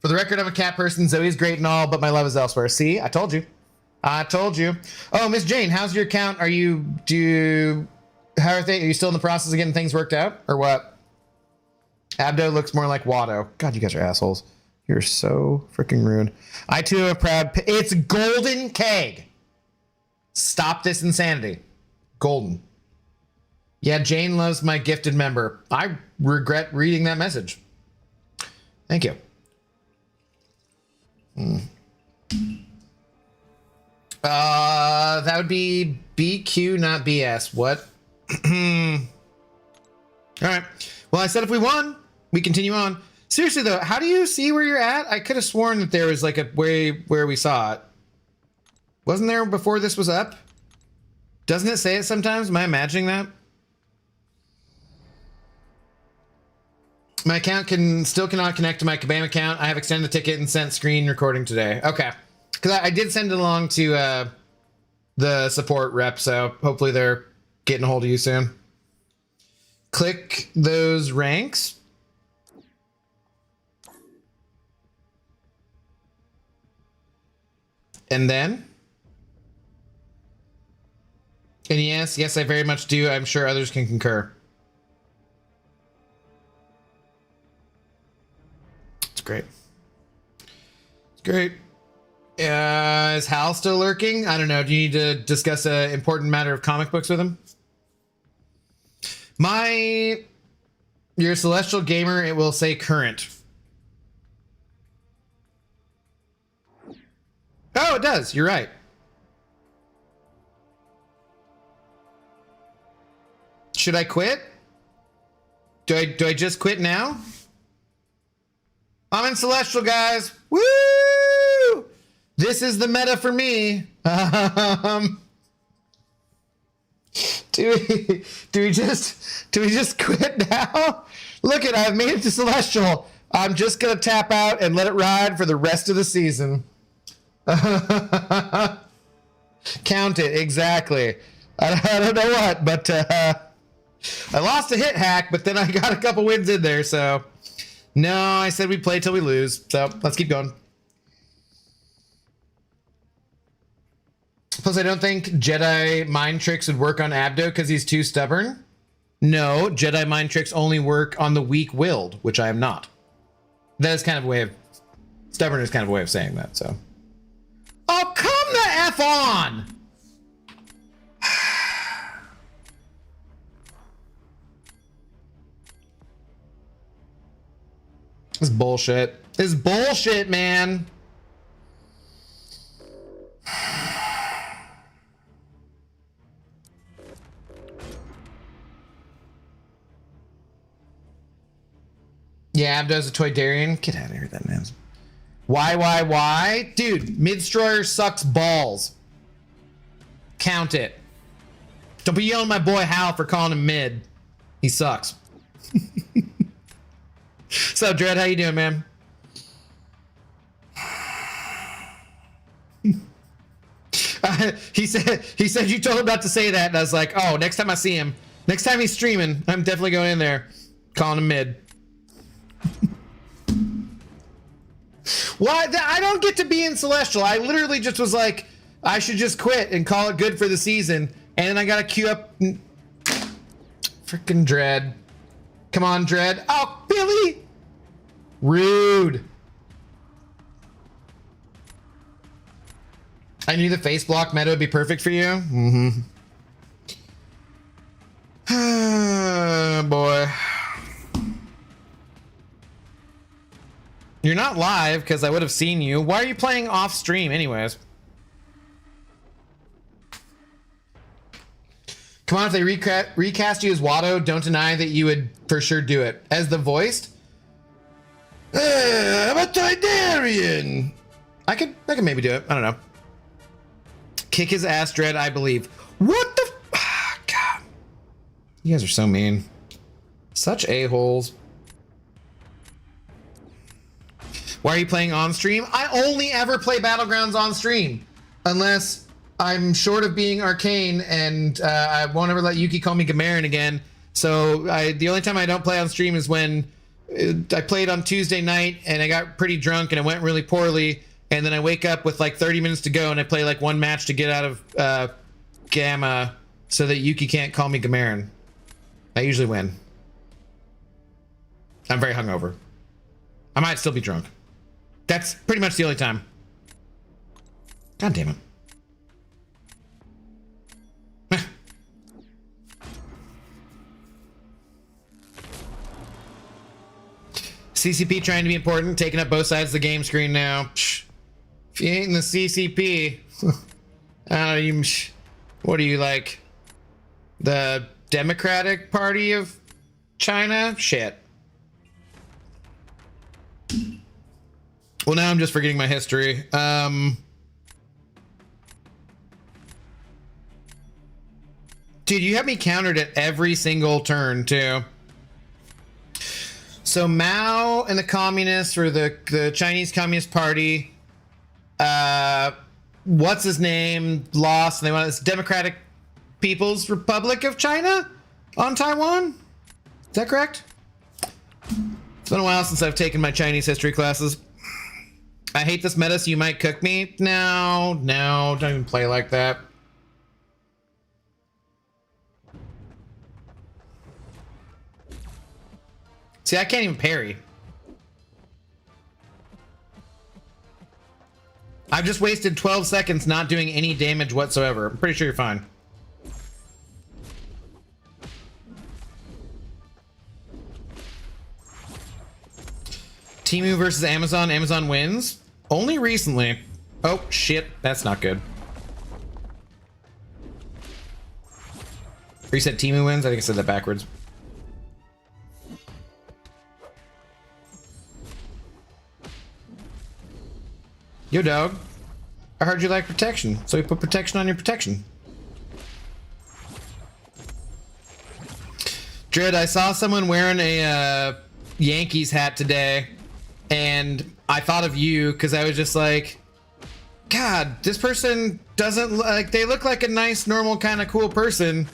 For the record, I'm a cat person. Zoe's great and all, but my love is elsewhere. See, I told you. I told you. Oh, Miss Jane, how's your account? How are you still in the process of getting things worked out, or what? Abdo looks more like Watto. God, you guys are assholes. You're so freaking rude. I too am proud. It's golden keg. Stop this insanity. Golden. Yeah, Jane loves my gifted member. I regret reading that message. Thank you. That would be BQ, not BS. What? All right. Well, I said if we won, we continue on. Seriously though, how do you see where you're at? I could have sworn that there was like a way where we saw it. Wasn't there before this was up? Doesn't it say it sometimes? Am I imagining that? My account still cannot connect to my Kabam account. I have extended the ticket and sent screen recording today. Okay. Because I did send it along to the support rep, so hopefully they're getting a hold of you soon. Click those ranks. And then? And yes, I very much do. I'm sure others can concur. It's great. It's great. Is Hal still lurking? I don't know. Do you need to discuss an important matter of comic books with him? You're a celestial gamer. It will say current. Oh, it does. You're right. Should I quit? Do I just quit now? I'm in celestial, guys. Woo! This is the meta for me. Do we just quit now? Look it, I've made it to celestial. I'm just gonna tap out and let it ride for the rest of the season. Count it, exactly. I don't know what, but I lost a hit hack, but then I got a couple wins in there, so no, I said we'd play till we lose, so let's keep going. Plus, I don't think Jedi mind tricks would work on Abdo because he's too stubborn. No, Jedi mind tricks only work on the weak-willed, which I am not. That is kind of a way of... Stubborn is kind of a way of saying that, so... Oh, come the F on! This is bullshit. This is bullshit, man! Yeah, Abdo's a Toydarian. Get out of here, that man. Why? Dude, Midstroyer sucks balls. Count it. Don't be yelling at my boy Hal for calling him mid. He sucks. So, Dread, how you doing, man? He said you told him not to say that, and I was like, oh, next time I see him, next time he's streaming, I'm definitely going in there, calling him mid. Why? I don't get to be in Celestial. I literally just was like, I should just quit and call it good for the season. And then I got to queue up. Freaking Dread. Come on, Dread. Oh, Billy! Rude. I knew the face block meta would be perfect for you. Mm-hmm. Boy. You're not live because I would have seen you. Why are you playing off stream anyways? Come on, if they recast you as Watto, don't deny that you would for sure do it. As the voiced? I'm a Tidarian! I could maybe do it. I don't know. Kick his ass, Dread, I believe. What the God. You guys are so mean. Such a-holes. Why are you playing on stream? I only ever play Battlegrounds on stream. Unless I'm short of being arcane and I won't ever let Yuki call me Gamarin again. So the only time I don't play on stream is when I played on Tuesday night and I got pretty drunk and it went really poorly. And then I wake up with like 30 minutes to go and I play like one match to get out of Gamma so that Yuki can't call me Gamarin. I usually win. I'm very hungover. I might still be drunk. That's pretty much the only time. God damn it. CCP trying to be important, taking up both sides of the game screen now. Psh. If you ain't in the CCP, what are you, like, the Democratic Party of China? Shit. Well, now I'm just forgetting my history. Dude, you have me countered at every single turn, too. So Mao and the communists, or the Chinese Communist Party, what's his name, lost, and they want this Democratic People's Republic of China on Taiwan? Is that correct? It's been a while since I've taken my Chinese history classes. I hate this meta, so you might cook me. No, don't even play like that. See, I can't even parry. I've just wasted 12 seconds not doing any damage whatsoever. I'm pretty sure you're fine. Temu versus Amazon. Amazon wins. Only recently. Oh, shit. That's not good. Or you said Temu wins? I think I said that backwards. Yo, dog. I heard you like protection, so we put protection on your protection. Dread, I saw someone wearing a Yankees hat today, and I thought of you because I was just like, God, this person doesn't like, they look like a nice, normal, kind of cool person.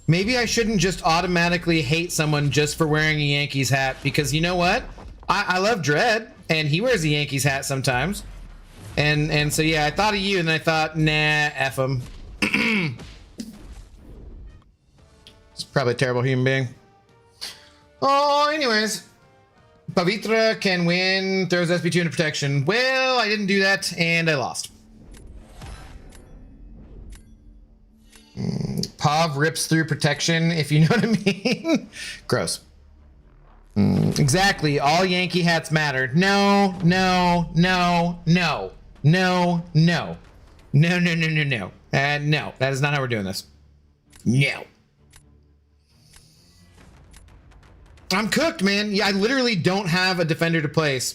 Maybe I shouldn't just automatically hate someone just for wearing a Yankees hat, because you know what? I love Dread, and he wears a Yankees hat sometimes. And so, yeah, I thought of you, and I thought, nah, F him. He's probably a terrible human being. Oh, anyways. Pavitra can win, throws SB2 into protection. Well, I didn't do that, and I lost. Pav rips through protection, if you know what I mean. Gross. Exactly, all Yankee hats matter. No. No, that is not how we're doing this. No. I'm cooked, man. Yeah, I literally don't have a defender to place.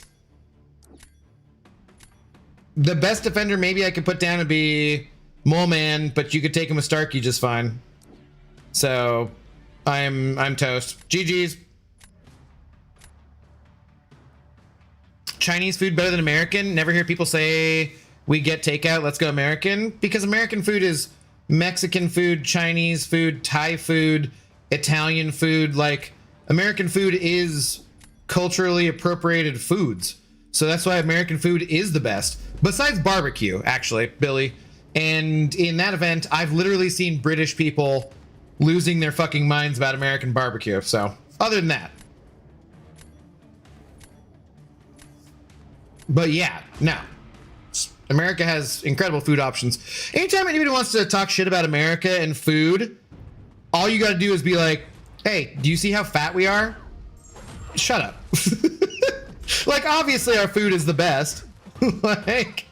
The best defender maybe I could put down would be Mole Man, but you could take him with Starkey just fine. So I'm toast. GG's. Chinese food better than American? Never hear people say we get takeout, let's go American, because American food is Mexican food, Chinese food, Thai food, Italian food. Like, American food is culturally appropriated foods. So that's why American food is the best. Besides barbecue, actually, Billy. And in that event, I've literally seen British people losing their fucking minds about American barbecue. So other than that, but yeah, no, America has incredible food options. Anytime anybody wants to talk shit about America and food, all you got to do is be like, hey, do you see how fat we are? Shut up. Like, obviously our food is the best. Like,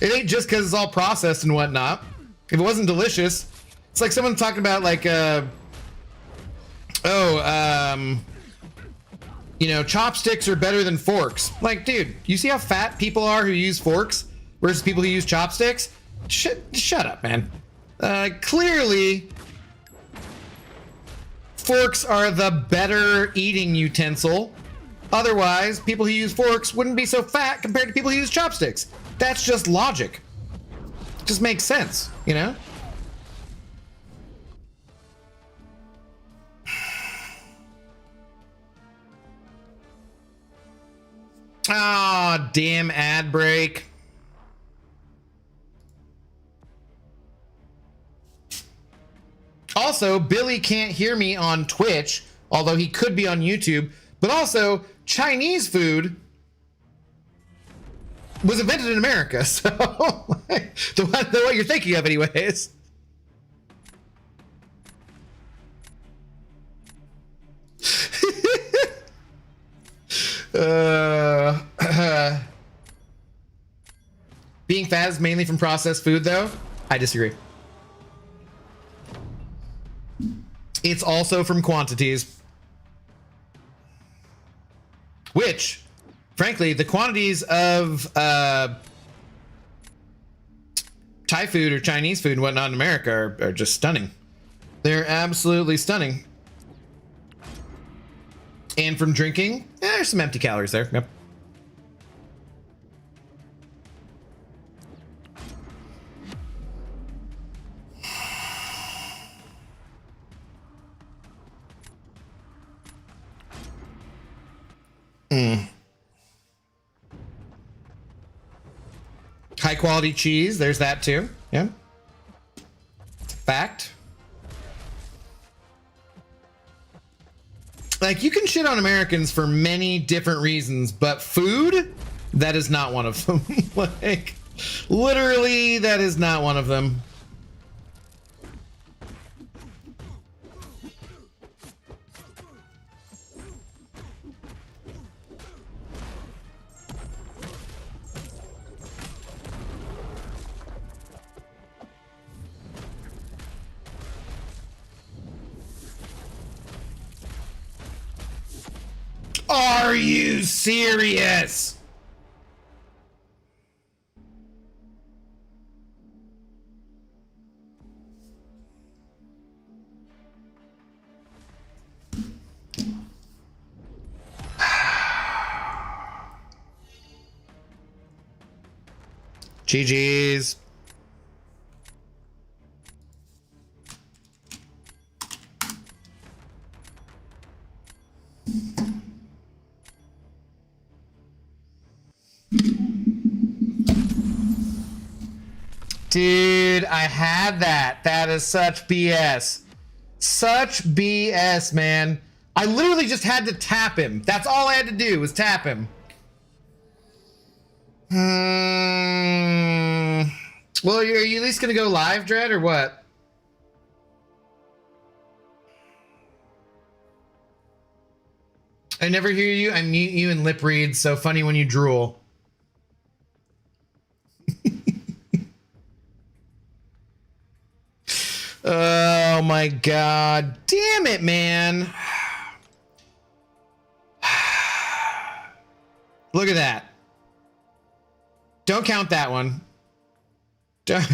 it ain't just because it's all processed and whatnot. If it wasn't delicious, it's like someone talking about like, you know, chopsticks are better than forks. Like, dude, you see how fat people are who use forks versus people who use chopsticks? Shut up, man. Clearly, forks are the better eating utensil. Otherwise, people who use forks wouldn't be so fat compared to people who use chopsticks. That's just logic. It just makes sense, you know? Ah, damn ad break. Also, Billy can't hear me on Twitch, although he could be on YouTube. But also, Chinese food was invented in America, so the what you're thinking of, anyways. Being fat is mainly from processed food, though. I disagree. It's also from quantities. Which, frankly, the quantities of Thai food or Chinese food and whatnot in America are just stunning. They're absolutely stunning. And from drinking, there's some empty calories there. Yep. High quality cheese, there's that too. Yeah. Fact. Like, you can shit on Americans for many different reasons, but food, that is not one of them. Like, literally, that is not one of them. Are you serious? GG's. Dude, I had that. That is such BS. Such BS, man. I literally just had to tap him. That's all I had to do was tap him. Well, are you at least gonna go live, Dread, or what? I never hear you. I mute you and lip read. So funny when you drool. Oh my god. Damn it, man. Look at that. Don't count that one. Don't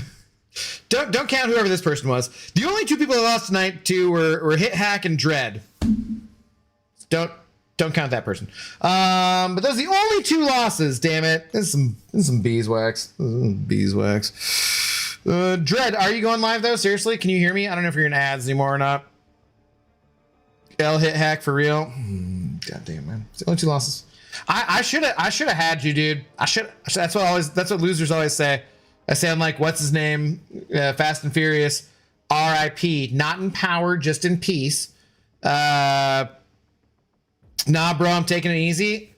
count whoever this person was. The only two people I lost tonight to were Hit Hack and Dread. Don't count that person. But those are the only two losses, damn it. This is some beeswax. Beeswax. Dread, are you going live though? Seriously, can you hear me? I don't know if you're in ads anymore or not. L Hit Hack for real. God damn, man. It's the only two losses. I should have had you, dude. That's what losers always say. I say, I'm like, what's his name? Fast and Furious. RIP. Not in power, just in peace. Nah, bro, I'm taking it easy.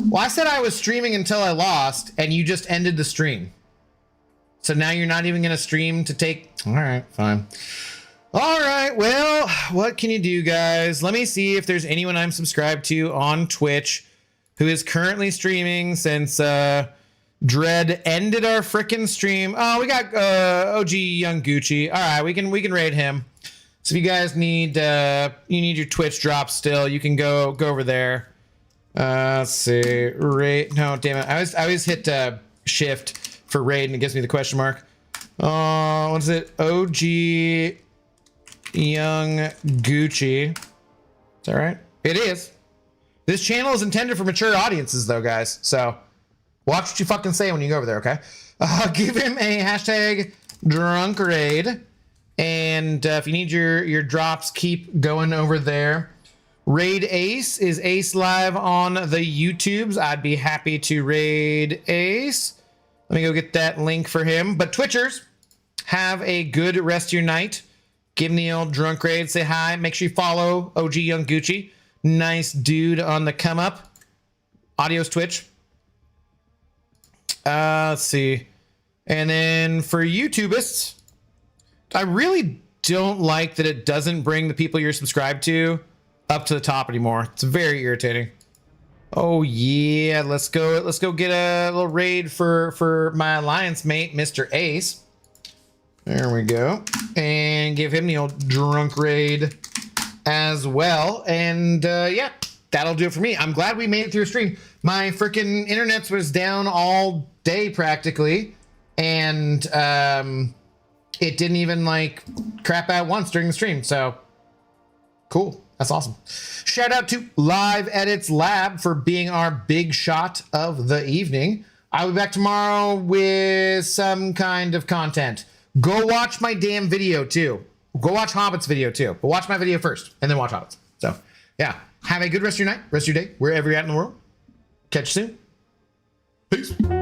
Well, I said I was streaming until I lost, and you just ended the stream. So now you're not even going to stream to take... All right, fine. All right, well, what can you do, guys? Let me see if there's anyone I'm subscribed to on Twitch who is currently streaming since Dread ended our frickin' stream. Oh, we got OG Young Gucci. All right, we can raid him. So if you guys need you need your Twitch drop still, you can go over there. Let's see, raid. No, damn it, I always hit shift for raid and it gives me the question mark. What is it? OG Young Gucci. Is that right? It is. This channel is intended for mature audiences, though, guys. So watch what you fucking say when you go over there, okay? Give him a hashtag drunk raid. And if you need your drops, keep going over there. Raid Ace. Is Ace live on the YouTubes? I'd be happy to raid Ace. Let me go get that link for him. But Twitchers, have a good rest of your night. Give him the old drunk raid. Say hi. Make sure you follow OG Young Gucci. Nice dude on the come up. Adios, Twitch. Let's see. And then for YouTubists, I really don't like that it doesn't bring the people you're subscribed to up to the top anymore. It's very irritating. Oh yeah, let's go get a little raid for my alliance mate, Mr. Ace. There we go. And give him the old drunk raid as well. And yeah, that'll do it for me. I'm glad we made it through a stream. My freaking internet was down all day practically. And it didn't even like crap out once during the stream. So cool. That's awesome. Shout out to Live Edits Lab for being our big shot of the evening. I'll be back tomorrow with some kind of content. Go watch my damn video too. Go watch Hobbit's video too. But watch my video first and then watch Hobbit's. So yeah, have a good rest of your night, rest of your day, wherever you're at in the world. Catch you soon. Peace.